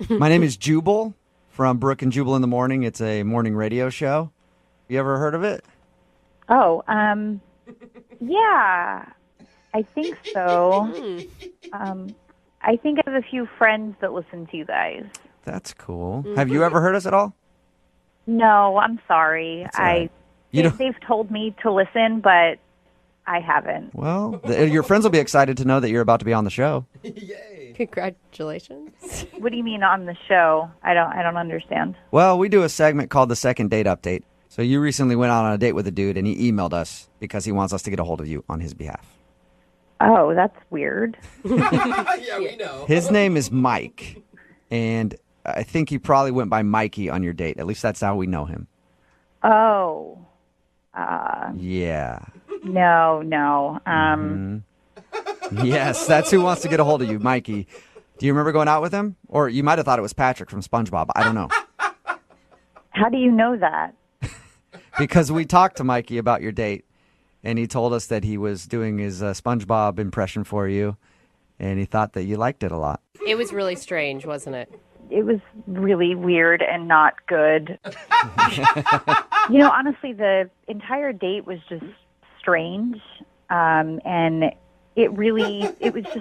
My name is Jubal from Brooke and Jubal in the Morning. It's a morning radio show. You ever heard of it? Oh, yeah, I think so. I think I have a few friends that listen to you guys. That's cool. Have you ever heard us at all? No, I'm sorry. That's all right. They've told me to listen, but I haven't. Well, your friends will be excited to know that you're about to be on the show. Yay! Congratulations. What do you mean on the show? I don't understand. Well, we do a segment called the Second Date Update. So you recently went out on a date with a dude, and he emailed us because he wants us to get a hold of you on his behalf. Oh, that's weird. Yeah, we know. His name is Mike, and I think he probably went by Mikey on your date. At least that's how we know him. Oh. Yeah. No. Yes, that's who wants to get a hold of you, Mikey. Do you remember going out with him? Or you might have thought it was Patrick from SpongeBob. I don't know. How do you know that? Because we talked to Mikey about your date, and he told us that he was doing his SpongeBob impression for you, and he thought that you liked it a lot. It was really strange, wasn't it? It was really weird and not good. Honestly, the entire date was just strange. And it was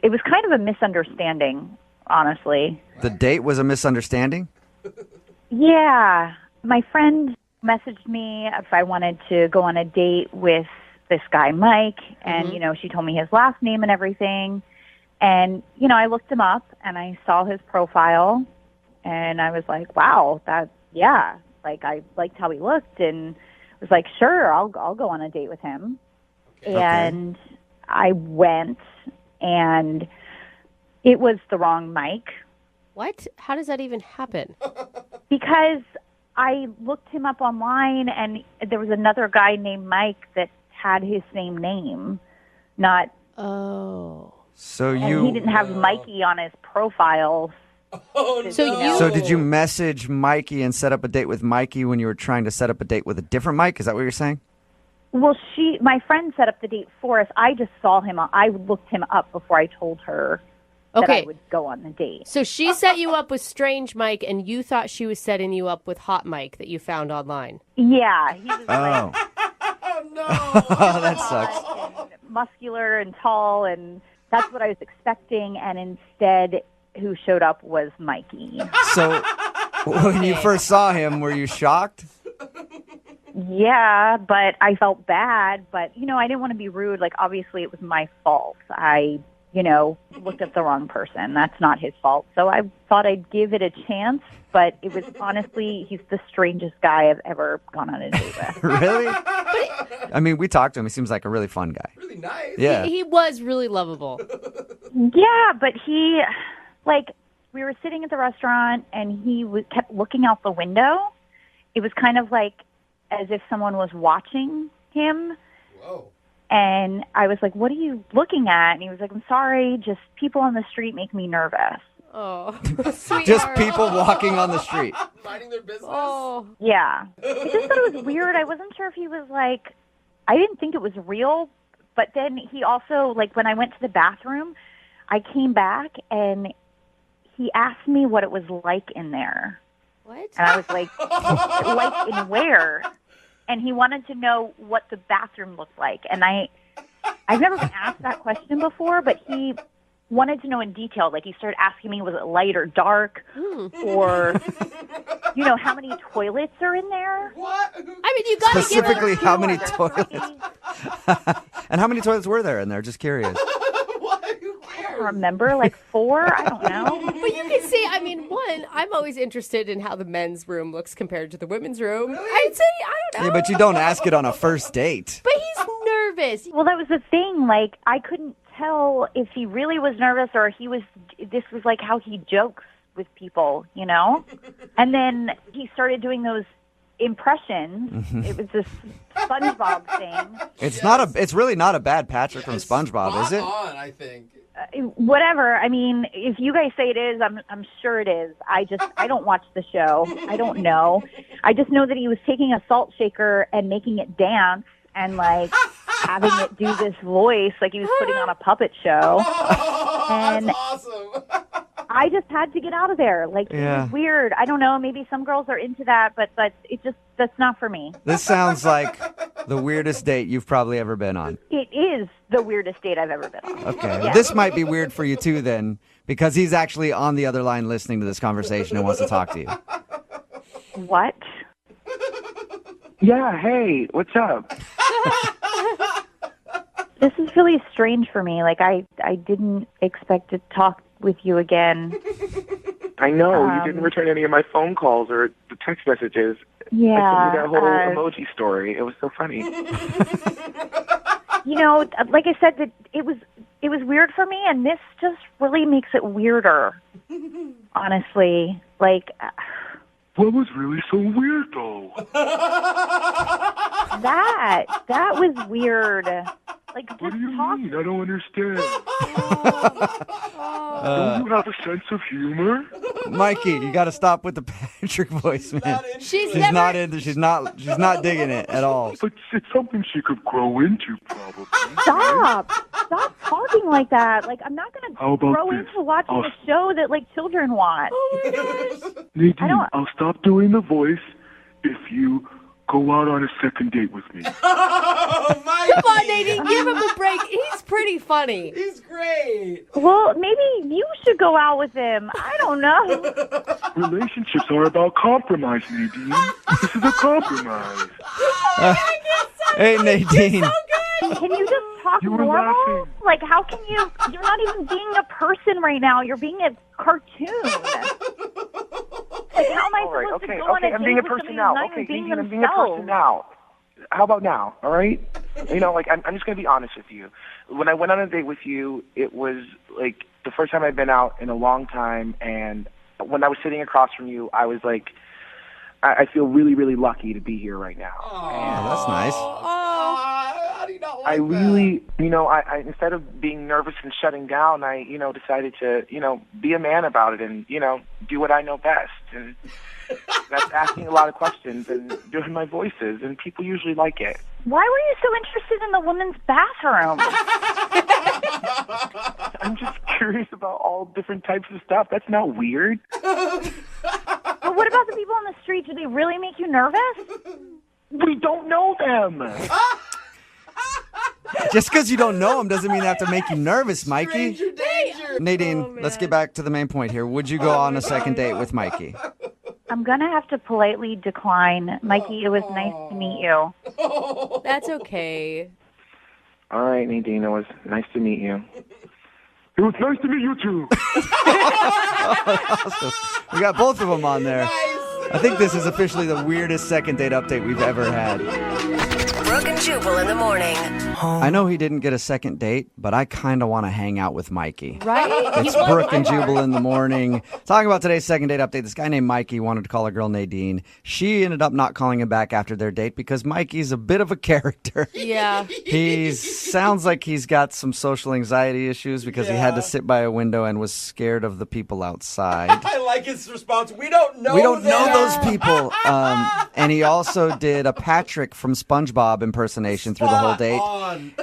kind of a misunderstanding, honestly. The date was a misunderstanding? Yeah. My friend messaged me if I wanted to go on a date with this guy, Mike. And, she told me his last name and everything. And, I looked him up and I saw his profile and I was like, wow, I liked how he looked and was like, sure, I'll go on a date with him. Okay. And I went and it was the wrong Mike. What? How does that even happen? Because I looked him up online and there was another guy named Mike that had his same name, not... Oh... So he didn't have Mikey on his profile. Oh, no. So did you message Mikey and set up a date with Mikey when you were trying to set up a date with a different Mike? Is that what you're saying? Well, my friend set up the date for us. I just saw him. I looked him up before I told her that I would go on the date. So she set you up with strange Mike, and you thought she was setting you up with hot Mike that you found online. Yeah. He was oh, no. Oh, that sucks. Muscular and tall and... That's what I was expecting, and instead, who showed up was Mikey. So, when you first saw him, were you shocked? Yeah, but I felt bad. But, I didn't want to be rude. Like, obviously, it was my fault. I, looked at the wrong person. That's not his fault. So I thought I'd give it a chance. But it was honestly, he's the strangest guy I've ever gone on a date with. Really? I mean, we talked to him. He seems like a really fun guy. Really nice. Yeah. He was really lovable. Yeah, but we were sitting at the restaurant and he kept looking out the window. It was kind of like as if someone was watching him. Whoa. And I was like, what are you looking at? And he was like, I'm sorry, just people on the street make me nervous. Oh, just people walking on the street. Minding their business? Oh. Yeah. I just thought it was weird. I wasn't sure if he was like, I didn't think it was real. But then he also, like, when I went to the bathroom, I came back and he asked me what it was like in there. What? And I was like, like in where? And he wanted to know what the bathroom looked like. And I've never been asked that question before, but he wanted to know in detail. Like, he started asking me, was it light or dark? Or, how many toilets are in there? What? I mean, you got to specifically how many toilets? And how many toilets were there in there? Just curious. What? Who cares? don't remember, like 4. I don't know. But you can see, I mean, one, I'm always interested in how the men's room looks compared to the women's room. I'd say, I don't know. Yeah, but you don't ask it on a first date. But he's nervous. Well, that was the thing. Like, I couldn't tell if he really was nervous or this was like how he jokes with people, you know? And then he started doing those impressions. It was this SpongeBob thing. It's really not a bad Patrick from SpongeBob, is it? On, I think. Whatever. I mean, if you guys say it is, I'm sure it is. I don't watch the show. I don't know. I just know that he was taking a salt shaker and making it dance and like having it do this voice like he was putting on a puppet show. And that's awesome. I just had to get out of there. Like, It was weird. I don't know. Maybe some girls are into that, but that's not for me. This sounds like the weirdest date you've probably ever been on. It is the weirdest date I've ever been on. Okay. Yeah. This might be weird for you too then, because he's actually on the other line listening to this conversation and wants to talk to you. What? Yeah, hey, what's up? This is really strange for me. Like, I didn't expect to talk with you again. I know, you didn't return any of my phone calls or the text messages. Yeah. I sent you that whole emoji story. It was so funny. You know, like I said, that it was weird for me, and this just really makes it weirder. Honestly, like. What was really so weird, though? That was weird. Like, just what do you talk. mean? I don't understand. Don't you have a sense of humor? Mikey, you got to stop with the Patrick voice, man. She's not digging it at all. But it's something she could grow into, probably. Stop talking like that. Like, I'm not going How to about grow this? into watching a show that, like, children watch. Oh, my gosh. Nadine, I'll stop doing the voice if you go out on a second date with me. Oh, my Come on, Nadine, give him a break. He's pretty funny. He's great. Well, maybe you should go out with him. I don't know. Relationships are about compromise, Nadine. This is a compromise. Hey, Nadine. Can you just talk You were normal? laughing. Like, how can you? You're not even being a person right now. You're being a cartoon. Like, how am I supposed to go on a I'm date being a with person somebody now. who's not Okay, even being Nadine, I'm being a themselves? person now. How about now, all right? You know, like, I'm just going to be honest with you. When I went on a date with you, it was, like, the first time I'd been out in a long time, and when I was sitting across from you, I was like, I feel really, really lucky to be here right now. Oh, that's nice. How do you not like I really, you know, I instead of being nervous and shutting down, I, you know, decided to, you know, be a man about it and, you know, do what I know best. And that's asking a lot of questions and doing my voices, and people usually like it. Why were you so interested in the women's bathroom? I'm just curious about all different types of stuff. That's not weird. But what about the people on the street? Do they really make you nervous? We don't know them. Just because you don't know him doesn't mean they have to make you nervous, Mikey. Stranger danger. Nadine, let's get back to the main point here. Would you go on a second date with Mikey? I'm going to have to politely decline. Mikey, it was nice to meet you. That's okay. All right, Nadine, it was nice to meet you. It was nice to meet you, too. Awesome. We got both of them on there. I think this is officially the weirdest second date update we've ever had. Brooke and Jubal in the morning. I know he didn't get a second date, but I kind of want to hang out with Mikey. Right? It's Brooke and Jubal in the morning. Talking about today's second date update, this guy named Mikey wanted to call a girl Nadine. She ended up not calling him back after their date because Mikey's a bit of a character. Yeah. He sounds like he's got some social anxiety issues because he had to sit by a window and was scared of the people outside. I like his response. We don't know those people. And he also did a Patrick from SpongeBob impersonation through the whole date.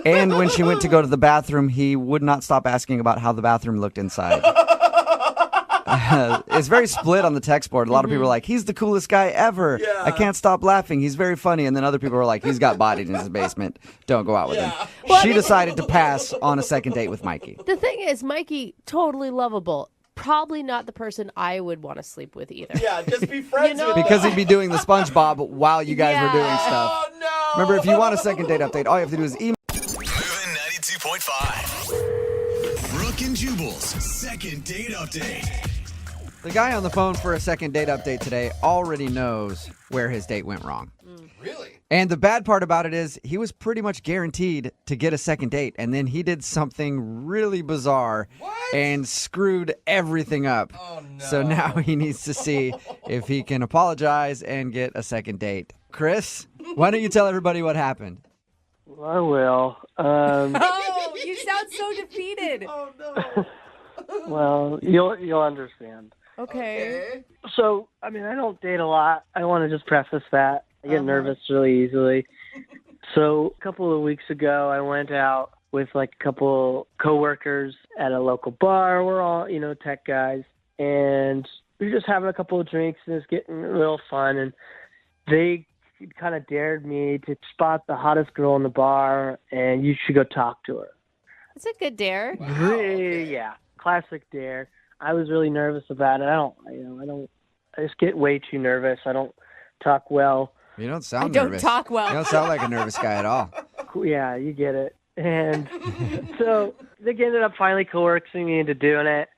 And when she went to go to the bathroom, he would not stop asking about how the bathroom looked inside. It's very split on the text board. A lot of people are like, he's the coolest guy ever. Yeah. I can't stop laughing. He's very funny. And then other people are like, he's got bodied in his basement. Don't go out with him. Well, She decided to pass on a second date with Mikey. The thing is, Mikey, totally lovable. Probably not the person I would want to sleep with either. Yeah, just be friends with Because he'd be doing the SpongeBob while you guys were doing stuff. Oh, no. Remember, if you want a second date update, all you have to do is email. Moving 92.5. Brooke and Jubal's second date update. The guy on the phone for a second date update today already knows where his date went wrong. Really? And the bad part about it is he was pretty much guaranteed to get a second date, and then he did something really bizarre and screwed everything up. Oh, no. So now he needs to see if he can apologize and get a second date. Chris, why don't you tell everybody what happened? Well, I will. Oh, you sound so defeated. Oh, no. Well, you'll understand. Okay. So, I mean, I don't date a lot. I want to just preface that. I get nervous really easily. So, a couple of weeks ago, I went out with like a couple coworkers at a local bar. We're all, tech guys. And we were just having a couple of drinks, and it's getting real fun. And they kind of dared me to spot the hottest girl in the bar, and you should go talk to her. It's a good dare. Yeah, classic dare. I was really nervous about it. I just get way too nervous. I don't talk well. You don't sound don't nervous. talk well. You don't sound like a nervous guy at all. Yeah, you get it. And so they ended up finally coercing me into doing it.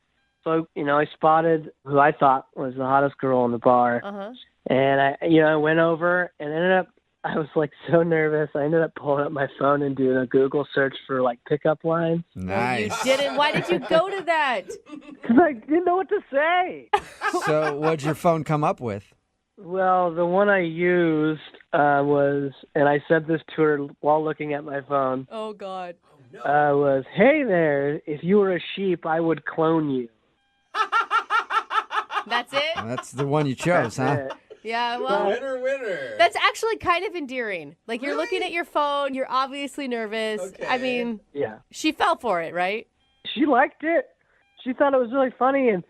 So, I spotted who I thought was the hottest girl in the bar. Uh-huh. And I went over and I was like so nervous. I ended up pulling up my phone and doing a Google search for like pickup lines. Nice. You didn't. Why did you go to that? Because I didn't know what to say. So what'd your phone come up with? Well, the one I used was, and I said this to her while looking at my phone, Oh, God. was, "Hey there, if you were a sheep, I would clone you." That's it? Well, that's the one you chose, That's huh? it. Yeah, well, Winner. that's actually kind of endearing. Like, you're looking at your phone, you're obviously nervous. Okay. I mean, Yeah. she fell for it, right? She liked it. She thought it was really funny, and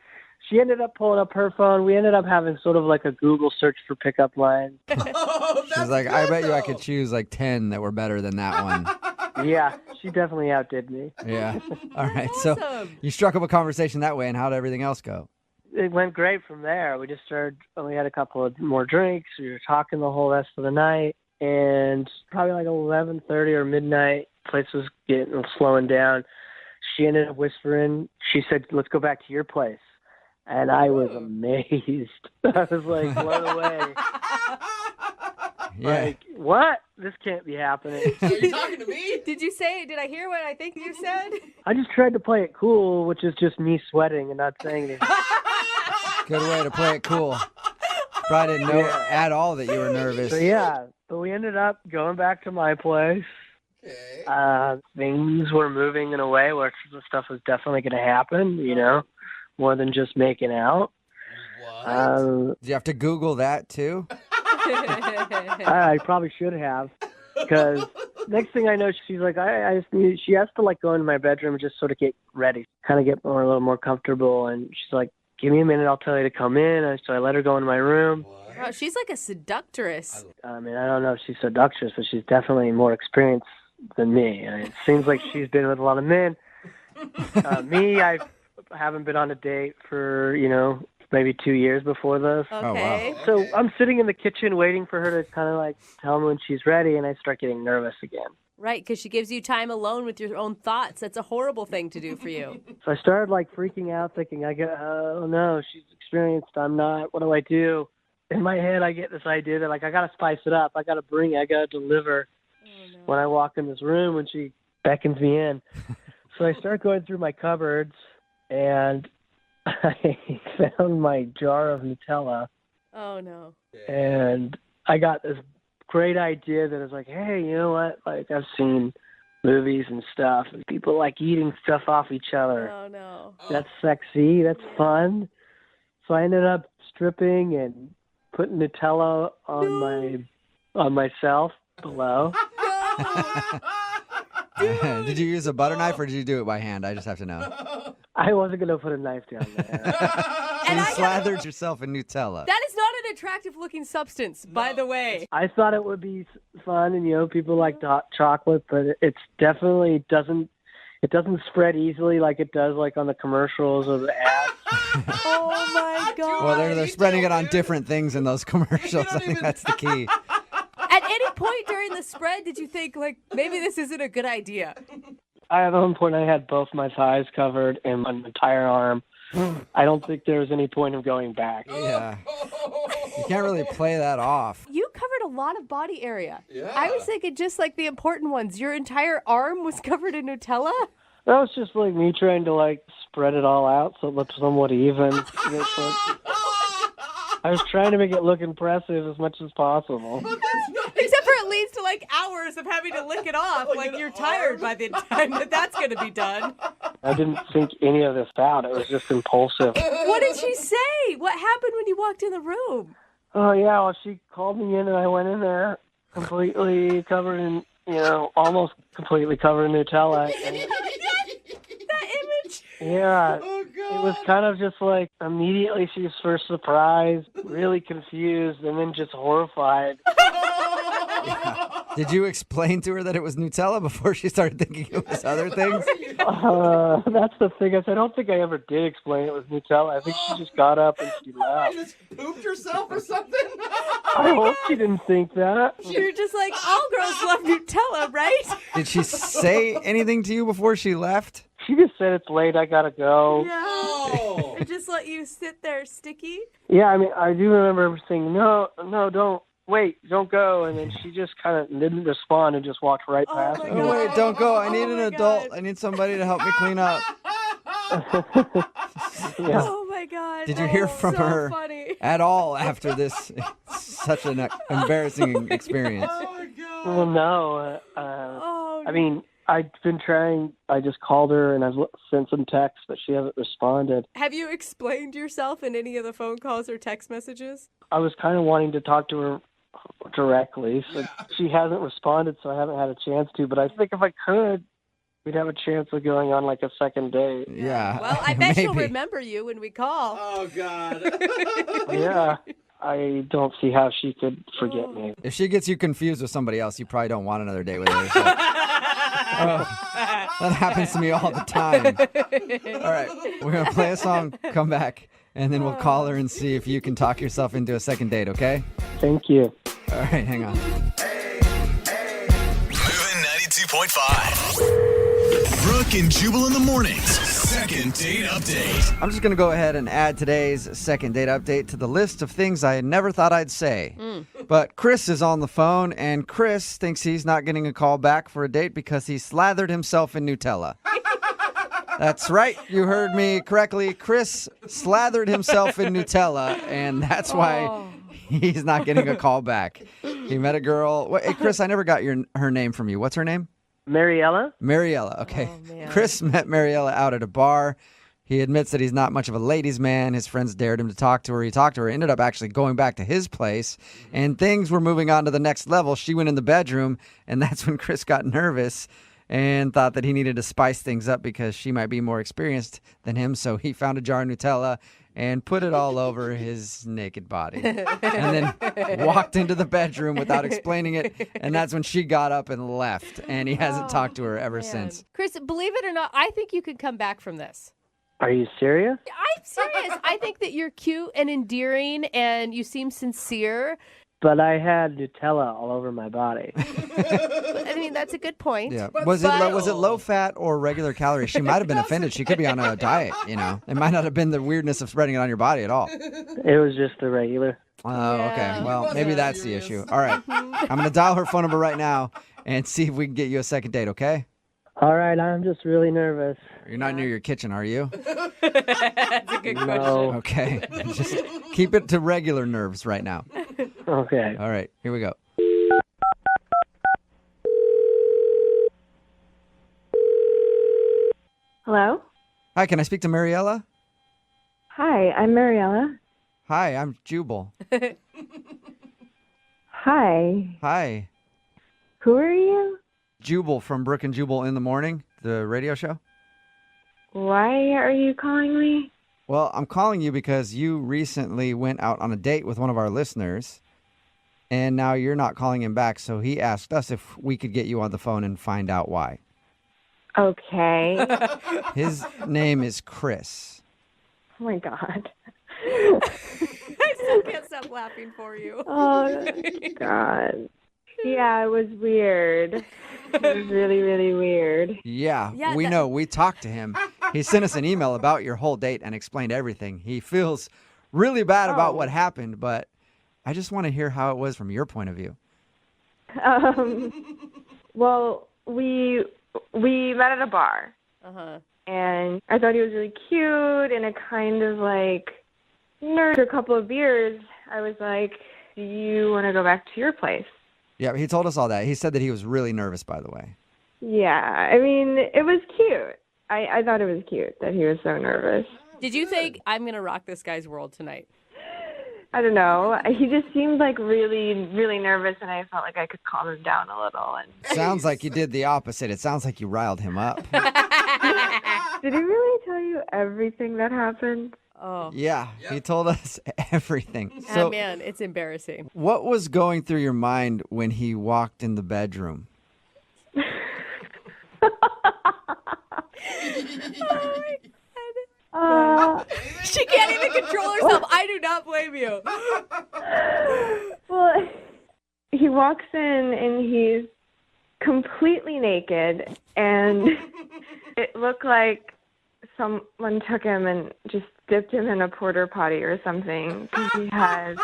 she ended up pulling up her phone. We ended up having sort of like a Google search for pickup lines. She's like, I bet you I could choose like 10 that were better than that one. Yeah, she definitely outdid me. Yeah. All right. So Awesome. you struck up a conversation that way, and how did everything else go? It went great from there. We had a couple of more drinks. We were talking the whole rest of the night, and probably like 11:30 or midnight, place was slowing down. She ended up whispering. She said, "Let's go back to your place." And I was amazed. I was like blown away. Yeah. Like, what? This can't be happening. Are you talking to me? Did I hear what I think you said? I just tried to play it cool, which is just me sweating and not saying anything. Good way to play it cool. Probably didn't know at all that you were nervous. But we ended up going back to my place. Okay. Things were moving in a way where the stuff was definitely going to happen, more than just making out. What? Did you have to Google that too? I probably should have, because next thing I know, she's like, she has to like go into my bedroom and just sort of get ready, kind of get a little more comfortable. And she's like, "Give me a minute, I'll tell you to come in." And so I let her go into my room. Wow, she's like a seductress. I mean, I don't know if she's seductress, but she's definitely more experienced than me. I mean, it seems like she's been with a lot of men. Me, I haven't been on a date for, maybe 2 years before this. Okay. Oh, wow. So I'm sitting in the kitchen waiting for her to kind of like tell me when she's ready, and I start getting nervous again. Right, because she gives you time alone with your own thoughts. That's a horrible thing to do for you. So I started like freaking out, thinking, oh no, she's experienced, I'm not. What do I do? In my head, I get this idea that like I gotta spice it up. I gotta deliver when I walk in this room when she beckons me in. So I start going through my cupboards, and I found my jar of Nutella. Oh, no. And I got this great idea that is like, hey, you know what? Like, I've seen movies and stuff, and people like eating stuff off each other. Oh, no. That's sexy. That's fun. So I ended up stripping and putting Nutella on myself below. Did you use a butter knife or did you do it by hand? I just have to know. I wasn't going to put a knife down there. So you slathered yourself in Nutella. That is not an attractive-looking substance, by the way. I thought it would be fun, and people like hot chocolate, but it's definitely doesn't spread easily like it does like on the commercials or the ads. Oh my God. Well, they're spreading it on different things in those commercials. I think that's the key. At any point during the spread, did you think, like, maybe this isn't a good idea? At one point, I had both my thighs covered and my entire arm. I don't think there was any point of going back. Yeah. You can't really play that off. You covered a lot of body area. Yeah. I was thinking just like the important ones. Your entire arm was covered in Nutella? That was just like me trying to like spread it all out so it looked somewhat even. I was trying to make it look impressive as much as possible. Except for it leads to like hours of having to lick it off. Like you're tired by the time that's going to be done. I didn't think any of this out. It was just impulsive. What did she say? What happened when you walked in the room? Oh, yeah. Well, she called me in and I went in there completely covered in, almost completely covered in Nutella. And that image. Yeah. It was kind of just like immediately she was first surprised, really confused, and then just horrified. Did you explain to her that it was Nutella before she started thinking it was other things? That's the thing. I don't think I ever did explain it was Nutella. I think she just got up and she left. You just pooped yourself or something? I hope she didn't think that. You're just like, all girls love Nutella, right? Did she say anything to you before she left? She just said it's late, I gotta go. No. And just let you sit there sticky? Yeah, I mean, I do remember her saying, no, don't. Wait, don't go. And then she just kind of didn't respond and just walked right past me. Oh, wait, don't go. I need an adult. I need somebody to help me clean up. Yeah. Oh, my God. Did you hear from her at all after this such an embarrassing experience? Oh, my God. Well, no. I mean, I've been trying. I just called her and I've sent some texts, but she hasn't responded. Have you explained yourself in any of the phone calls or text messages? I was kind of wanting to talk to her directly. So she hasn't responded, so I haven't had a chance to. But I think if I could, we'd have a chance of going on like a second date. Yeah. Well, I bet she'll remember you when we call. Oh, God. Yeah. I don't see how she could forget me. If she gets you confused with somebody else, you probably don't want another date with her. So. That happens to me all the time. All right, we're going to play a song, come back, and then we'll call her and see if you can talk yourself into a second date, okay? Thank you. All right, hang on. Moving 92.5. Brooke and Jubal in the mornings. Second date update. I'm just going to go ahead and add today's second date update to the list of things I never thought I'd say. But Chris is on the phone, and Chris thinks he's not getting a call back for a date because he slathered himself in Nutella. That's right. You heard me correctly. Chris slathered himself in Nutella, and that's why he's not getting a call back. He met a girl. Hey, Chris, I never got her name from you. What's her name? Mariella? Mariella, okay. Chris met Mariella out at a bar. He admits that he's not much of a ladies' man. His friends dared him to talk to her. He talked to her, ended up actually going back to his place, and things were moving on to the next level. She went in the bedroom, and that's when Chris got nervous and thought that he needed to spice things up because she might be more experienced than him. So he found a jar of Nutella and put it all over his naked body. And then walked into the bedroom without explaining it. And that's when she got up and left. And he hasn't talked to her ever since. Chris, believe it or not, I think you could come back from this. Are you serious? I'm serious. I think that you're cute and endearing and you seem sincere. But I had Nutella all over my body. I mean, that's a good point. Yeah. Was it low fat or regular calories? She might have been offended. She could be on a diet, It might not have been the weirdness of spreading it on your body at all. It was just the regular. Oh, okay. Well, maybe that's the issue. All right. I'm going to dial her phone number right now and see if we can get you a second date, okay? All right. I'm just really nervous. You're not near your kitchen, are you? That's a good question. Okay. Just keep it to regular nerves right now. Okay. All right. Here we go. Hello? Hi, can I speak to Mariella? Hi, I'm Mariella. Hi, I'm Jubal. Hi. Hi. Who are you? Jubal from Brooke and Jubal in the Morning, the radio show. Why are you calling me? Well, I'm calling you because you recently went out on a date with one of our listeners, and now you're not calling him back, so he asked us if we could get you on the phone and find out why. Okay. His name is Chris. Oh, my God. I still can't stop laughing for you. Oh, God. Yeah, it was weird. It was really, really weird. Yeah, we know. We talked to him. He sent us an email about your whole date and explained everything. He feels really bad about what happened, but I just want to hear how it was from your point of view. Well, we met at a bar. And I thought he was really cute, and it kind of like, after a couple of beers, I was like, do you want to go back to your place? Yeah, he told us all that. He said that he was really nervous, by the way. Yeah, I mean, it was cute. I thought it was cute that he was so nervous. Did you think, I'm going to rock this guy's world tonight? I don't know. He just seemed like really, really nervous, and I felt like I could calm him down a little. And Sounds like you did the opposite. It sounds like you riled him up. Did he really tell you everything that happened? Oh. Yeah, he told us everything. Oh, So, man, it's embarrassing. what was going through your mind when he walked in the bedroom? She can't even control herself. I do not blame you. Well, he walks in and he's completely naked, and it looked like someone took him and just dipped him in a porta potty or something. 'Cause he had,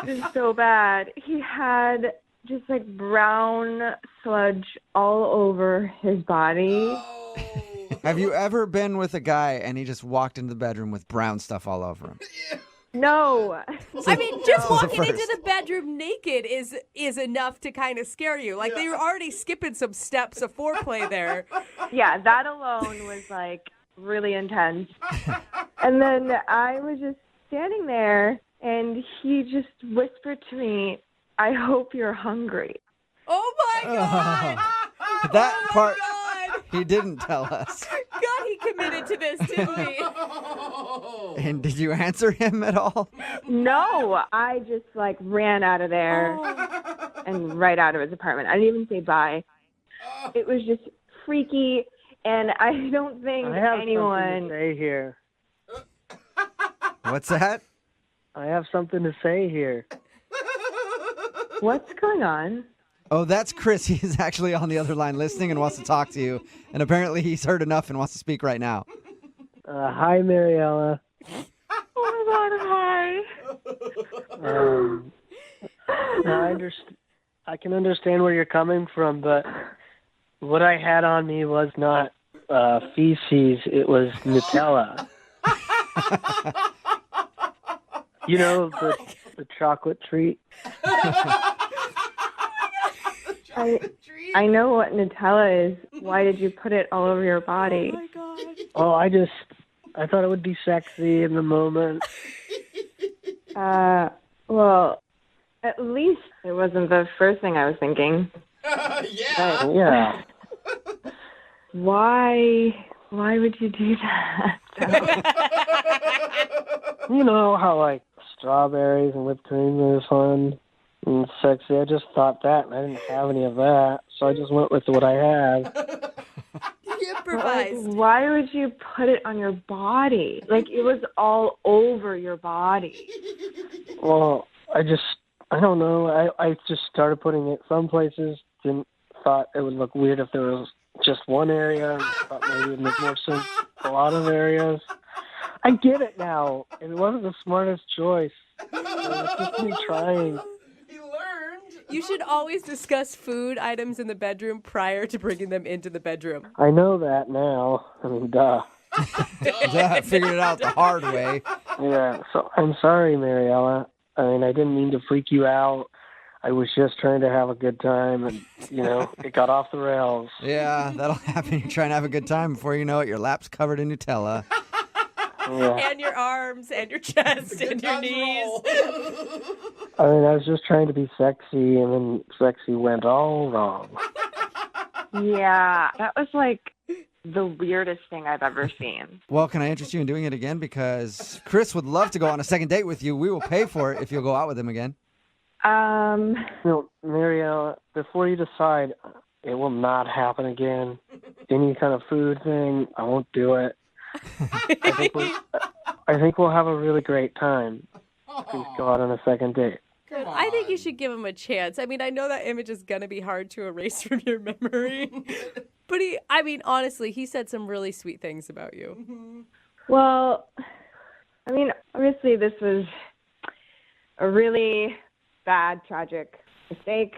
it was so bad. He had just like brown sludge all over his body. Have you ever been with a guy and he just walked into the bedroom with brown stuff all over him? No. I mean, just This is the walking into first. the bedroom naked is enough to kind of scare you. Like, they were already skipping some steps of foreplay there. Yeah, that alone was like really intense. And then I was just standing there, and he just whispered to me, "I hope you're hungry." Oh my God! That part God! he didn't tell us. God, he committed to this, didn't he? And did you answer him at all? No, I just like ran out of there and right out of his apartment. I didn't even say bye. It was just freaky, and I don't think I have anyone. something to say here. What's that? I have something to say here. What's going on? Oh, that's Chris. He's actually on the other line listening and wants to talk to you. And apparently he's heard enough and wants to speak right now. Hi, Mariella. Oh my God, Now I can understand where you're coming from, but what I had on me was not feces. It was Nutella. You know, the chocolate treat. I know what Nutella is. Why did you put it all over your body? Oh, I thought it would be sexy in the moment. Well, at least it wasn't the first thing I was thinking. Yeah. Why would you do that? You know how, like, strawberries and whipped cream are fun and sexy. I just thought that, and I didn't have any of that, so I just went with what I had. You improvised. Like, why would you put it on your body? Like, it was all over your body. Well, I don't know. I just started putting it some places. Thought it would look weird if there was just one area. Thought maybe it would make more sense a lot of areas. I get it now. It wasn't the smartest choice. It was just me trying. You should always discuss food items in the bedroom prior to bringing them into the bedroom. I know that now. I mean, duh. I figured it out the hard way. Yeah, so I'm sorry, Mariella. I mean, I didn't mean to freak you out. I was just trying to have a good time, and, you know, it got off the rails. Yeah, that'll happen. You're trying to have a good time. Before you know it, your lap's covered in Nutella. Yeah. And your arms, and your chest, and your knees. I mean, I was just trying to be sexy, and then sexy went all wrong. Yeah, that was like the weirdest thing I've ever seen. Well, can I interest you in doing it again? Because Chris would love to go on a second date with you. We will pay for it if you'll go out with him again. No, Mariella, before you decide, it will not happen again. Any kind of food thing, I won't do it. I think we'll have a really great time. Please go out on a second date. I think you should give him a chance. I mean, I know that image is going to be hard to erase from your memory. But honestly, he said some really sweet things about you. Well, I mean, obviously this was a really bad, tragic mistake.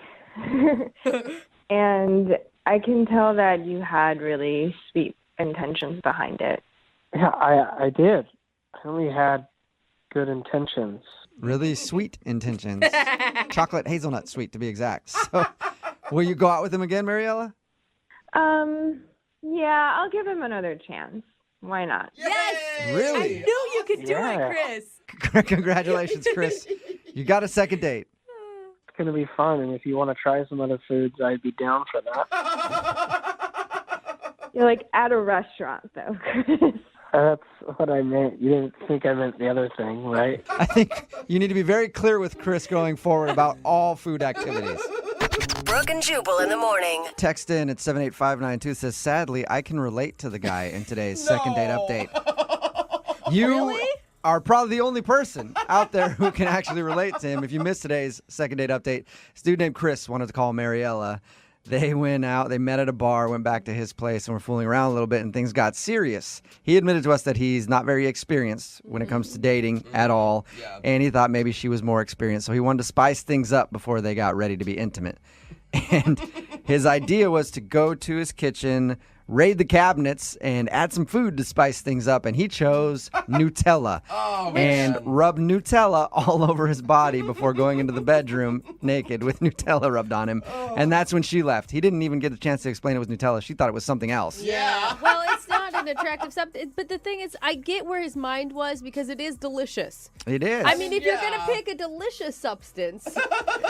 And I can tell that you had really sweet intentions behind it. Yeah, I did. I only had good intentions. Really sweet intentions. Chocolate hazelnut sweet, to be exact. So, will you go out with him again, Mariella? Yeah, I'll give him another chance. Why not? Yes! Really? I knew you could do it, Chris. Congratulations, Chris. You got a second date. It's going to be fun, and if you want to try some other foods, I'd be down for that. You're like at a restaurant, though, Chris. That's what I meant. You didn't think I meant the other thing, right? I think you need to be very clear with Chris going forward about all food activities. Brooke and Jubal in the morning. Text in at 78592 says, sadly, I can relate to the guy in today's second date update. You are probably the only person out there who can actually relate to him. If you missed today's second date update, this dude named Chris wanted to call Mariella. They went out, they met at a bar, went back to his place, and were fooling around a little bit, and things got serious. He admitted to us that he's not very experienced when it comes to dating at all, and he thought maybe she was more experienced, so he wanted to spice things up before they got ready to be intimate. And his idea was to go to his kitchen, raid the cabinets, and add some food to spice things up. And he chose Nutella and rubbed Nutella all over his body before going into the bedroom naked with Nutella rubbed on him. And that's when she left. He didn't even get the chance to explain it was Nutella. She thought it was something else. Yeah. Well, it's not an attractive substance. But the thing is, I get where his mind was because it is delicious. It is. I mean, if you're going to pick a delicious substance,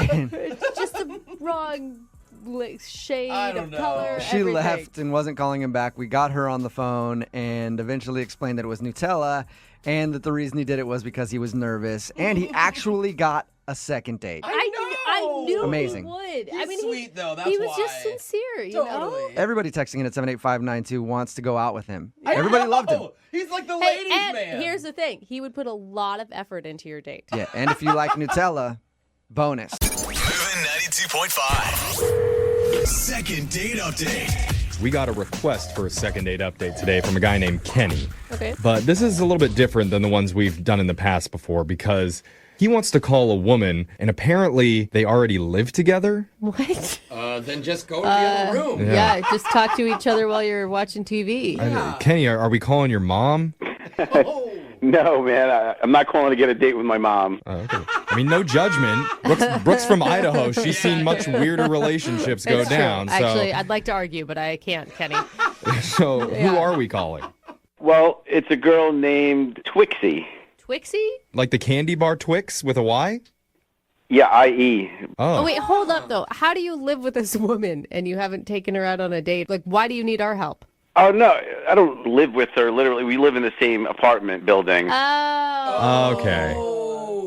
it's just the wrong shade of color. She everything. left and wasn't calling him back. We got her on the phone and eventually explained that it was Nutella and that the reason he did it was because he was nervous. And he actually got a second date. I knew Amazing. he would. He's sweet, though. That's he was why. just sincere, you know? Everybody texting in at 78592 wants to go out with him. Everybody loved him. He's like the Hey, ladies' and man. here's the thing. He would put a lot of effort into your date. Yeah, and if you like Nutella, bonus. Moving 92.5. Second date update. We got a request for a second date update today from a guy named Kenny. Okay. But this is a little bit different than the ones we've done in the past before because he wants to call a woman, and apparently they already live together. What? Then just go to the other room. Yeah. Just talk to each other while you're watching TV. Kenny, are we calling your mom? No, man. I'm not calling to get a date with my mom. Okay. I mean, no judgment. Brooke's from Idaho. She's seen much weirder relationships go It's true. down. So, Actually, I'd like to argue, but I can't, Kenny. so who are we calling? Well, it's a girl named Twixie. Twixie? Like the candy bar Twix with a Y? Yeah, I-E. Oh, wait, hold up, though. How do you live with this woman and you haven't taken her out on a date? Like, why do you need our help? Oh, no, I don't live with her. Literally, we live in the same apartment building. Oh. Okay.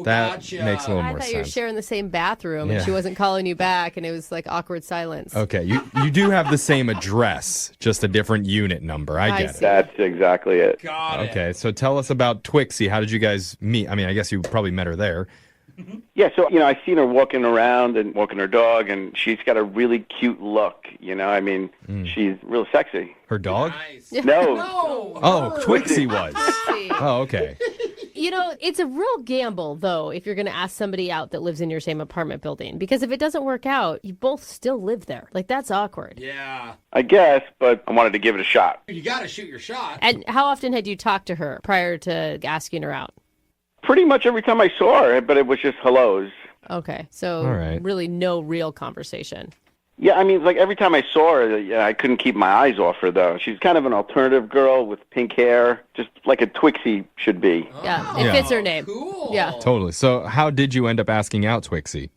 That makes a little I more thought you were sense. sharing the same bathroom and Yeah. she wasn't calling you back and it was like awkward silence. Okay, you do have the same address, just a different unit number. I get it. That's exactly it. Okay, so tell us about Twixie. How did you guys meet? I mean, I guess you probably met her there. Yeah, so, I seen her walking around and walking her dog, and she's got a really cute look, I mean, she's real sexy. Her dog? No. Oh, Twixie was. Oh, okay. It's a real gamble, though, if you're going to ask somebody out that lives in your same apartment building. Because if it doesn't work out, you both still live there. Like, that's awkward. Yeah. I guess, but I wanted to give it a shot. You got to shoot your shot. And how often had you talked to her prior to asking her out? Pretty much every time I saw her, but it was just hellos. Okay, so All right. really no real conversation. Yeah, I mean, like every time I saw her, I couldn't keep my eyes off her, though. She's kind of an alternative girl with pink hair, just like a Twixie should be. Yeah, it fits her name. Cool. Yeah. Totally. So how did you end up asking out Twixie?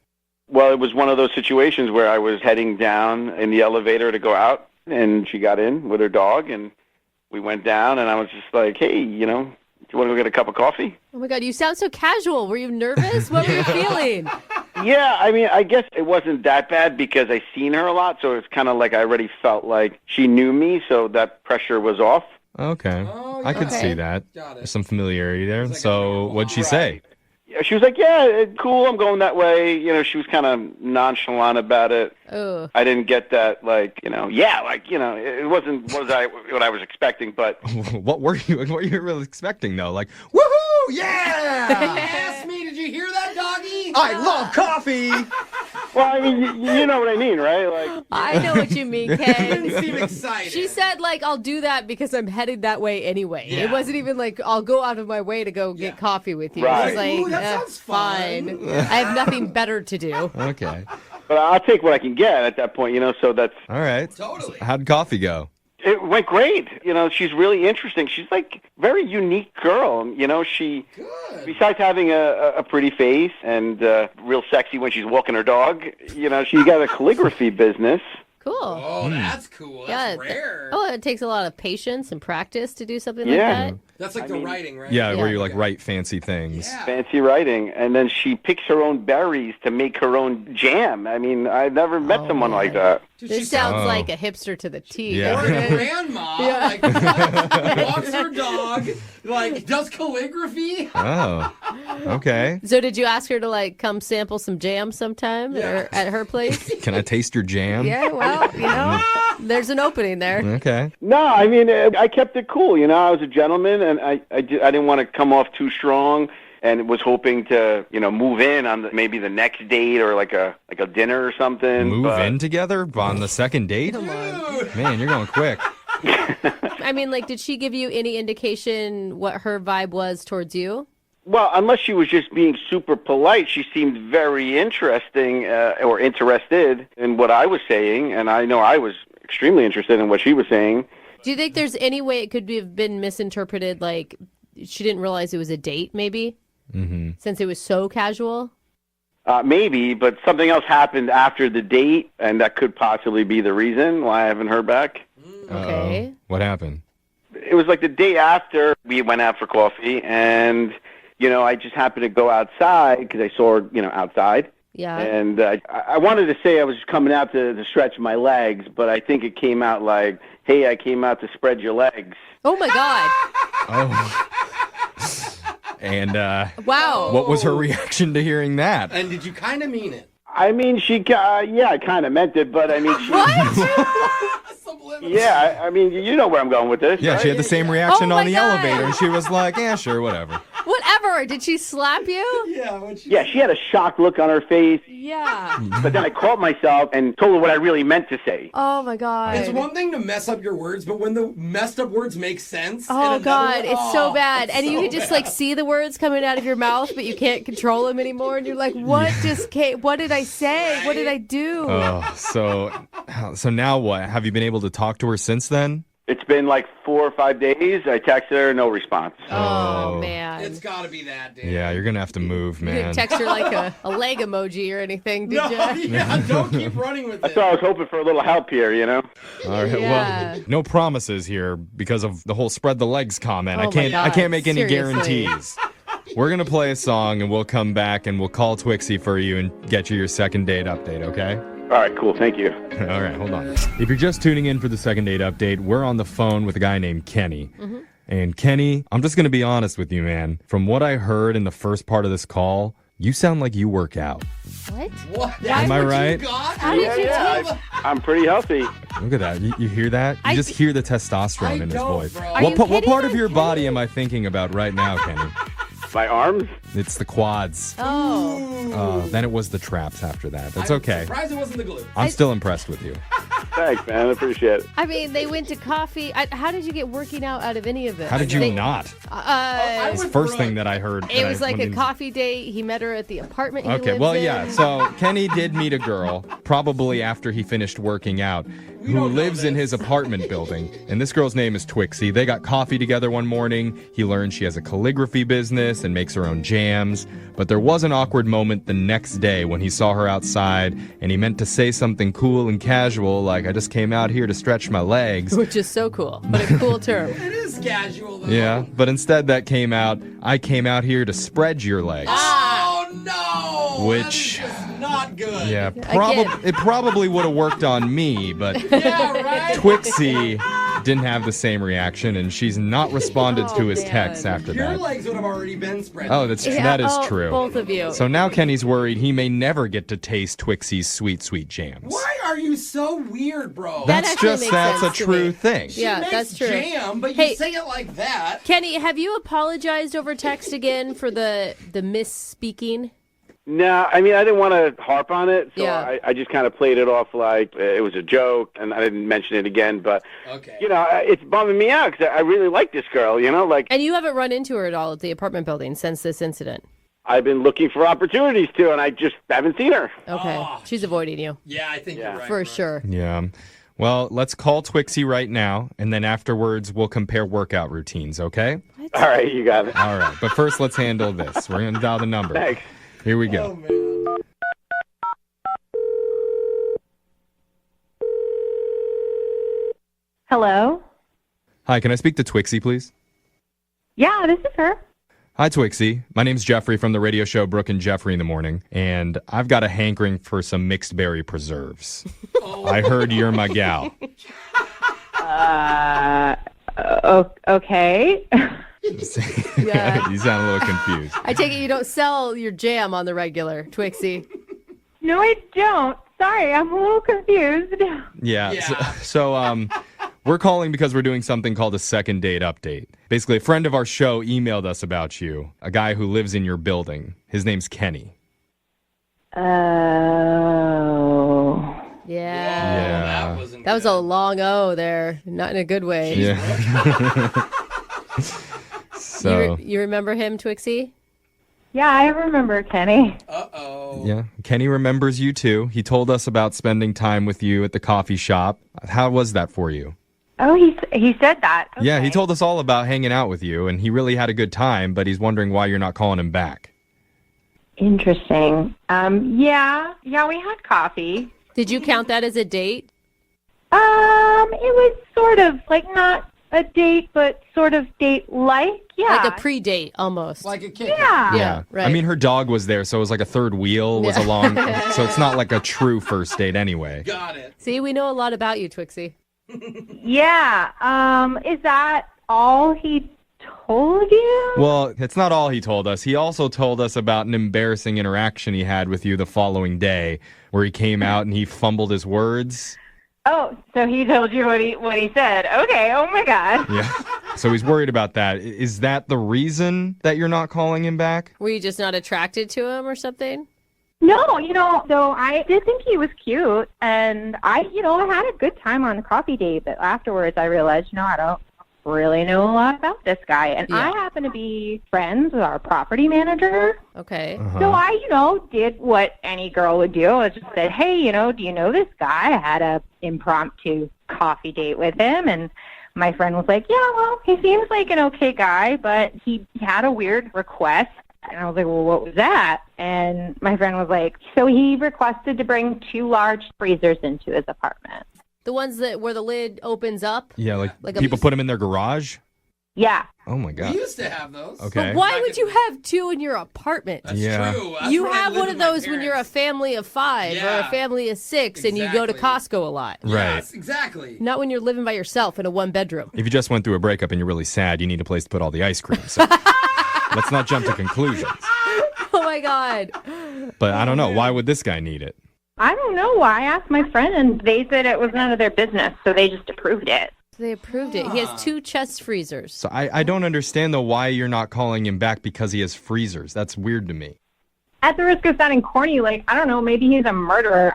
Well, it was one of those situations where I was heading down in the elevator to go out, and she got in with her dog, and we went down, and I was just like, hey, do you want to go get a cup of coffee? Oh my God, you sound so casual. Were you nervous? What were you feeling? Yeah, I mean, I guess it wasn't that bad because I seen her a lot, so it's kind of like I already felt like she knew me, so that pressure was off. Okay. I could see that. There's some familiarity there. So what'd she say? She was like, yeah, cool, I'm going that way. You know, she was kind of nonchalant about it. Oh. I didn't get that, like, you know, it wasn't what I was expecting, but... What were you really expecting, though? Like, woohoo, yeah! Ask me, did you hear that, doggy? I love coffee! Well, I mean, you know what I mean, right? Like, I know what you mean, Ken. You didn't seem excited. She said, like, I'll do that because I'm headed that way anyway. Yeah. It wasn't even like, I'll go out of my way to go get coffee with you. Right. It was like, Ooh, that sounds fine. fun. I have nothing better to do. Okay. but I'll take what I can get at that point, you know, so that's... All right. Totally. How'd coffee go? It went great. You know, she's really interesting. She's like very unique girl. You know, besides having a pretty face and real sexy when she's walking her dog, you know, she's got a calligraphy business. Cool. Oh, that's cool. That's rare. It takes a lot of patience and practice to do something Yeah. like that. That's like the writing, right? Yeah, where you like write fancy things. Yeah. Fancy writing. And then she picks her own berries to make her own jam. I mean, I've never met someone like that. Dude, This sounds like a hipster to the T. Yeah. Or a grandma, like, walks her dog, like, does calligraphy. Oh, okay. So did you ask her to like come sample some jam sometime or at her place? Can I taste your jam? Yeah, well, you know, there's an opening there. Okay. No, I mean, I kept it cool. You know, I was a gentleman, and I didn't want to come off too strong, and was hoping to, you know, move in on maybe the next date or like a dinner or something. Move in together on the second date? Come on. Man, you're going quick. I mean, like, did she give you any indication what her vibe was towards you? Well, unless she was just being super polite, she seemed very interesting or interested in what I was saying, and I know I was extremely interested in what she was saying. Do you think there's any way it could have been misinterpreted, like she didn't realize it was a date, maybe? Mm-hmm. Since it was so casual? Maybe, but something else happened after the date, and that could possibly be the reason why I haven't heard back. Okay. What happened? It was like the day after we went out for coffee, and, you know, I just happened to go outside because I saw her, you know, outside. Yeah. And I wanted to say I was coming out to stretch my legs, but I think it came out like, hey, I came out to spread your legs. Oh, my God. Oh. And wow. What was her reaction to hearing that? And did you kind of mean it? I mean, I kind of meant it, but I mean, yeah, I mean, you know where I'm going with this. Yeah, right? she had the same reaction Oh on my the God. elevator, and she was like, yeah, sure, whatever. Whatever. Did she slap you? Yeah. Yeah, she had a shocked look on her face, Yeah. but then I caught myself and told her what I really meant to say. Oh, my God. It's one thing to mess up your words, but when the messed up words make sense. Oh, and God. another- It's so bad. it's And you so can just, bad. like, see the words coming out of your mouth, but you can't control them anymore. And you're like, what just came? What did I say? What did I do? Oh, so now what? Have you been able to talk to her since then? It's been like 4 or 5 days. I texted her, no response. Oh, man. It's got to be that, dude. Yeah, you're gonna have to move, You man. didn't text her like a leg emoji or anything, did No, you? yeah, don't keep running with That's it. why I was hoping for a little help here, you know? All right, Yeah. well, no promises here because of the whole spread the legs comment. Oh I my can't God, make any seriously. guarantees. We're gonna play a song and we'll come back and we'll call Twixie for you and get you your second date update, okay? All right, cool. Thank you. All right, hold on. If you're just tuning in for the second date update, we're on the phone with a guy named Kenny. Mm-hmm. And Kenny, I'm just going to be honest with you, man. From what I heard in the first part of this call, you sound like you work out. What? What? Am I right? How did you tell? I'm pretty healthy. Look at that. You hear that? You just hear the testosterone in his don't, voice. bro. Are you What hitting part of on your Kenny? body am I thinking about right now, Kenny? My arms? It's the quads. Oh. Then it was the traps after that. That's I'm okay. surprised it wasn't the glue. I'm still impressed with you. Thanks, man. I appreciate it. I mean, they went to coffee. How did you get working out of any of it? How did you They- not? I It's the would first Brooke. thing that I heard. It that was I- like I a mean- coffee date. He met her at the apartment he Okay, lives well, in. yeah. So Kenny did meet a girl, probably after he finished working out, who lives in his apartment building. And this girl's name is Twixie. They got coffee together one morning. He learned she has a calligraphy business and makes her own jams. But there was an awkward moment the next day when he saw her outside and he meant to say something cool and casual, like, I just came out here to stretch my legs. Which is so cool, but a cool term. It is casual, though. Yeah, but instead that came out, I came out here to spread your legs. Oh, no. Which- That is just not good. Yeah, Again. it probably would have worked on me, but Yeah, right? Twixie didn't have the same reaction, and she's not responded to his texts after Your that. legs would have already been spread. Oh, that is true. Both of you. So now Kenny's worried he may never get to taste Twixie's sweet, sweet jams. Why are you so weird, bro? That's a true thing. Yeah, that's true. Jam, but you say it like that. Kenny, have you apologized over text again for the misspeaking? No, I mean, I didn't want to harp on it, so Yeah. I just kind of played it off like it was a joke, and I didn't mention it again. But, it's bumming me out because I really like this girl, And you haven't run into her at all at the apartment building since this incident? I've been looking for opportunities to, and I just haven't seen her. Okay. She's avoiding you. Yeah, I think you're right. For sure. Yeah. Well, let's call Twixie right now, and then afterwards we'll compare workout routines, okay? All right, you got it. All right, but first let's handle this. We're going to dial the number. Thanks. Here we go. Hello? Hi, can I speak to Twixie, please? Yeah, this is her. Hi, Twixie. My name's Jeffrey from the radio show Brooke and Jeffrey in the Morning, and I've got a hankering for some mixed berry preserves. I heard you're my gal. Okay. Yeah. You sound a little confused. I take it you don't sell your jam on the regular, Twixie. No, I don't. Sorry, I'm a little confused. Yeah. So we're calling because we're doing something called a second date update. Basically, a friend of our show emailed us about you, a guy who lives in your building. His name's Kenny. Oh. Yeah. That was a long O there. Not in a good way. Yeah. So You remember him, Twixie? Yeah, I remember Kenny. yeah, Kenny remembers you too. He told us about spending time with you at the coffee shop. How was that for you? Oh, he said that. Okay. Yeah, he told us all about hanging out with you, and he really had a good time, but he's wondering why you're not calling him back. Interesting. Yeah, we had coffee. Did you count that as a date? It was sort of like not a date, but sort of date-like. Yeah. Like a pre-date, almost. Like a kid. Yeah. Right. I mean, her dog was there, so it was like a third wheel was along, so it's not like a true first date anyway. Got it. See, we know a lot about you, Twixie. Yeah. Is that all he told you? Well, it's not all he told us. He also told us about an embarrassing interaction he had with you the following day, where he came out and he fumbled his words. Oh, so he told you what he said. Okay, oh my God. Yeah. So he's worried about that. Is that the reason that you're not calling him back? Were you just not attracted to him or something? No, so I did think he was cute, and I had a good time on the coffee date, but afterwards I realized, I don't really know a lot about this guy, and I happen to be friends with our property manager. Okay. So I, did what any girl would do. I just said, hey, do you know this guy? I had a impromptu coffee date with him, and my friend was like, yeah, well, he seems like an okay guy, but he had a weird request. And I was like, well, what was that? And my friend was like, so he requested to bring 2 large freezers into his apartment. The ones where the lid opens up? Yeah, like a- people put him in their garage? Yeah. Oh, my God. We used to have those. Okay. But why would you have 2 in your apartment? That's Yeah. true. That's You where I have lived one of with my those when you're a parents. family of 5 or a family of 6 and you go to Costco a lot. Right. Yes, exactly. Not when you're living by yourself in a 1-bedroom. If you just went through a breakup and you're really sad, you need a place to put all the ice cream. So let's not jump to conclusions. Oh, my God. But I don't know. Why would this guy need it? I don't know why. I asked my friend, and they said it was none of their business, so they just approved it. They approved it. He has 2 chest freezers. So I don't understand, though, why you're not calling him back because he has freezers. That's weird to me. At the risk of sounding corny, I don't know, maybe he's a murderer.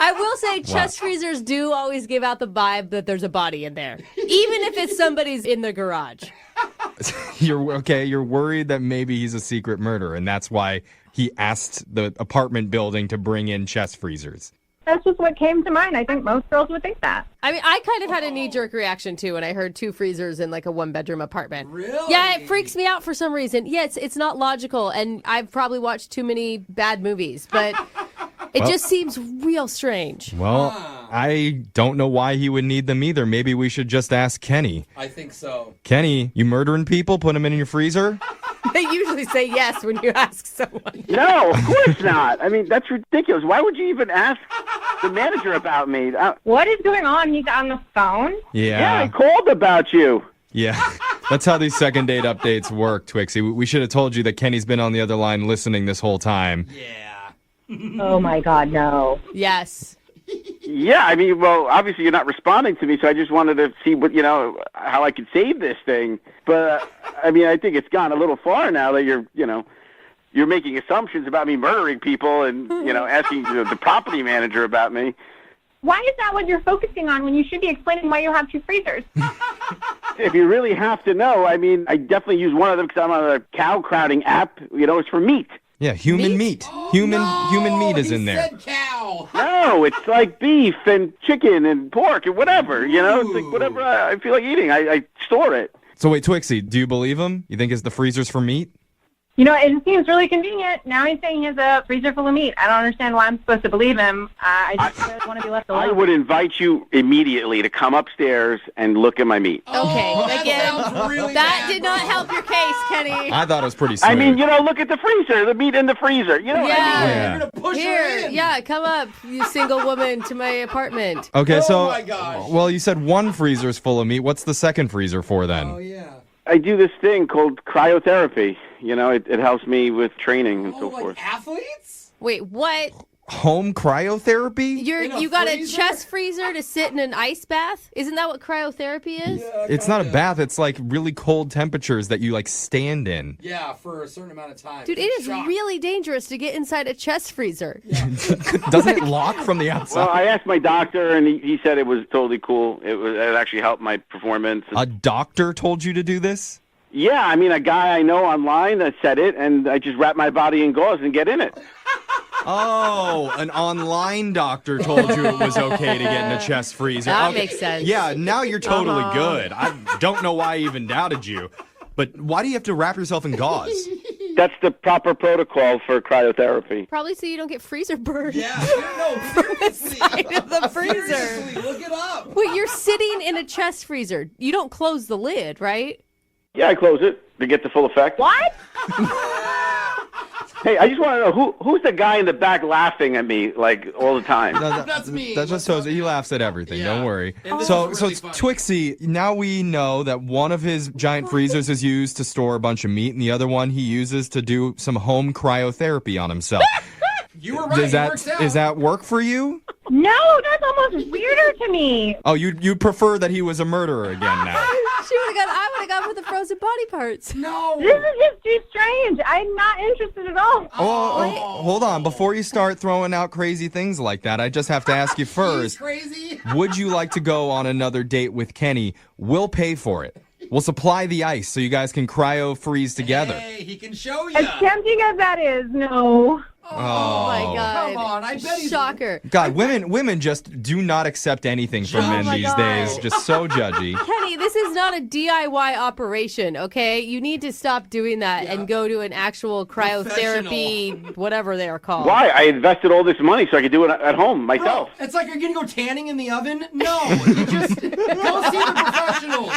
I will say chest freezers do always give out the vibe that there's a body in there, even if it's somebody's in the garage. You're worried that maybe he's a secret murderer, and that's why he asked the apartment building to bring in chest freezers. That's just what came to mind. I think most girls would think that. I mean, I kind of had a knee-jerk reaction, too, when I heard 2 freezers in, a 1-bedroom apartment. Really? Yeah, it freaks me out for some reason. Yeah, it's not logical, and I've probably watched too many bad movies, but it just seems real strange. Well, I don't know why he would need them either. Maybe we should just ask Kenny. I think so. Kenny, you murdering people? Put them in your freezer? They usually say yes when you ask someone. No, of course not. I mean, that's ridiculous. Why would you even ask the manager about me. What is going on? He's on the phone? Yeah, I called about you. Yeah, that's how these second date updates work, Twixie. We should have told you that Kenny's been on the other line listening this whole time. Oh, my God, no. Yes. Yeah, I mean, well, obviously you're not responding to me, so I just wanted to see how I could save this thing. But, I mean, I think it's gone a little far now that you're making assumptions about me murdering people and, asking the property manager about me. Why is that what you're focusing on when you should be explaining why you have 2 freezers? If you really have to know, I mean, I definitely use one of them because I'm on a cow crowding app. It's for meat. Yeah, human meat. Human meat is in there. Cow. No, it's like beef and chicken and pork and whatever. It's like whatever I feel like eating. I store it. So wait, Twixie, do you believe him? You think it's the freezer's for meat? It seems really convenient. Now he's saying he has a freezer full of meat. I don't understand why I'm supposed to believe him. I just want to be left alone. I would invite you immediately to come upstairs and look at my meat. Okay, again, that did not help your case, Kenny. I thought it was pretty smooth. I mean, look at the freezer, the meat in the freezer. You know what I mean? Yeah. You're going to push Here, her in. yeah, come up, you single woman, to my apartment. Okay, so, my gosh. well, you said one freezer's full of meat. What's the second freezer for then? Oh, yeah. I do this thing called cryotherapy. It helps me with training and so forth. Athletes? Wait, what? Home cryotherapy? You got a chest freezer to sit in an ice bath? Isn't that what cryotherapy is? Yeah, It's not a bath. It's like really cold temperatures that you like stand in. Yeah, for a certain amount of time. Dude, it is really dangerous to get inside a chest freezer. Doesn't it lock from the outside? Well, I asked my doctor, and he said it was totally cool. It actually helped my performance. A doctor told you to do this? Yeah, I mean, a guy I know online that said it, and I just wrap my body in gauze and get in it. Oh, an online doctor told you it was okay to get in a chest freezer. That makes sense. Yeah, now you're totally good. I don't know why I even doubted you. But why do you have to wrap yourself in gauze? That's the proper protocol for cryotherapy. Probably so you don't get freezer burn. Yeah, no, from the side of the freezer. Seriously, look it up. Wait, you're sitting in a chest freezer. You don't close the lid, right? Yeah, I close it to get the full effect. What? Hey, I just want to know who's the guy in the back laughing at me like all the time. That's me. That just shows he laughs at everything. Yeah. Don't worry. And this So is really funny. Twixie, now we know that one of his giant freezers is used to store a bunch of meat, and the other one he uses to do some home cryotherapy on himself. You were right. It works out. Does that work for you? No, that's almost weirder to me. Oh, you prefer that he was a murderer again now? I would have gone with the frozen body parts. No. This is just too strange. I'm not interested at all. Oh, hold on. Before you start throwing out crazy things like that, I just have to ask you first. Crazy? Would you like to go on another date with Kenny? We'll pay for it. We'll supply the ice so you guys can cryo freeze together. Hey, he can show you. As tempting as that is, no. Oh my God! Come on, I bet he's Shocker. God, women just do not accept anything from men my these God. days. Just so judgy. Kenny, this is not a DIY operation, okay? You need to stop doing that and go to an actual cryotherapy, whatever they are called. Why? I invested all this money so I could do it at home myself. Bro, it's like you're going to go tanning in the oven? No, you just go see the professionals.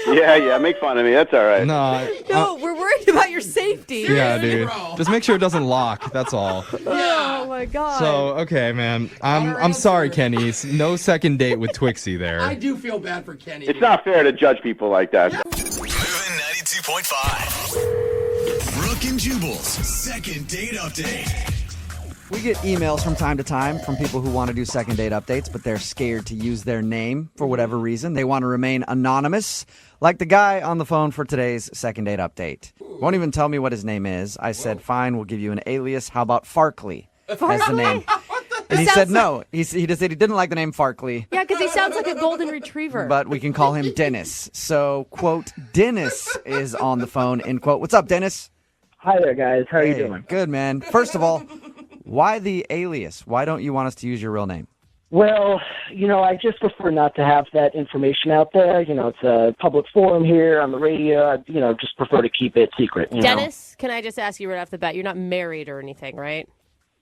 Yeah, make fun of me. That's all right. No, we're worried about your safety. Yeah, dude. Just make sure it doesn't lock. That's all. Oh my God. So, okay, man. I'm sorry, Kenny. No second date with Twixie there. I do feel bad for Kenny. It's not fair to judge people like that. Moving 92.5. Brooke and Jubal's second date update. We get emails from time to time from people who want to do second date updates, but they're scared to use their name for whatever reason. They want to remain anonymous, like the guy on the phone for today's second date update. Won't even tell me what his name is. I said, fine, we'll give you an alias. How about Farkley as the name? And he said no. He just said he didn't like the name Farkley. Yeah, because he sounds like a golden retriever. But we can call him Dennis. So, quote, Dennis is on the phone, end quote. What's up, Dennis? Hi there, guys. How are you doing? Good, man. First of all, why the alias? Why don't you want us to use your real name? Well, I just prefer not to have that information out there. It's a public forum here on the radio. I, just prefer to keep it secret. Dennis, can I just ask you right off the bat, you're not married or anything, right?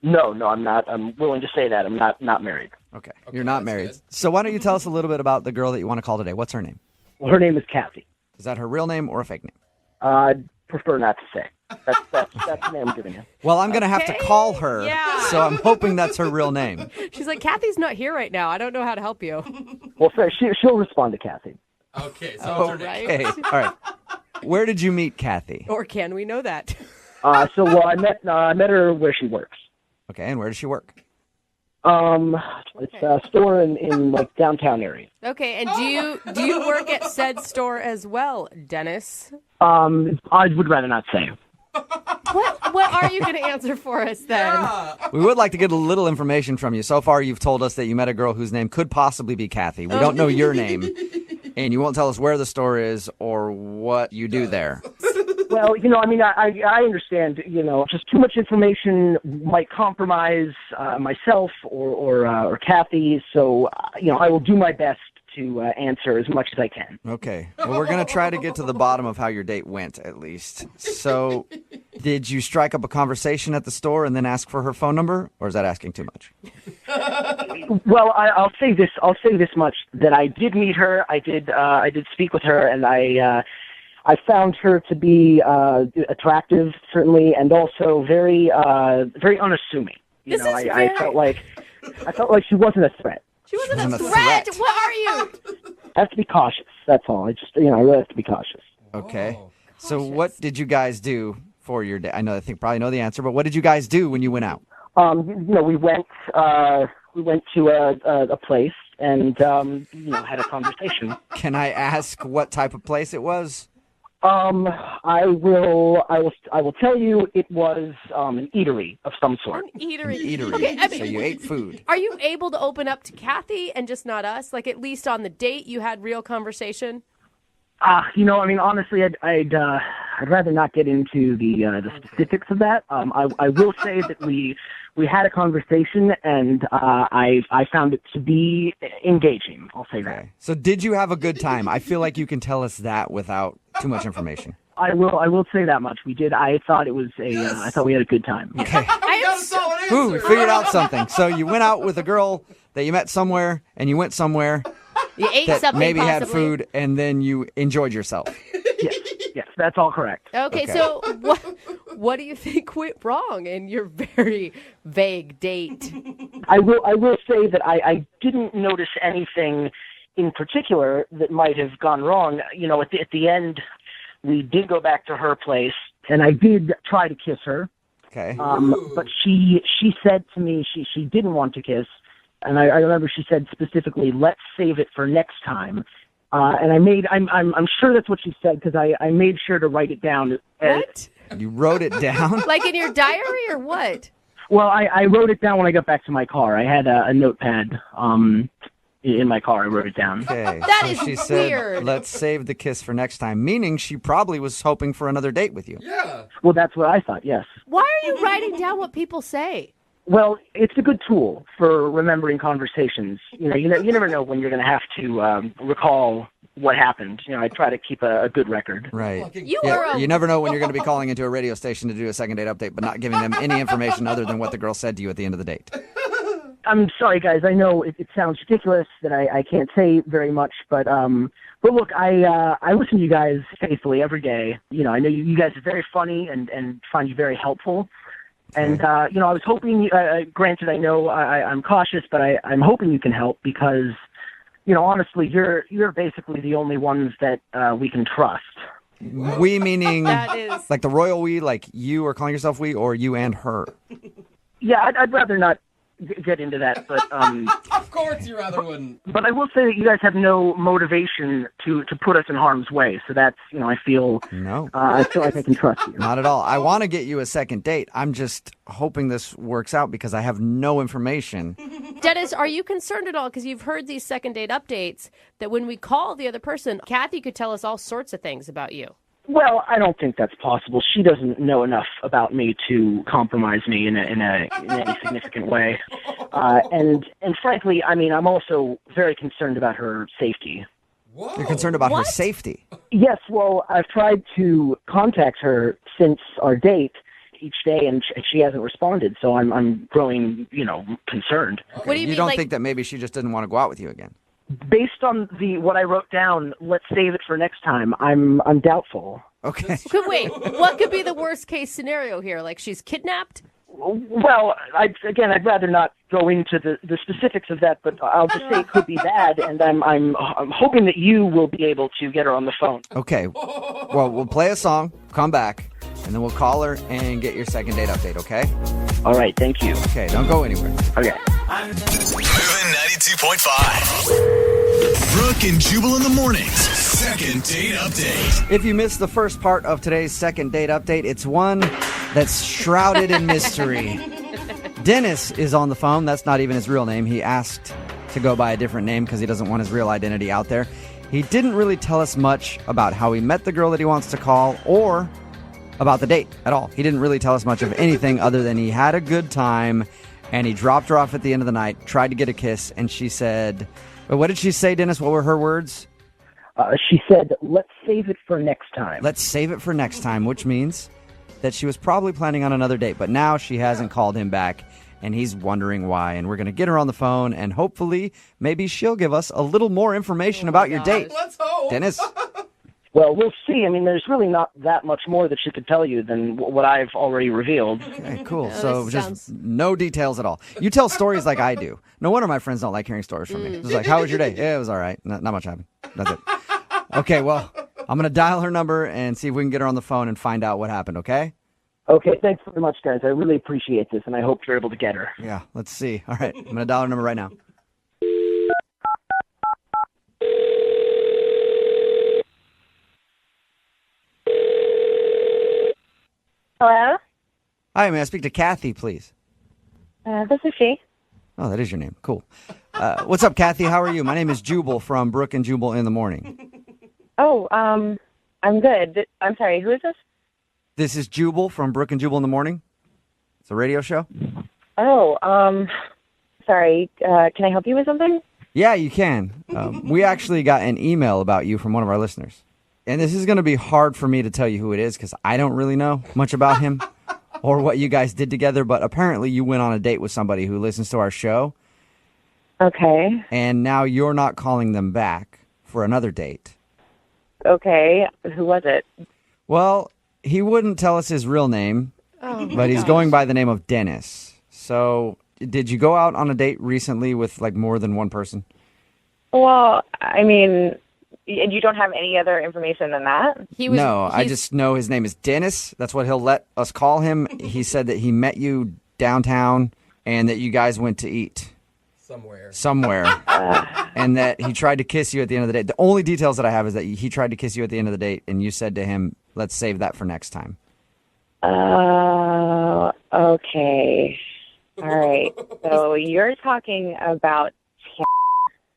No, I'm not. I'm willing to say that. I'm not married. Okay, you're not married. Good. So why don't you tell us a little bit about the girl that you want to call today? What's her name? Well, her name is Kathy. Is that her real name or a fake name? I'd prefer not to say. That's the name I'm giving you. Well, I'm going to have to call her, so I'm hoping that's her real name. She's like, Kathy's not here right now. I don't know how to help you. Well, fair. She'll respond to Kathy. Okay, so it's her name. Okay, all right. Where did you meet Kathy? Or can we know that? I met her where she works. Okay, and where does she work? It's a store in like downtown area. Okay, and do you work at said store as well, Dennis? I would rather not say. What are you going to answer for us then? We would like to get a little information from you. So far, you've told us that you met a girl whose name could possibly be Kathy. We don't know your name, and you won't tell us where the store is or what you do there. Well, I understand, just too much information might compromise myself or Kathy, so, I will do my best to answer as much as I can. Okay. Well, we're going to try to get to the bottom of how your date went, at least. So, did you strike up a conversation at the store and then ask for her phone number, or is that asking too much? Well, I'll say this much, that I did meet her, I did speak with her, and I found her to be attractive, certainly, and also very unassuming. I felt like she wasn't a threat. She wasn't a threat. What are you? I have to be cautious. That's all. I really have to be cautious. Okay. So what did you guys do for your day? I think probably know the answer, but what did you guys do when you went out? We went to a place and had a conversation. Can I ask what type of place it was? I will tell you it was an eatery of some sort. An eatery. Okay, so you ate food. Are you able to open up to Kathy and just not us? Like at least on the date you had real conversation? Honestly, I'd rather not get into the specifics of that. I will say that we had a conversation, and I found it to be engaging. I'll say that. So did you have a good time? I feel like you can tell us that without too much information. I will say that much. We did. I thought it was I thought we had a good time. Okay. Ooh, we figured out something. So you went out with a girl that you met somewhere, and you went somewhere. You ate that something, maybe possibly. had food, and then you enjoyed yourself. Yes, that's all correct. Okay, so what do you think went wrong in your very vague date? I will say that I didn't notice anything in particular that might have gone wrong. At the end, we did go back to her place, and I did try to kiss her. Okay. But she said to me she didn't want to kiss. And I remember she said specifically, "Let's save it for next time." And I'm sure that's what she said because I made sure to write it down. What? You wrote it down? Like in your diary or what? Well, I wrote it down when I got back to my car. I had a notepad in my car. I wrote it down. Okay. That so is she said, weird. "Let's save the kiss for next time," meaning she probably was hoping for another date with you. Yeah. Well, that's what I thought. Yes. Why are you writing down what people say? Well, it's a good tool for remembering conversations. You never know when you're going to have to recall what happened. I try to keep a good record. Right. You never know when you're going to be calling into a radio station to do a second date update, but not giving them any information other than what the girl said to you at the end of the date. I'm sorry, guys. I know it sounds ridiculous that I can't say very much, but look, I listen to you guys faithfully every day. I know you guys are very funny and find you very helpful. And, I was hoping, granted, I know I'm cautious, but I'm hoping you can help because, honestly, you're basically the only ones that we can trust. We meaning That is... like the royal we, like you are calling yourself we, or you and her? Yeah, I'd rather not get into that, but Of course you rather wouldn't. But I will say that you guys have no motivation to put us in harm's way. So that's, I feel I feel like I can trust you. Not at all. I want to get you a second date. I'm just hoping this works out because I have no information. Dennis, are you concerned at all? Because you've heard these second date updates that when we call the other person, Kathy could tell us all sorts of things about you. Well, I don't think that's possible. She doesn't know enough about me to compromise me in any significant way. And frankly, I'm also very concerned about her safety. Whoa. You're concerned about her safety? Yes, well, I've tried to contact her since our date each day, and she hasn't responded, so I'm growing, concerned. Okay. What do you mean, don't like... think that maybe she just didn't want to go out with you again? Based on what I wrote down, let's save it for next time. I'm doubtful. Okay. Wait, what could be the worst case scenario here? Like she's kidnapped? Well, I'd rather not go into the specifics of that, but I'll just say it could be bad, and I'm hoping that you will be able to get her on the phone. Okay. Well, we'll play a song, come back, and then we'll call her and get your second date update, okay? All right, thank you. Okay, don't go anywhere. Okay. Moving 92.5. Brooke and Jubal in the mornings. Second date update. If you missed the first part of today's second date update, it's one that's shrouded in mystery. Dennis is on the phone. That's not even his real name. He asked to go by a different name because he doesn't want his real identity out there. He didn't really tell us much about how he met the girl that he wants to call or about the date at all. He didn't really tell us much of anything other than he had a good time and he dropped her off at the end of the night, tried to get a kiss, and she said, what did she say, Dennis? What were her words? She said, let's save it for next time. Let's save it for next time, which means that she was probably planning on another date, but now she hasn't called him back, and he's wondering why. And we're going to get her on the phone, and hopefully, maybe she'll give us a little more information about your date. Let's hope. Dennis? Well, we'll see. I mean, there's really not that much more that she could tell you than what I've already revealed. Okay, cool. So just no details at all. You tell stories like I do. No wonder my friends don't like hearing stories from me. It's like, how was your day? Yeah, it was all right. Not much happened. That's it. Okay, well, I'm going to dial her number and see if we can get her on the phone and find out what happened, okay? Okay, thanks very much, guys. I really appreciate this, and I hope you're able to get her. Yeah, let's see. All right, I'm going to dial her number right now. Hello? Hi, may I speak to Kathy, please? This is she. Oh, that is your name. Cool. What's up, Kathy? How are you? My name is Jubal from Brooke and Jubal in the Morning. Oh, I'm good. I'm sorry, who is this? This is Jubal from Brooke and Jubal in the Morning. It's a radio show. Oh, sorry. Can I help you with something? Yeah, you can. We actually got an email about you from one of our listeners. And this is going to be hard for me to tell you who it is because I don't really know much about him or what you guys did together. But apparently you went on a date with somebody who listens to our show. Okay. And now you're not calling them back for another date. Okay. Who was it? Well, he wouldn't tell us his real name, but he's going by the name of Dennis. So did you go out on a date recently with like more than one person? Well, I mean, you don't have any other information than that? I just know his name is Dennis. That's what he'll let us call him. He said that he met you downtown and that you guys went to eat. Somewhere. And that he tried to kiss you at the end of the date. The only details that I have is that he tried to kiss you at the end of the date and you said to him, let's save that for next time. Okay. All right. So you're talking about...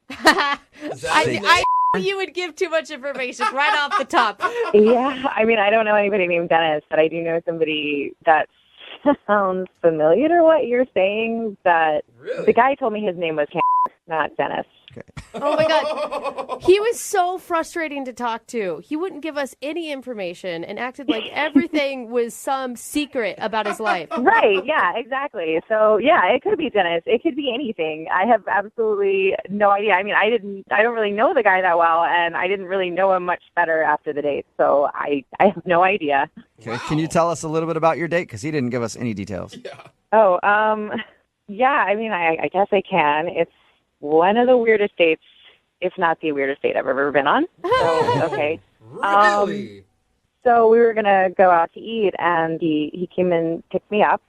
I you would give too much information right off the top. Yeah, I mean, I don't know anybody named Dennis, but I do know somebody that sounds familiar to what you're saying. That the guy told me his name was not Dennis. Oh my God. He was so frustrating to talk to. He wouldn't give us any information and acted like everything was some secret about his life. Right, yeah, exactly. So, yeah, it could be Dennis. It could be anything. I have absolutely no idea. I mean, I don't really know the guy that well, and I didn't really know him much better after the date. So I have no idea. Okay, can you tell us a little bit about your date? Because he didn't give us any details. Oh, yeah, I mean, I guess I can. It's one of the weirdest dates, if not the weirdest date I've ever been on. So, okay. Really? So we were going to go out to eat, and he came and picked me up,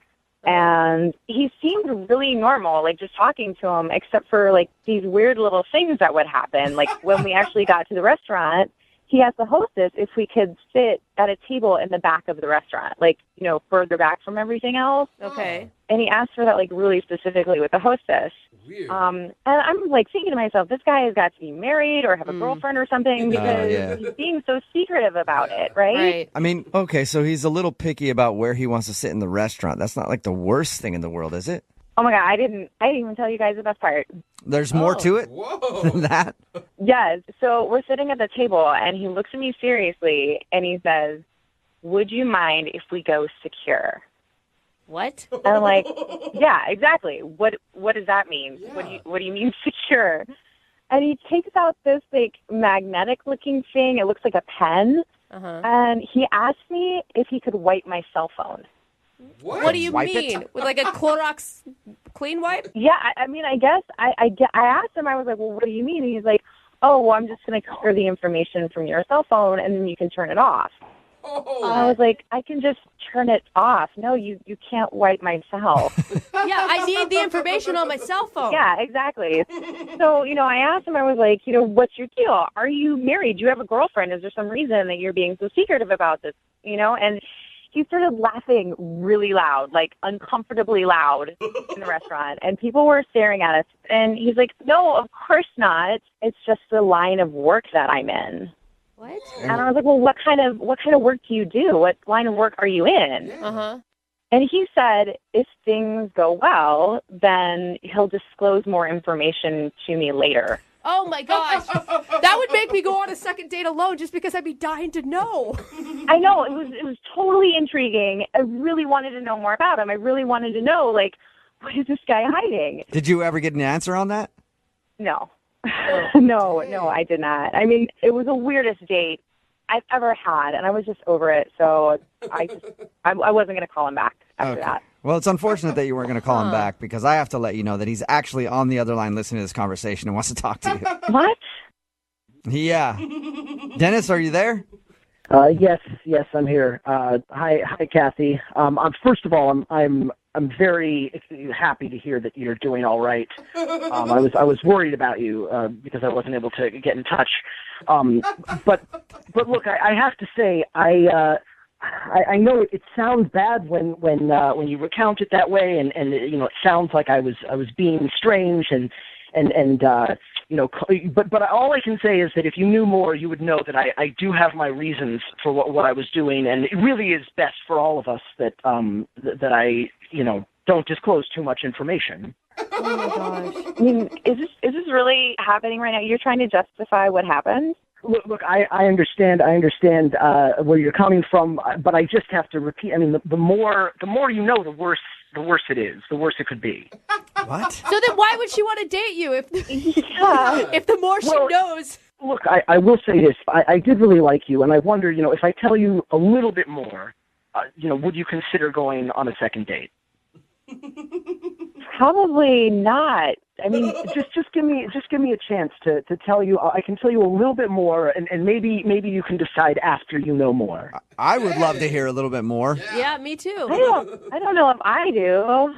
and he seemed really normal, like just talking to him, except for like these weird little things that would happen. Like when we actually got to the restaurant, he asked the hostess if we could sit at a table in the back of the restaurant, like, you know, further back from everything else. Okay. And he asked for that, like, really specifically with the hostess. Weird. And I'm, like, thinking to myself, this guy has got to be married or have a girlfriend or something because he's being so secretive about it, right? I mean, okay, so he's a little picky about where he wants to sit in the restaurant. That's not, like, the worst thing in the world, is it? Oh, my God, I didn't even tell you guys the best part. There's more to it than that? Yes. So we're sitting at the table, and he looks at me seriously, and he says, would you mind if we go secure? What? And I'm like, yeah, exactly. What does that mean? Yeah. What do you mean secure? And he takes out this, like, magnetic-looking thing. It looks like a pen. and he asked me if he could wipe my cell phone. What do you mean? With like a Clorox clean wipe? Yeah, I mean, I guess I asked him. I was like, well, what do you mean? And he's like, oh, well, I'm just going to clear the information from your cell phone, and then you can turn it off. Oh. I was like, I can just turn it off. No, you can't wipe my cell. Yeah, I need the information on my cell phone. Yeah, exactly. So, I asked him, I was like, what's your deal? Are you married? Do you have a girlfriend? Is there some reason that you're being so secretive about this? And he started laughing really loud, like uncomfortably loud in the restaurant. And people were staring at us. And he's like, no, of course not. It's just the line of work that I'm in. What? And I was like, well, what kind of work do you do? What line of work are you in? And he said, if things go well, then he'll disclose more information to me later. Oh, my gosh. That would make me go on a second date alone just because I'd be dying to know. I know. It was totally intriguing. I really wanted to know more about him. I really wanted to know, like, what is this guy hiding? Did you ever get an answer on that? No. No, I did not. I mean, it was the weirdest date I've ever had, and I was just over it. So I wasn't going to call him back after that. Well, it's unfortunate that you weren't going to call him back because I have to let you know that he's actually on the other line listening to this conversation and wants to talk to you. What? Yeah. Dennis, are you there? Yes, I'm here. Hi, Kathy. First of all, I'm very happy to hear that you're doing all right. I was worried about you because I wasn't able to get in touch. But look, I have to say, I know it sounds bad when you recount it that way, and it sounds like I was being strange and but all I can say is that if you knew more, you would know that I do have my reasons for what I was doing, and it really is best for all of us that I don't disclose too much information. Oh my gosh! I mean, is this really happening right now? You're trying to justify what happened? Look, I understand where you're coming from, but I just have to repeat. I mean, the more you know, the worse it is. The worse it could be. What? So then why would she want to date you if the more she knows? Look, I will say this. I did really like you, and I wonder, if I tell you a little bit more, would you consider going on a second date? Probably not. I mean, just give me a chance to tell you. I can tell you a little bit more, and maybe you can decide after you know more. I would love to hear a little bit more. Yeah, me too. I don't know if I do.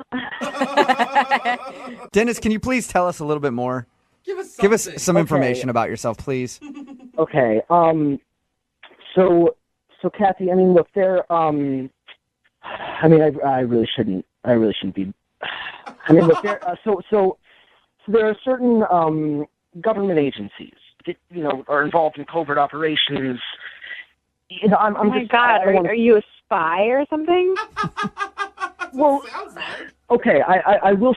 Dennis, can you please tell us a little bit more? Give us some information about yourself, please. Okay. So Kathy, I mean, look, I really shouldn't be. I mean, look, so there are certain government agencies that are involved in covert operations. I'm oh my God, are you a spy or something? Well, okay, I will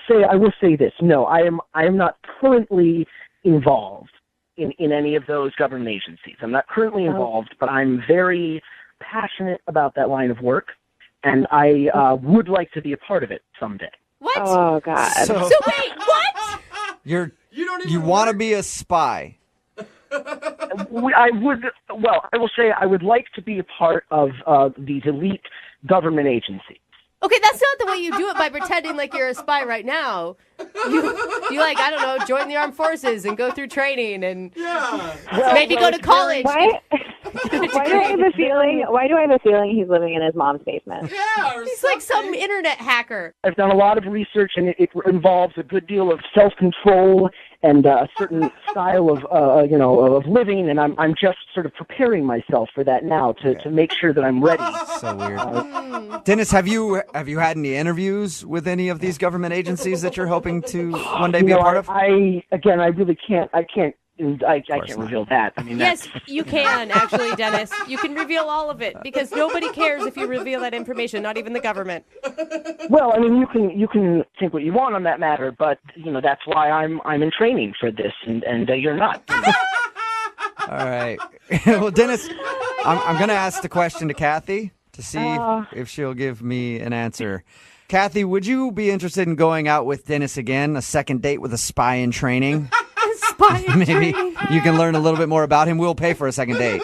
say this. No, I am not currently involved in any of those government agencies. I'm not currently involved, but I'm very passionate about that line of work, and I would like to be a part of it someday. What? Oh God! So wait, what? You want to be a spy? I will say I would like to be a part of these elite government agencies. Okay, that's not the way you do it by pretending like you're a spy right now. You like, I don't know, join the armed forces and go through training and maybe go to college. Why do I have a feeling he's living in his mom's basement? Yeah, he's like some internet hacker. I've done a lot of research, and it involves a good deal of self-control and a certain style of living, and I'm just sort of preparing myself for that now to make sure that I'm ready. So weird. Dennis, have you had any interviews with any of these government agencies that you're hoping to one day be a part of? I really can't. I can't reveal that. I mean, yes, you can actually, Dennis. You can reveal all of it because nobody cares if you reveal that information, not even the government. Well, I mean, you can think what you want on that matter, but that's why I'm in training for this, and you're not. All right. Well, Dennis, I'm going to ask the question to Kathy to see if she'll give me an answer. Kathy, would you be interested in going out with Dennis again, a second date with a spy in training? Spy in Maybe training. you can learn a little bit more about him. We'll pay for a second date.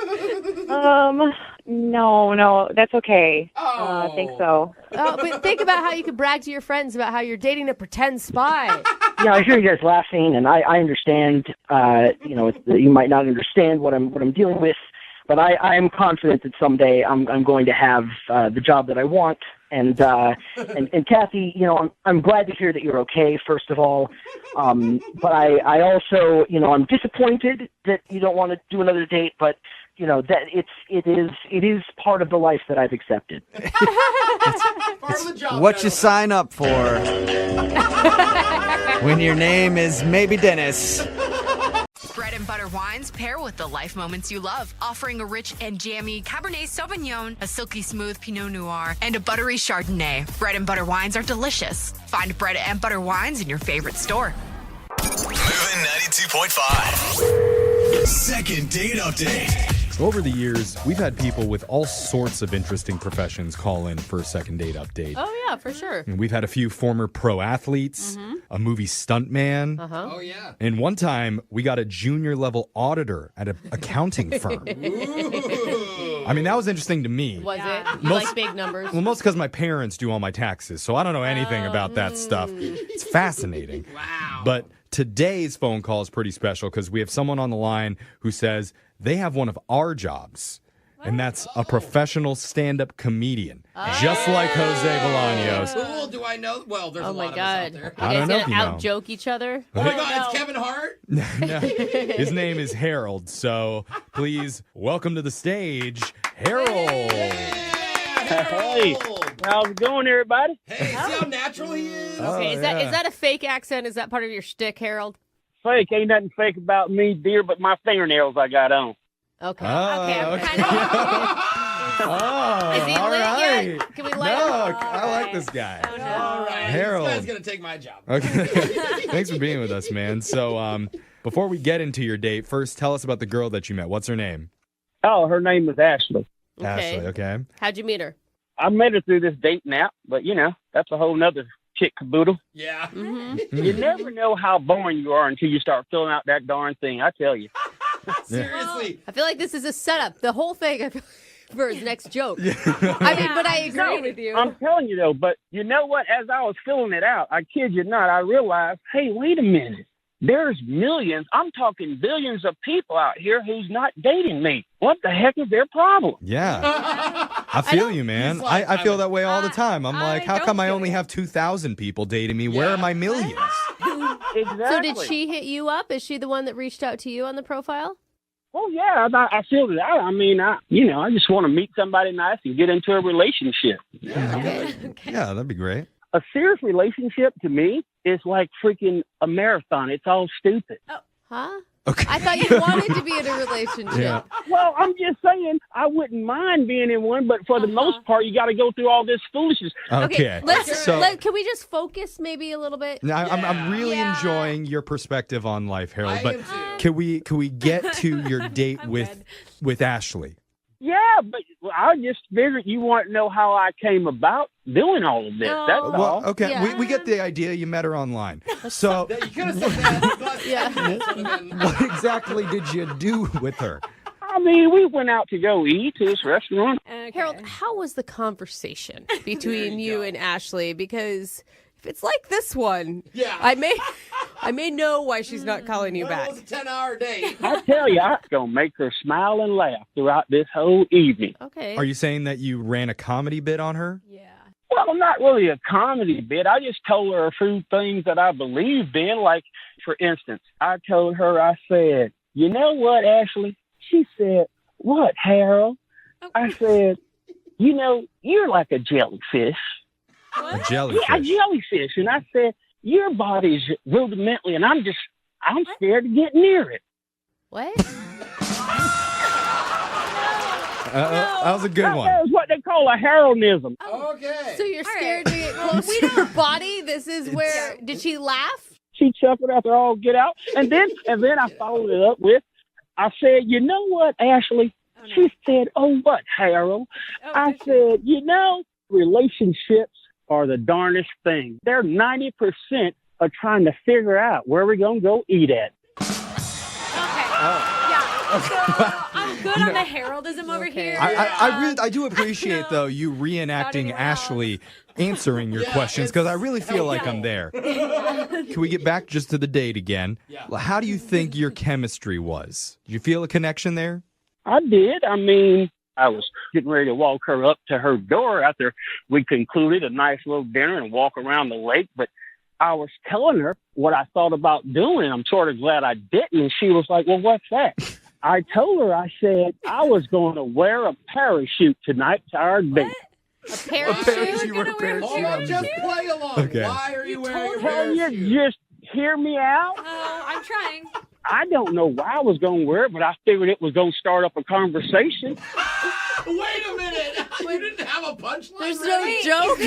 No, that's okay. I think so. Oh, but think about how you could brag to your friends about how you're dating a pretend spy. Yeah, I hear you guys laughing, and I understand. You might not understand what I'm dealing with, but I am confident that someday I'm going to have the job that I want. And Kathy, I'm glad to hear that you're okay, first of all. But I also, I'm disappointed that you don't want to do another date, but that it is part of the life that I've accepted. Part of the job. What you sign up for when your name is maybe Dennis. Bread and butter wines pair with the life moments you love, offering a rich and jammy Cabernet Sauvignon, a silky smooth Pinot Noir, and a buttery Chardonnay. Bread and butter wines are delicious. Find bread and butter wines in your favorite store. Moving 92.5. Second date update. Over the years, we've had people with all sorts of interesting professions call in for a second date update. Oh, yeah, for sure. And we've had a few former pro athletes, a movie stuntman. Oh, yeah. And one time, we got a junior level auditor at an accounting firm. I mean, that was interesting to me. Was it? You like big numbers? Well, most because my parents do all my taxes, so I don't know anything about that stuff. It's fascinating. Wow. But today's phone call is pretty special because we have someone on the line who says they have one of our jobs, and that's a professional stand-up comedian, just like Jose Bolaños. Cool. Do I know? Well, there's a lot of us out there. I don't know if you know. Out-joke each other? Oh, my God. It's Kevin Hart? No. His name is Harold, so please welcome to the stage, Harold. Hey, how's it going, everybody? Hey, see how natural he is? Okay, is that a fake accent? Is that part of your shtick, Harold? Fake. Ain't nothing fake about me, dear, but my fingernails I got on. Okay. Oh, okay. Oh, Is he all lit right. yet? Can we light No, him? I like this guy. All right. Harold. This guy's going to take my job. Okay. Thanks for being with us, man. So, before we get into your date, first tell us about the girl that you met. What's her name? Oh, her name is Ashley. Ashley, okay. How'd you meet her? I met her through this dating app, but, that's a whole nother chick caboodle. Yeah. You never know how boring you are until you start filling out that darn thing, I tell you. Seriously. I feel like this is a setup. The whole thing, I feel for his next joke. I mean, but I agree with you. I'm telling you, though, but you know what? As I was filling it out, I kid you not, I realized, hey, wait a minute. There's millions, I'm talking billions of people out here who's not dating me. What the heck is their problem? Yeah. I feel you, man. Like, I feel that way all the time. I'm like, how come I only have 2,000 people dating me? Where are my millions? Exactly. So did she hit you up? Is she the one that reached out to you on the profile? Oh, yeah, I filled it out. I mean, I just want to meet somebody nice and get into a relationship. Yeah, that'd be great. A serious relationship to me is like freaking a marathon. It's all stupid. Oh, huh? Okay. I thought you wanted to be in a relationship. Yeah. Well, I'm just saying I wouldn't mind being in one, but for the most part, you got to go through all this foolishness. Okay. Can we just focus maybe a little bit? Now, I'm really enjoying your perspective on life, Harold. But can we get to your date with Ashley? Yeah, but I just figured you want to know how I came about doing all of this. That's all. Well, okay, we get the idea. You met her online. So You could have said that. what exactly did you do with her? I mean, we went out to go eat to this restaurant. Harold, how was the conversation between you and Ashley? Because if it's like this one, I may know why she's not calling you back. It was a 10-hour date. I tell you, I'm going to make her smile and laugh throughout this whole evening. Okay. Are you saying that you ran a comedy bit on her? Well, not really a comedy bit. I just told her a few things that I believed in. Like, for instance, I told her, I said, you know what, Ashley? She said, what, Harold? I said, you're like a jellyfish. A jellyfish? Yeah, a jellyfish. And I said, your body's rudimentary, and I'm scared to get near it. What? That was a good one. That was what they call a Haroldism. Okay. So you're scared to get close to her body? This is where... Did she laugh? She chuckled after all get out. And then I followed it up with, I said, you know what, Ashley? She said, oh, what, Harold? I said, relationships are the darndest thing. They're 90% of trying to figure out where we're going to go eat at. Okay. Yeah. So good on the Haroldism over here. I do appreciate, though, you reenacting Ashley answering your questions, because I really feel like I'm there. Can we get back just to the date again? How do you think your chemistry was? Did you feel a connection there? I did. I mean, I was getting ready to walk her up to her door after we concluded a nice little dinner and walk around the lake, but I was telling her what I thought about doing. I'm sort of glad I didn't. And she was like, well, what's that? I told her, I said, I was going to wear a parachute tonight to our date. A parachute? You were a parachute. Hold on, just play along. Okay. Why are you wearing a Can parachute? you just hear me out? Oh, I'm trying. I don't know why I was going to wear it, but I figured it was going to start up a conversation. Wait a minute. You didn't have a punchline. There's ready? no joke.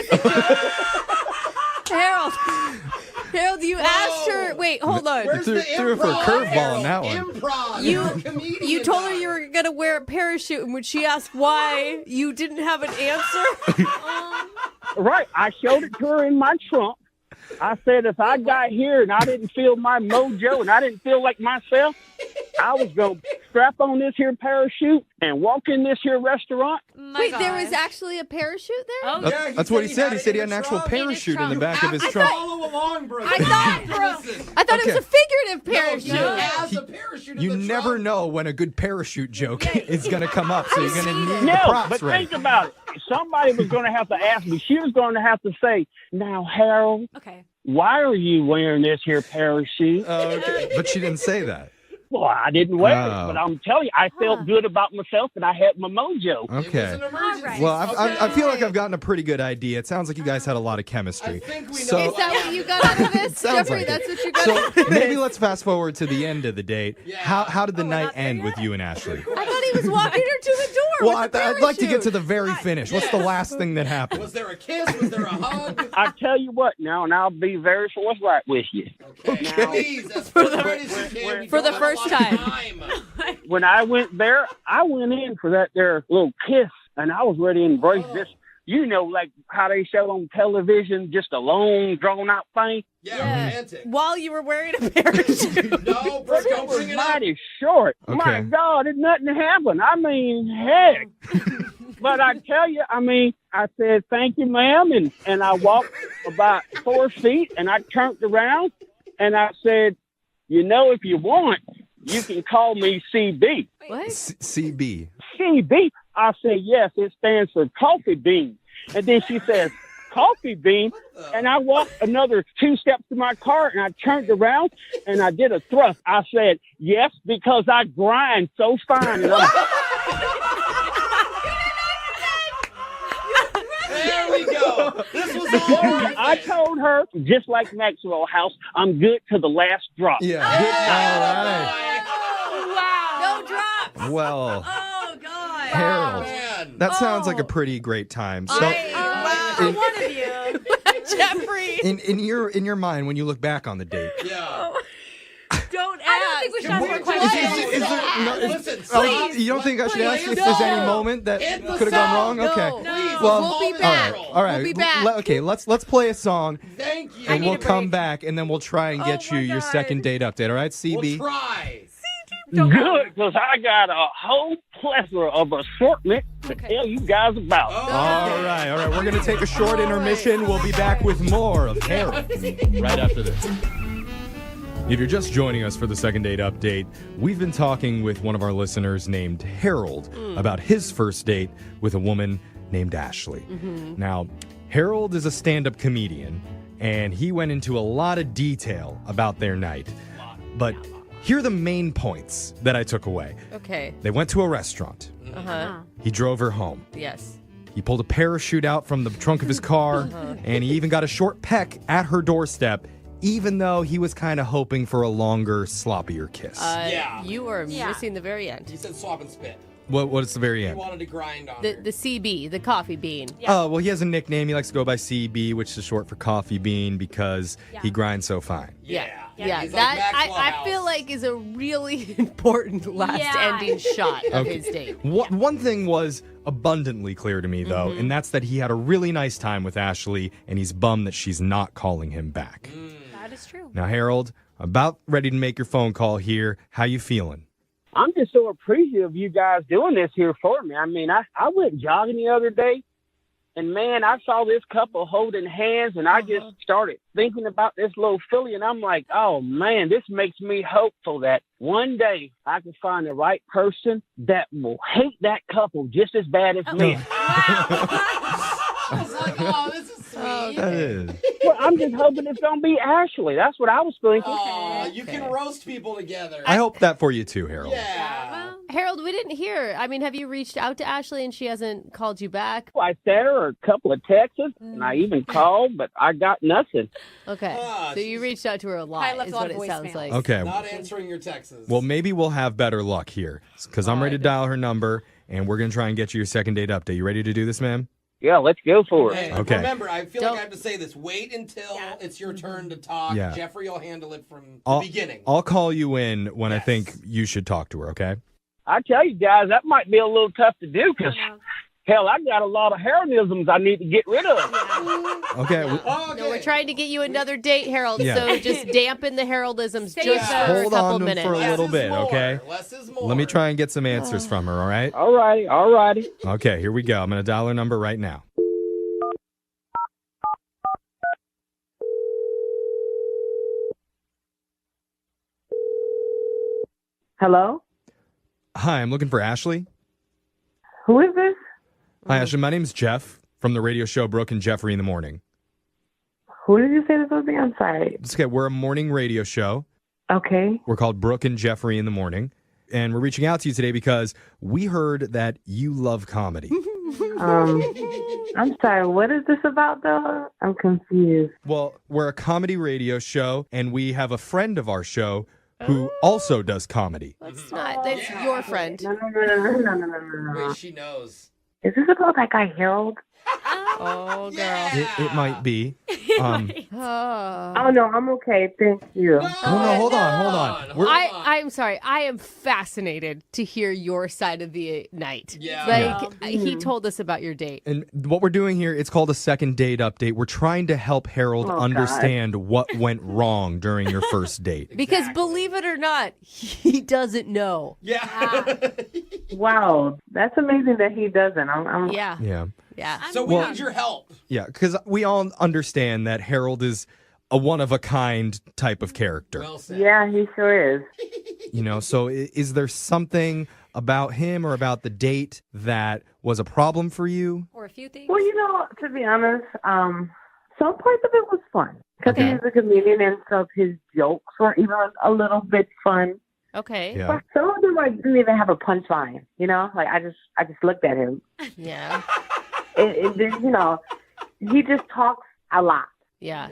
Harold, you asked her. Wait, hold on. Where's the threw her for a improv, curveball on that Harold? one. Improv. You're a comedian You told her now. you were gonna wear a parachute, and when she asked why, you didn't have an answer. Right. I showed it to her in my trunk. I said, if I got here and I didn't feel my mojo and I didn't feel like myself, I was going to strap on this here parachute and walk in this here restaurant. Wait, there was actually a parachute there? Oh, That's what he said. He said he had an actual parachute in the back of his You trunk. follow along, Brooke. I thought it was a figurative parachute. No, he has a parachute in You the never trunk. know when a good parachute joke is going to come up, so you're going to need the No, props but ready. think about it. Somebody was going to have to ask me. She was going to have to say, now, Harold, Okay. why are you wearing this here parachute? Okay. But she didn't say that. Well, I didn't wear Oh. it, but I'm telling you, I felt good about myself and I had my mojo. Okay. Alright. Well, I feel like I've gotten a pretty good idea. It sounds like you guys had a lot of chemistry. So, Is that what you got out of this, Sounds Jeffrey? like That's it. what you got So out of maybe this? let's fast forward to the end of the date. How did the night end with you and Ashley? I thought he was walking her to the door. Well, with the I'd like to get parachute. to the very finish. What's the last thing that happened? Was there a kiss? Was there a hug? I tell you what now, and I'll be very forthright with you. Okay, please, as forthright as you can. We for the don't have a first lot of time. When I went there, I went in for that there little kiss, and I was ready to embrace this. You know, like how they show on television, just a long, drawn-out thing. Yeah, romantic. While you were wearing a parachute. No, Brooke, don't bring it up. Mighty short. Okay. My God, it nothing happened. I mean, heck. But I tell you, I mean, I said, thank you, ma'am. And I walked about 4 feet, and I turned around, and I said, you know, if you want, you can call me CB. What? CB. CB? I said, yes, it stands for coffee bean. And then she says, coffee bean? And I walked another 2 steps to my car, and I turned around, and I did a thrust. I said, yes, because I grind so fine. And I'm There we go. This was all worth I it. told her, just like Maxwell House, I'm good to the last drop. Yeah. All Wow. No drops. right. Well, Oh, God. Harold, Man. that sounds like a pretty great time. So, For one of you. Jeffrey. in your mind, when you look back on the date, Yeah. Don't ask. I don't think we should ask more questions. is there no, Listen, oh, please. you don't think I should ask if No. there's any moment that Hit the could have gone song. wrong? Okay. Please, Well, we'll be back. All right. We'll be back. Okay, let's play a song Thank you. and we'll come back and then we'll try and get you your second date update. All right, CB? We'll try. Good, because I got a whole plethora of assortment to tell you guys about. All right. We're going to take a short intermission. We'll be back with more of Harold right after this. If you're just joining us for the second date update, we've been talking with one of our listeners named Harold about his first date with a woman named Ashley. Now, Harold is a stand-up comedian, and he went into a lot of detail about their night. But here are the main points that I took away. Okay. They went to a restaurant. Uh-huh. He drove her home. Yes. He pulled a parachute out from the trunk of his car, and he even got a short peck at her doorstep, even though he was kind of hoping for a longer, sloppier kiss. You are missing the very end. He said swap and spit. What's the very He end? wanted to grind on The her. CB, the coffee bean. Oh, well, he has a nickname. He likes to go by CB, which is short for coffee bean, because he grinds so fine. Yeah. He's like That Maxwell I House. feel like is a really important last ending shot of his date. One thing was abundantly clear to me, though, and that's that he had a really nice time with Ashley, and he's bummed that she's not calling him back. That is true. Now, Harold, about ready to make your phone call here. How you feeling? I'm just so appreciative of you guys doing this here for me. I mean, I went jogging the other day, and man, I saw this couple holding hands, and I just started thinking about this little filly, and I'm like, oh man, this makes me hopeful that one day I can find the right person that will hate that couple just as bad as me. I was like, oh, this is sweet. That is. Well, I'm just hoping it's going to be Ashley. That's what I was thinking. Oh, you can roast people together. I hope that for you too, Harold. Yeah. Harold, we didn't hear. I mean, have you reached out to Ashley and she hasn't called you back? I sent her a couple of texts, and I even called, but I got nothing. Okay. So you reached out to her a lot, Probably left is a lot what of it sounds voicemails. like. Okay. Not answering your texts. Well, maybe we'll have better luck here because I'm ready to dial her number, and we're going to try and get you your second date update. You ready to do this, ma'am? Yeah, let's go for it. Hey, Okay. Remember, I feel like I have to say this. Wait until it's your turn to talk. Yeah. Jeffrey will handle it from the beginning. I'll call you in when I think you should talk to her, okay? I tell you guys, that might be a little tough to do because, hell, I got a lot of Heroisms I need to get rid of. Okay. No, we're trying to get you another date, Harold. Yeah. So just dampen the Heraldisms just for a Hold couple on to minutes. for a little bit, okay? Less is more. Let me try and get some answers from her, all right? All righty. Okay, here we go. I'm going to dial her number right now. Hello? Hi, I'm looking for Ashley. Who is this? Hi, Ashley. My name's Jeff from the radio show Brooke and Jeffrey in the Morning. Who did you say this was? I'm sorry. It's okay. We're a morning radio show. Okay. We're called Brooke and Jeffrey in the Morning. And we're reaching out to you today because we heard that you love comedy. I'm sorry. What is this about, though? I'm confused. Well, we're a comedy radio show, and we have a friend of our show who also does comedy. That's your friend. No. Wait, she knows. Is this about that guy Harold? Oh, girl. It might be. Oh, no, I'm okay. Thank you. No, hold on. I'm sorry. I am fascinated to hear your side of the night. Yeah. He told us about your date. And what we're doing here, it's called a second date update. We're trying to help Harold understand what went wrong during your first date. Because believe it or not, he doesn't know. Yeah. Wow. That's amazing that he doesn't. Yeah. So we need your help. Yeah, because we all understand that Harold is a one-of-a-kind type of character. Well said. Yeah, he sure is. So is there something about him or about the date that was a problem for you? Or a few things. Well, to be honest, some parts of it was fun. Because he's a comedian and some of his jokes were even a little bit fun. Okay. Yeah. But some of them didn't even have a punchline, Like, I just looked at him. Yeah. And then, he just talks a lot. Yeah.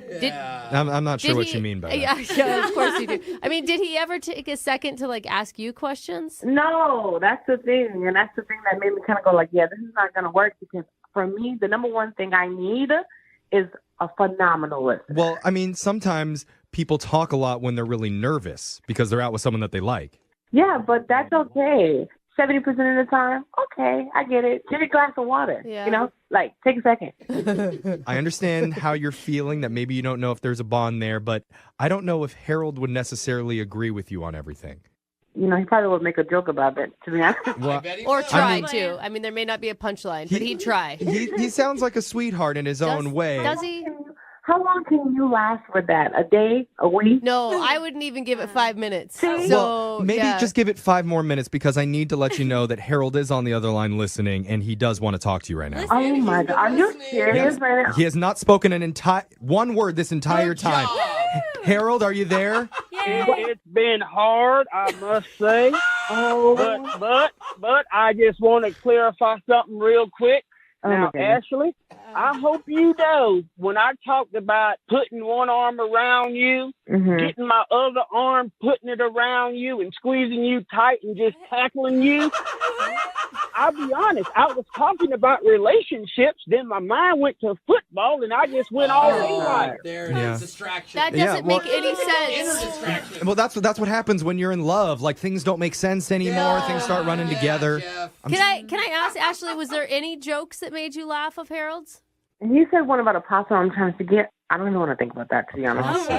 I'm not sure what you mean by that. Yeah, of course you do. I mean, did he ever take a second to ask you questions? No, that's the thing. And that's the thing that made me kind of go this is not going to work because for me, the number one thing I need is a phenomenal listener. Well, I mean, sometimes people talk a lot when they're really nervous because they're out with someone that they like. Yeah, but that's okay. 70% of the time, okay, I get it. Get a glass of water. Yeah. Take a second. I understand how you're feeling, that maybe you don't know if there's a bond there, but I don't know if Harold would necessarily agree with you on everything. He probably would make a joke about it, to be honest. Well, Or try to. I mean, there may not be a punchline, but he'd try. He sounds like a sweetheart in his own way. Does he? How long can you last with that? A day? A week? No, I wouldn't even give it 5 minutes. So Well, maybe just give it 5 more minutes because I need to let you know that Harold is on the other line listening and he does want to talk to you right now. Oh my God. Are you serious right now? He has not spoken one word this entire time. Harold, are you there? It's been hard, I must say. But I just want to clarify something real quick. Now, Ashley, I hope you know when I talked about putting one arm around you, getting my other arm, putting it around you and squeezing you tight and just tackling you, I'll be honest, I was talking about relationships, then my mind went to football and I just went all haywire. There it is, distraction. That doesn't make any sense. Well, that's what happens when you're in love. Like, things don't make sense anymore. Things start running together. Can I ask, Ashley, was there any jokes that made you laugh of Harold's? He said one about a pasta. I'm trying to forget. I don't even want to think about that, to be honest.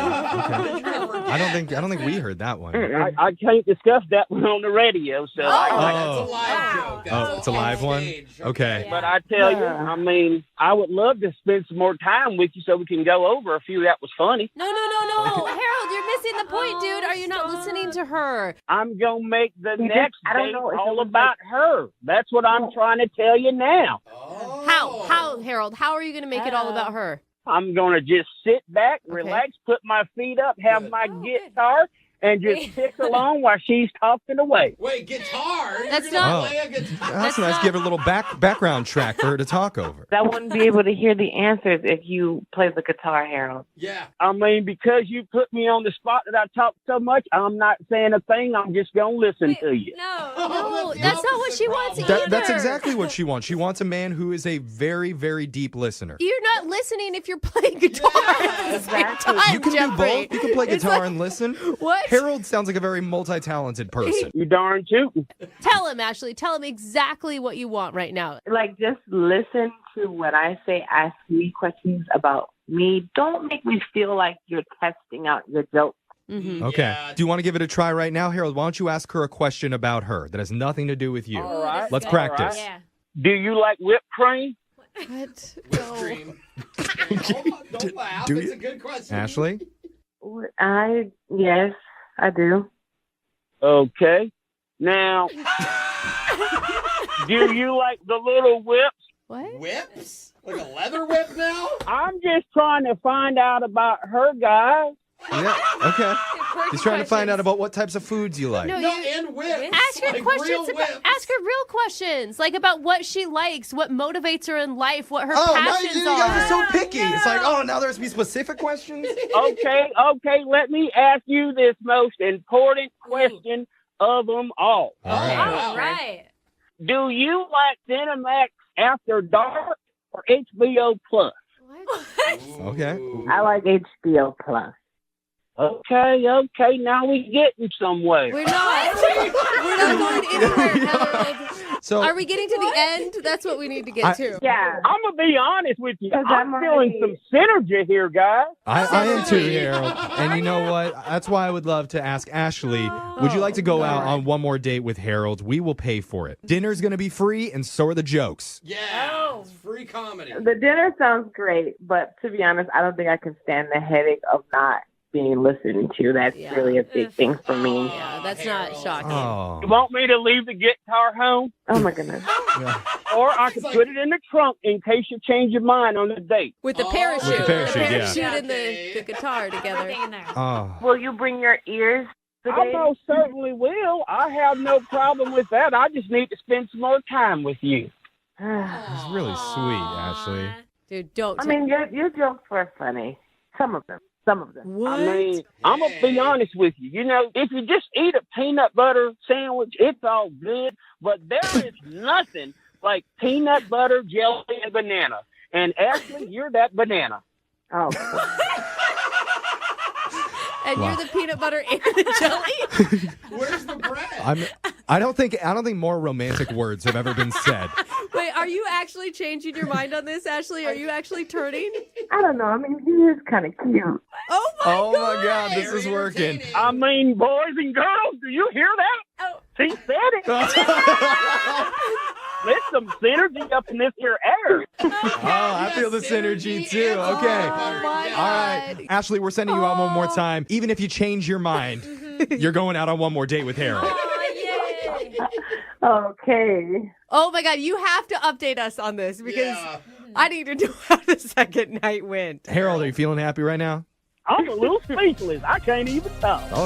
I don't think we heard that one. I can't discuss that one on the radio, so That's a live joke. Oh, it's a live one? Okay. But I tell you, I mean, I would love to spend some more time with you so we can go over a few that was funny. No. Harold, you're missing the point, dude. Are you not listening to her? I'm going to make the next date all about her. That's what I'm trying to tell you now. How, Harold? How are you going to make it all about her? I'm going to just sit back, relax, put my feet up, have my guitar, and just tick along while she's talking away. Wait, guitar? That's not play a guitar? That's nice. Give her a little background track for her to talk over. I wouldn't be able to hear the answers if you play the guitar, Harold. Yeah. I mean, because you put me on the spot that I talk so much, I'm not saying a thing. I'm just going to listen to you. No, that's not what she wants either. That's exactly what she wants. She wants a man who is a very, very deep listener. You're not listening if you're playing guitar at the same time, You can Jeffrey. do both. You can play It's guitar like- and listen. What? Harold sounds like a very multi-talented person. You darn tootin'. Tell him, Ashley. Tell him exactly what you want right now. Like, just listen to what I say. Ask me questions about me. Don't make me feel like you're testing out your jokes. Mm-hmm. Okay. Do you want to give it a try right now, Harold? Why don't you ask her a question about her that has nothing to do with you? All right. Let's All practice. right. Do you like whipped cream? What? Cream. Don't laugh. do It's you- a good question. Ashley? Yes, I do. Okay. Now, do you like the little whips? What? Whips? Like a leather whip now? I'm just trying to find out about her, guys. Yeah. Okay. He's trying to find out about what types of foods you like. And whips. Ask her Like questions. real About, whips. ask her real questions, like about what she likes, what motivates her in life, what her now passions you guys are are. so picky. It's like, oh, now there's to be specific questions? Okay. Let me ask you this most important question of them all. All right. Do you like Cinemax After Dark or HBO Plus? Okay. I like HBO Plus. Okay. Now we getting somewhere. We're not. We're not going anywhere, Harold. So, Are we getting to the end? That's what we need to get to. Yeah. I'm gonna be honest with you. I'm I'm feeling already- some synergy here, guys. I am too, Harold. And you know what? That's why I would love to ask Ashley, would you like to go out on one more date with Harold? We will pay for it. Dinner's going to be free, and so are the jokes. Yeah. It's free comedy. The dinner sounds great, but to be honest, I don't think I can stand the headache of not being listened to. That's really a big thing for me. Yeah, that's not shocking. Oh. You want me to leave the guitar home? Oh my goodness. Or I could put it in the trunk in case you change your mind on the date. With the parachute. With the parachute, yeah. and the guitar together. Oh. Will you bring your ears I today? most certainly will. I have no problem with that. I just need to spend some more time with you. It's really sweet, Ashley. Dude, don't. I mean, your jokes were funny. Some of them. What? I mean, I'm going to be honest with you. You know, if you just eat a peanut butter sandwich, it's all good. But there is nothing like peanut butter, jelly, and banana. And Ashley, you're that banana. Oh. And you're the peanut butter and the jelly? Where's the bread? I don't think more romantic words have ever been said. Wait, are you actually changing your mind on this, Ashley? Are you actually turning? I don't know. I mean, he is kind of cute. Oh my God, this is working. I mean, boys and girls, do you hear that? Oh. She said it. There's some synergy up in this here air. Oh, I feel the synergy too. Okay. Oh, my All right. God. Ashley, we're sending you out one more time. Even if you change your mind, you're going out on one more date with Harold. Okay. Oh my God, you have to update us on this because I need to know how the second night went. Harold, are you feeling happy right now? I'm a little speechless. I can't even talk. Oh,